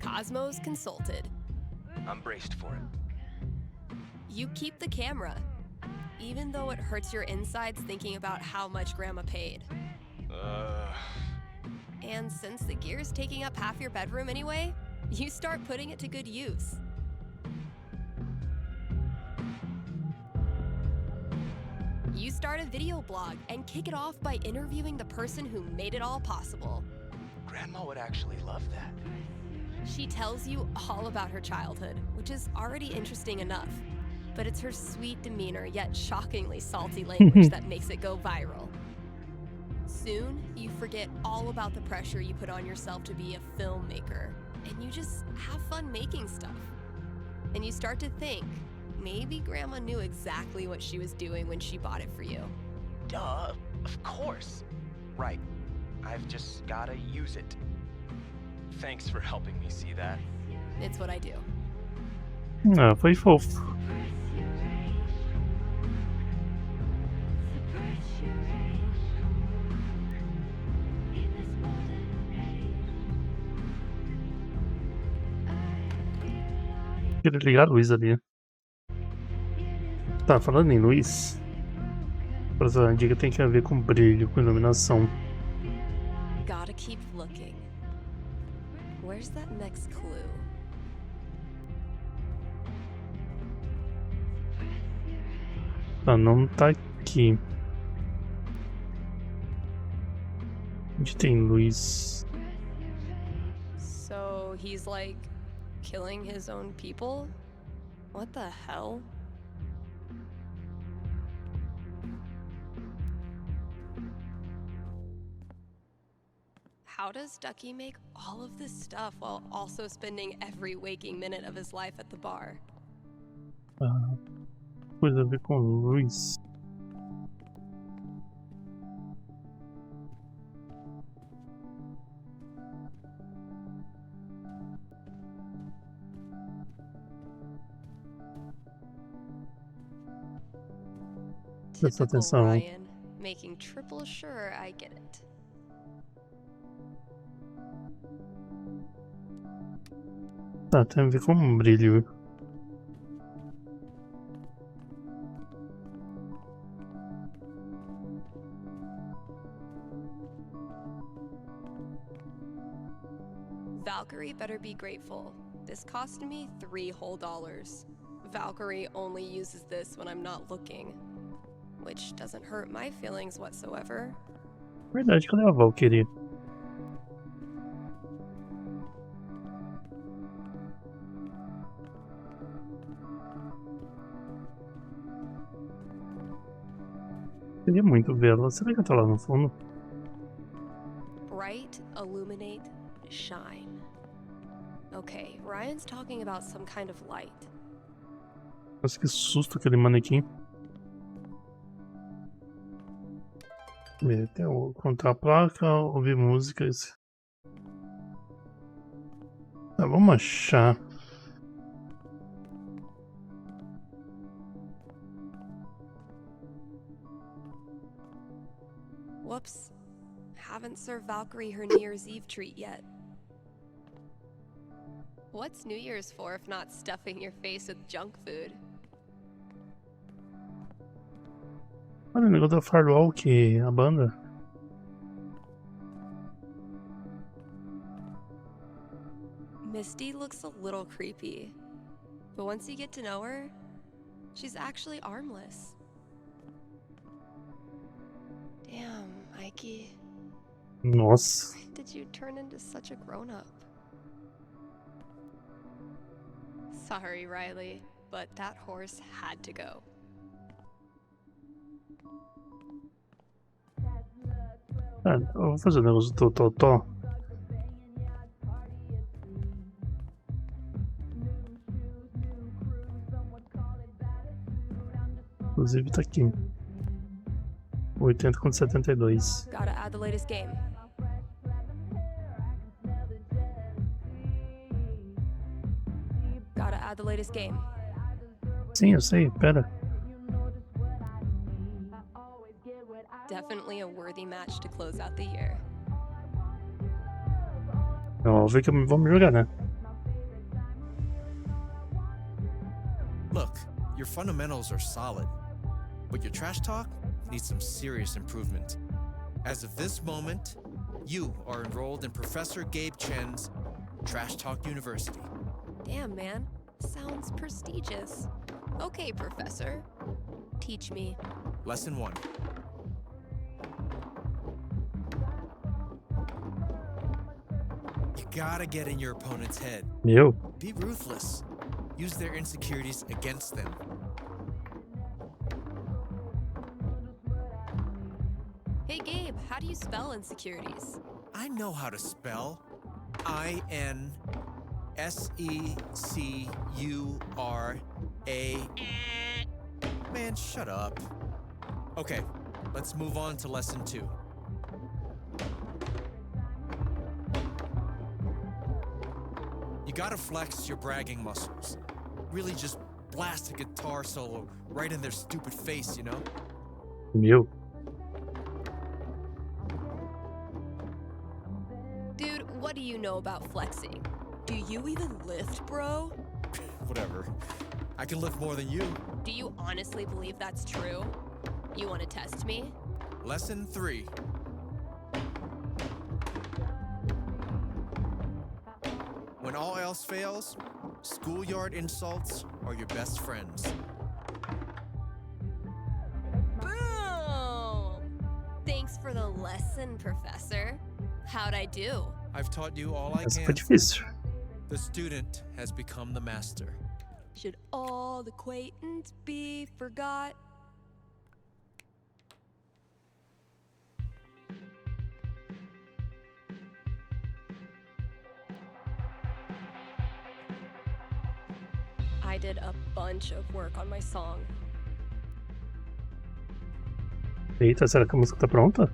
Speaker 3: Cosmos consulted.
Speaker 4: I'm braced for it.
Speaker 3: You keep the camera, even though it hurts your insides thinking about how much Grandma paid. And since the gear's taking up half your bedroom anyway, you start putting it to good use. You start a video blog and kick it off by interviewing the person who made it all possible.
Speaker 4: Grandma would actually love that.
Speaker 3: She tells you all about her childhood, which is already interesting enough. But it's her sweet demeanor, yet shockingly salty language that makes it go viral. Soon, you forget all about the pressure you put on yourself to be a filmmaker, and you just have fun making stuff. And you start to think, maybe Grandma knew exactly what she was doing when she bought it for you.
Speaker 4: Duh, of course. Right. I've just gotta use it. Thanks for helping me see that.
Speaker 3: It's what I do.
Speaker 1: Ah, foi fofo. queria ligar a luz ali. Tá, falando em luz, pra essa dica tem que ver com brilho, com iluminação.
Speaker 3: Gotta keep looking. Where's that next clue?
Speaker 1: Tá, não tá aqui. Onde tem luz?
Speaker 3: So he's like killing his own people? What the hell? How does Ducky make all of this stuff while also spending every waking minute of his life at the bar?
Speaker 1: Ah, coisa a ver com luz. Presta
Speaker 3: Typical
Speaker 1: atenção.
Speaker 3: Ryan, making triple sure I get it.
Speaker 1: Tá, tem a ver com brilho.
Speaker 3: Valkyrie better be grateful. This cost me $3 whole. Valkyrie only uses this when I'm not looking, which doesn't hurt my feelings whatsoever.
Speaker 1: Verdade, cadê a Valkyrie? Queria muito vê-la. Será que ela tá lá no fundo?
Speaker 3: Bright, illuminate, shine. Okay, Ryan's talking about some kind of light.
Speaker 1: Nossa, que susto aquele manequim. Tem o contar a placa, ouvir músicas. Tá, vamos achar.
Speaker 3: Whoops. Haven't served Valkyrie her New Year's Eve treat yet. What's New Year's for if not stuffing your face with junk food?
Speaker 1: Olha o negócio da Firewall, que a banda.
Speaker 3: Misty looks a little creepy, but once you get to know her, she's actually armless. Damn, Ike.
Speaker 1: Nossa.
Speaker 3: Why did you turn into such a grown-up? Sorry, Riley, but that horse had to go.
Speaker 1: Ah, eu vou fazer o negócio do Totó. Inclusive tá aqui. 80 contra 72.
Speaker 3: Gotta add the latest game. Gotta add the latest game.
Speaker 1: Sim, eu sei, pera.
Speaker 3: Definitely a worthy match to close out the year.
Speaker 1: É óbvio que vão me jogar, né?
Speaker 18: Look, your fundamentals are solid, but your trash talk needs some serious improvement. As of this moment, you are enrolled in Professor Gabe Chen's Trash Talk University.
Speaker 3: Damn, man. Sounds prestigious. Okay, Professor. Teach me.
Speaker 18: Lesson 1. You gotta get in your opponent's head.
Speaker 1: Meu.
Speaker 18: Be ruthless. Use their insecurities against them.
Speaker 3: Hey, Gabe, how do you spell insecurities?
Speaker 18: I know how to spell. I-N-S-E-C-U-R-A. Man, shut up. Okay, let's move on to lesson 2. You gotta flex your bragging muscles. Really just blast a guitar solo right in their stupid face, you know?
Speaker 1: Meu.
Speaker 3: Dude, what do you know about flexing? Do you even lift, bro?
Speaker 18: Whatever. I can lift more than you.
Speaker 3: Do you honestly believe that's true? You want to test me?
Speaker 18: Lesson 3. When all else fails, schoolyard insults are your best friends.
Speaker 3: Boom! Thanks for the lesson, Professor. How'd I do?
Speaker 18: I've taught you all I
Speaker 1: Essa
Speaker 18: can.
Speaker 1: foi difícil.
Speaker 18: The student has become the master.
Speaker 3: Should all acquaintance be forgot? I did a bunch of work on my song.
Speaker 1: Eita, será que a música tá pronta?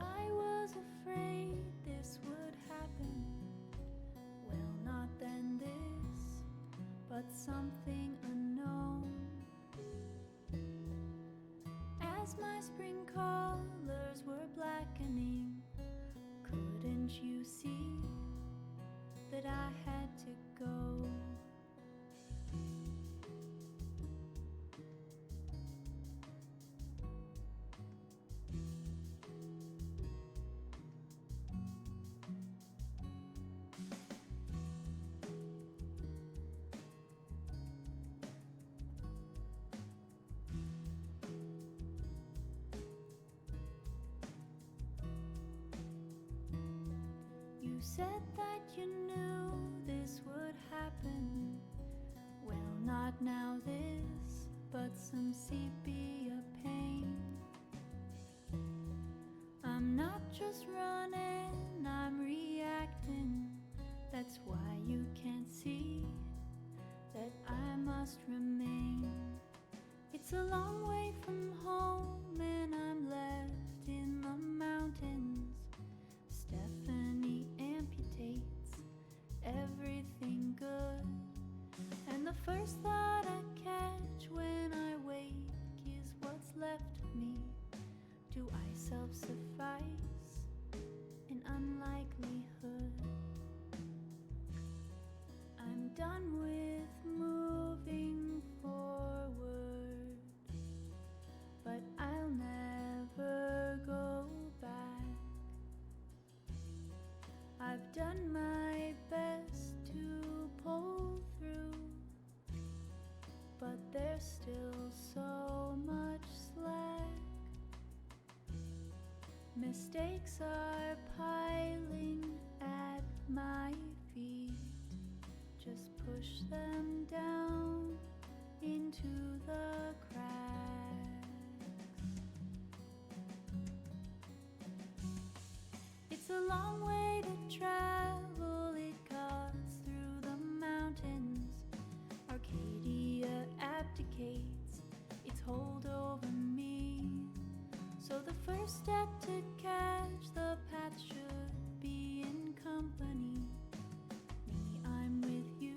Speaker 5: I was afraid this would happen. Well, not then this, but something unknown. As my spring colors were blackening, couldn't you see that I had to go? You said that you knew this would happen. Well, not now this, but some sepia pain. I'm not just running, I'm reacting. That's why you can't see that I must remain. It's a long way from home and I'm left in the mountains. Stephanie amputates everything good, and the first thought I catch when I wake is what's left of me. Do I self-suffice in unlikelihood? I'm done with moving forward, but I'll never go back. I've done my best to pull through, but there's still so much slack. Mistakes are piling at my feet. Just push them down into the cracks. It's a long way to travel, it cuts through the mountains. Arcadia abdicates its hold over me. So the first step to catch the path should be in company. Me, I'm with you.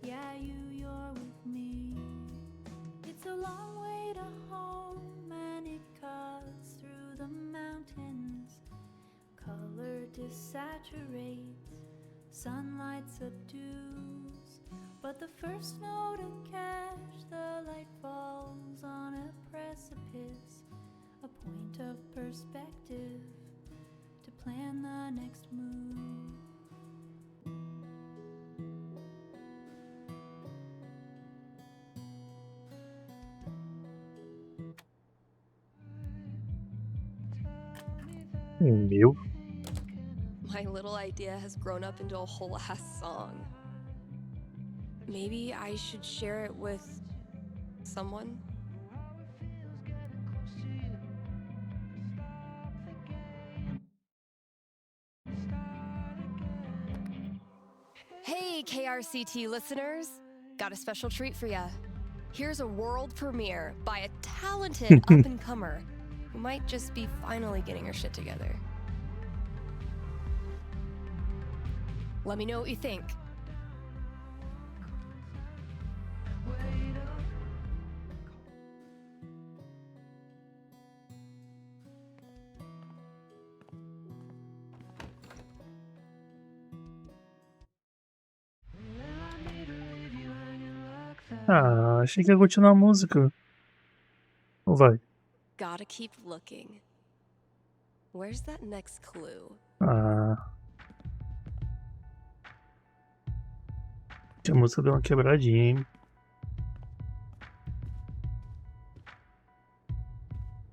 Speaker 5: Yeah, you're with me. It's a long way to home and it cuts through the mountains. Color desaturates, sunlight subdues, but the first note to catch the light falls on a precipice, a point of perspective to plan the next move.
Speaker 1: Meu.
Speaker 3: My little idea has grown up into a whole ass song. Maybe I should share it with someone? Hey, KRCT listeners! Got a special treat for ya. Here's a world premiere by a talented up-and-comer who might just be finally getting her shit together. Let me know what you think.
Speaker 1: Ah, achei que ia continuar a música. Ou vai?
Speaker 3: Gotta keep looking. Where's that next clue?
Speaker 1: Ah. Que a música deu uma quebradinha, hein?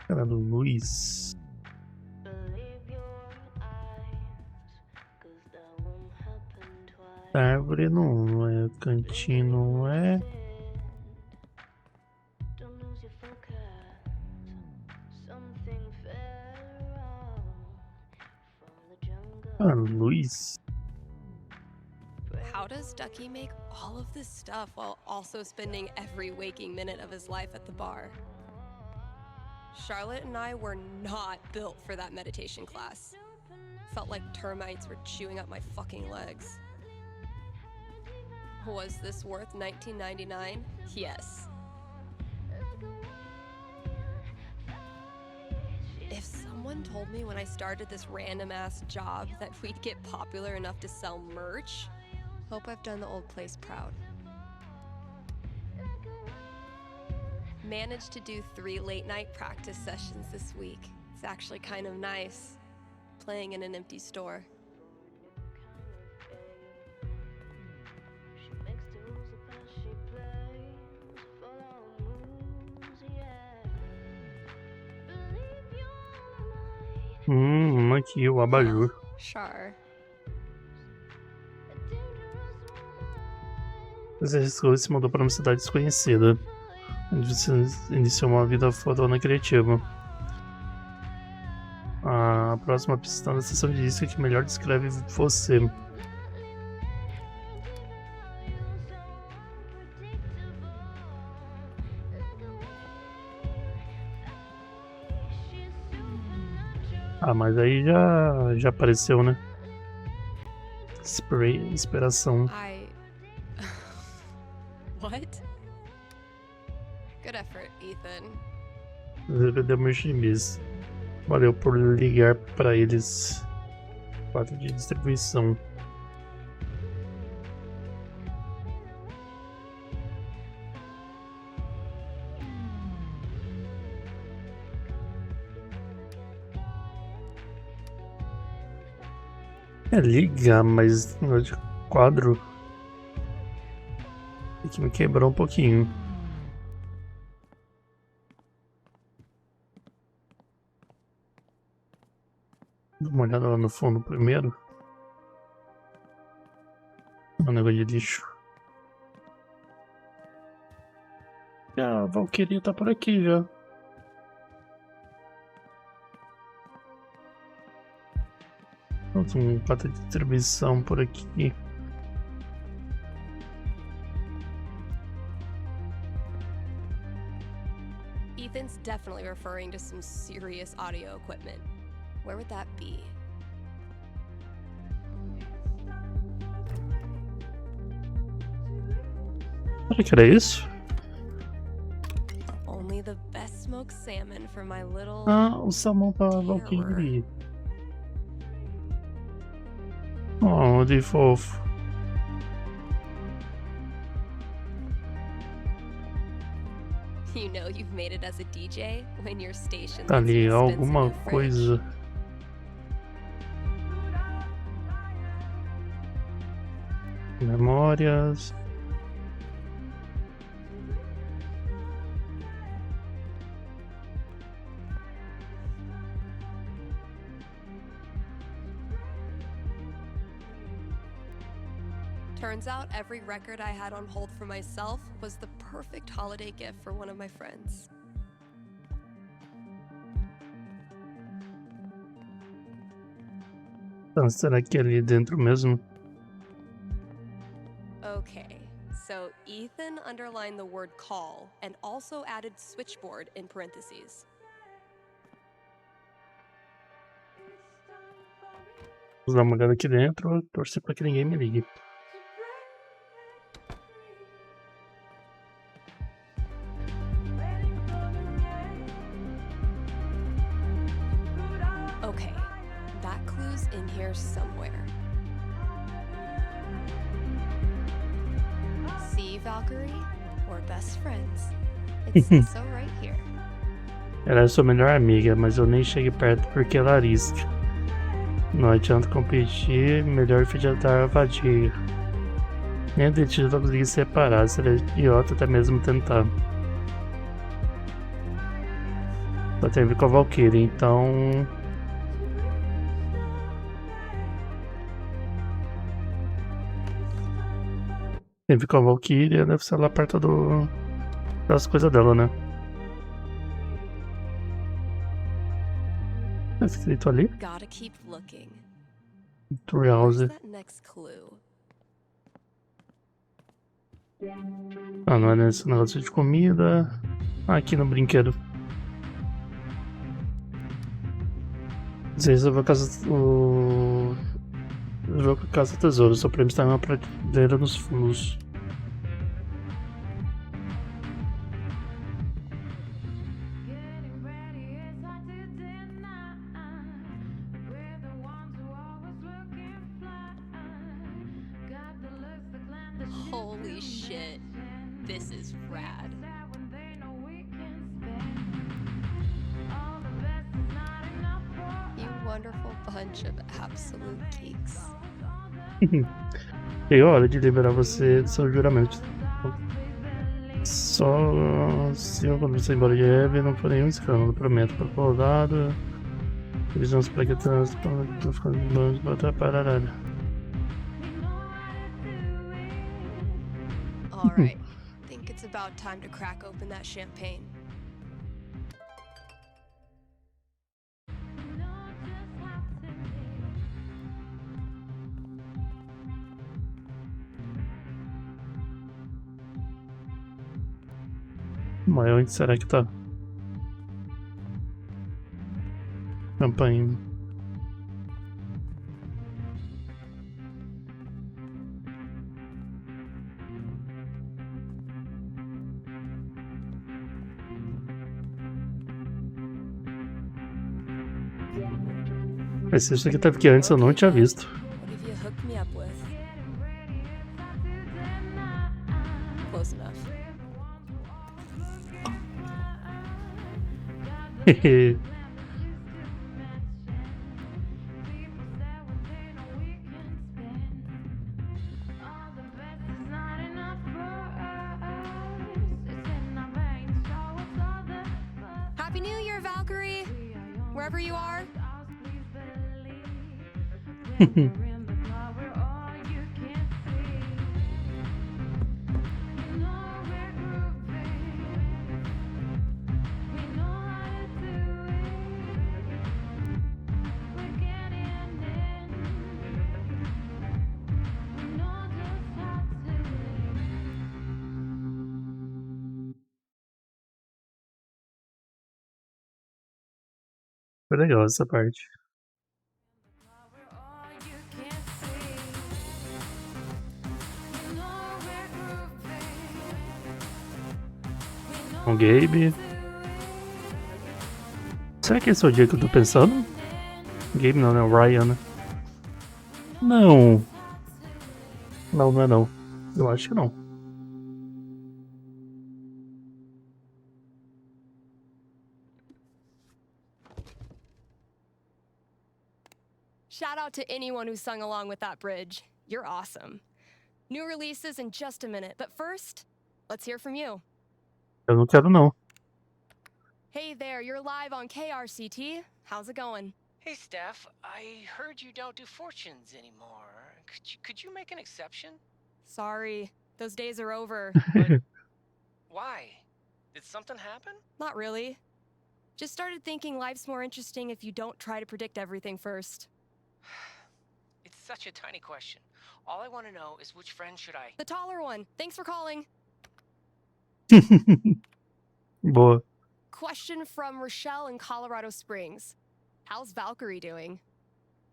Speaker 1: Cara do Luiz. Árvore não é, cantinho não é. Ah, Luiz.
Speaker 3: How does Ducky make all of this stuff while also spending every waking minute of his life at the bar? Charlotte and I were not built for that meditation class. Felt like termites were chewing up my fucking legs. Was this worth $19.99? Yes. If someone told me when I started this random-ass job that we'd get popular enough to sell merch, hope I've done the old place proud. Managed to do 3 late-night practice sessions this week. It's actually kind of nice, playing in an empty store.
Speaker 1: Aqui o abajur.
Speaker 3: Char.
Speaker 1: Você arriscou e se mudou para uma cidade desconhecida, onde você iniciou uma vida fodona criativa. A próxima pista está na seção de disco que melhor descreve você. Ah, mas aí já apareceu, né? Inspiração.
Speaker 3: What? Good effort, Ethan.
Speaker 1: Deu meus chimbis. Valeu por ligar para eles. 4 de distribuição. É ligar, mas no de quadro tem que me quebrar um pouquinho. Dá uma olhada lá no fundo primeiro. Um negócio de lixo. A Valkyria tá por aqui já. Pronto, um quadro de distribuição por aqui.
Speaker 3: Ethan's definitely referring to some serious audio equipment. Where would that be?
Speaker 1: Será que era isso?
Speaker 3: Only the best smoked salmon for my little...
Speaker 1: Ah, o salmão pra Valkyrie. Oh, de fofo.
Speaker 3: You know you've made it as a DJ when your station
Speaker 1: Tá ali alguma coisa. Memórias.
Speaker 3: Turns out every record I had on hold for myself was the perfect holiday gift for one of my friends.
Speaker 1: Então, será que é ali dentro mesmo?
Speaker 3: Okay, so Ethan underlined the word call and also added switchboard in parentheses.
Speaker 1: Vou dar uma olhada aqui dentro, torcer pra que ninguém me ligue.
Speaker 3: Okay, that clue's in here somewhere. See, Valkyrie? We're best friends. It says so right here.
Speaker 1: Ela é sua melhor amiga, mas eu nem cheguei perto porque ela arisca. Não adianta competir, melhor tentar evadir. Nem o dentista conseguir separar, seria idiota até mesmo tentar. Só tem a ver com a Valkyrie, então... Tem a ver com a Valkyrie, deve ser lá perto das coisas dela, né? Tá escrito ali?
Speaker 3: Gotta keep looking.
Speaker 1: Treehouse.
Speaker 3: Where's that next clue?
Speaker 1: Ah, não é nesse negócio de comida. Ah, aqui no brinquedo. Você resolveu a casa. O jogo Caça Tesouro. Seu prêmio está em uma prateleira nos fundos.
Speaker 3: Holy shit. This is rad. You wonderful bunch of absolute geeks.
Speaker 1: Chegou a hora de liberar você do seu juramento. Só se eu quando você ir embora de Eve não for nenhum escândalo, prometo. Para o lado, eles vão se plaquetando, estão ficando bons, botar pararada.
Speaker 3: Alright, think it's about time to crack open that champagne.
Speaker 1: Mas onde será que tá? Campainha. Mas isso aqui teve que antes eu não tinha visto.
Speaker 3: What have you hooked me up with? Close enough. Happy New Year, Valkyrie! Wherever you are.
Speaker 1: Foi legal essa parte. O Gabe. Será que esse é o dia que eu tô pensando? Gabe não, né? O Ryan, né? Não. Não, não é não. Eu acho que não.
Speaker 3: Shout out to anyone who sung along with that bridge. You're awesome. New releases in just a minute, but first, let's hear from you.
Speaker 1: Eu não quero não.
Speaker 3: Hey there, you're live on KRCT. How's it going?
Speaker 4: Hey, Steph, I heard you don't do fortunes anymore. Could you make an exception?
Speaker 3: Sorry, those days are over.
Speaker 4: Why? Did something happen?
Speaker 3: Not really. Just started thinking life's more interesting if you don't try to predict everything first.
Speaker 4: It's such a tiny question. All I want to know is which friend should I...
Speaker 3: The taller one. Thanks for calling.
Speaker 1: Boa.
Speaker 3: Question from Rochelle in Colorado Springs. How's Valkyrie doing?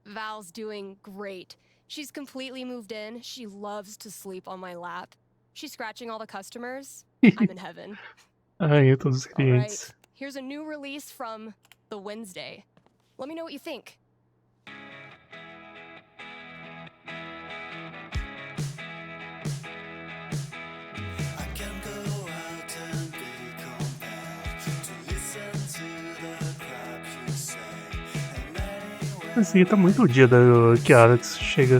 Speaker 3: Val's doing great. She's completely moved in. She loves to sleep on my lap. She's scratching all the customers. I'm in heaven.
Speaker 1: Ai, todos os
Speaker 3: All
Speaker 1: clientes.
Speaker 3: right, here's a new release from The Wednesday. Let me know what you think.
Speaker 1: Assim, tá muito o dia da que a Alex chega.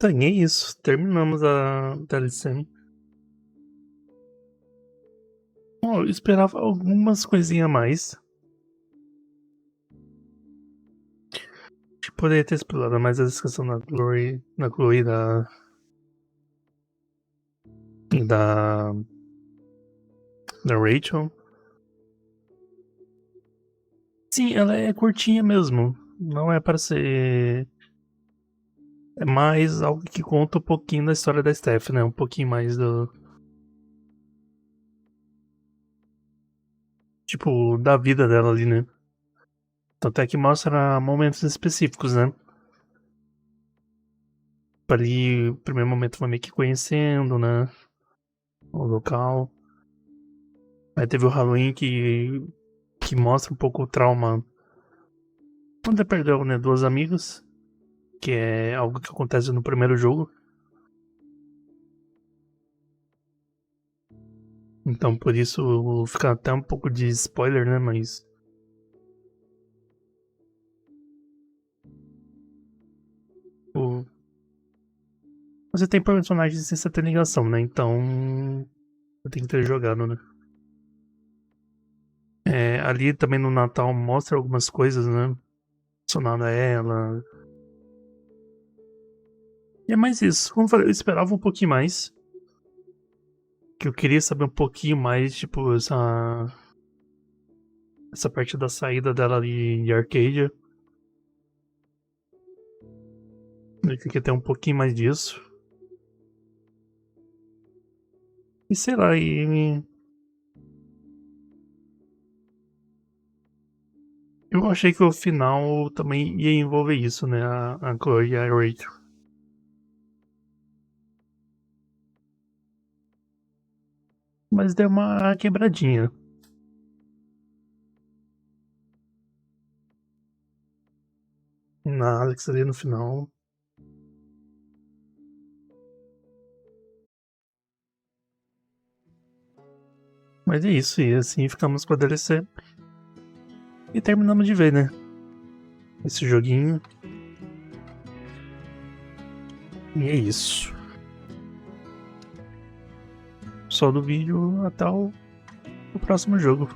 Speaker 1: Tá, e é isso. Terminamos a DLC. Bom, eu esperava algumas coisinhas a mais. Poderia ter explorado mais a discussão da Chloe, da Rachel. Sim, ela é curtinha mesmo. Não é para ser... É mais algo que conta um pouquinho da história da Steph, né? Um pouquinho mais do... Tipo, da vida dela ali, né? Tanto é que mostra momentos específicos, né? Ali, o primeiro momento foi meio que conhecendo, né? O local. Aí teve o Halloween que mostra um pouco o trauma quando ele perdeu, né, duas amigas, que é algo que acontece no primeiro jogo. Então por isso fica até um pouco de spoiler, né, mas... Você tem personagens sem você ter ligação, né, então... Você tem que ter jogado, né. Ali também no Natal mostra algumas coisas, né, relacionadas a ela. E é mais isso. Como eu falei, eu esperava um pouquinho mais. Que eu queria saber um pouquinho mais, tipo, essa parte da saída dela ali de Arcadia. Eu queria ter um pouquinho mais disso. E sei lá, eu achei que o final também ia envolver isso, né? A Chloe e a Rachel. Mas deu uma quebradinha. Na Alex ali no final. Mas é isso, e assim ficamos com a DLC. E terminamos de ver, né? Esse joguinho. E é isso. Só do vídeo até o próximo jogo.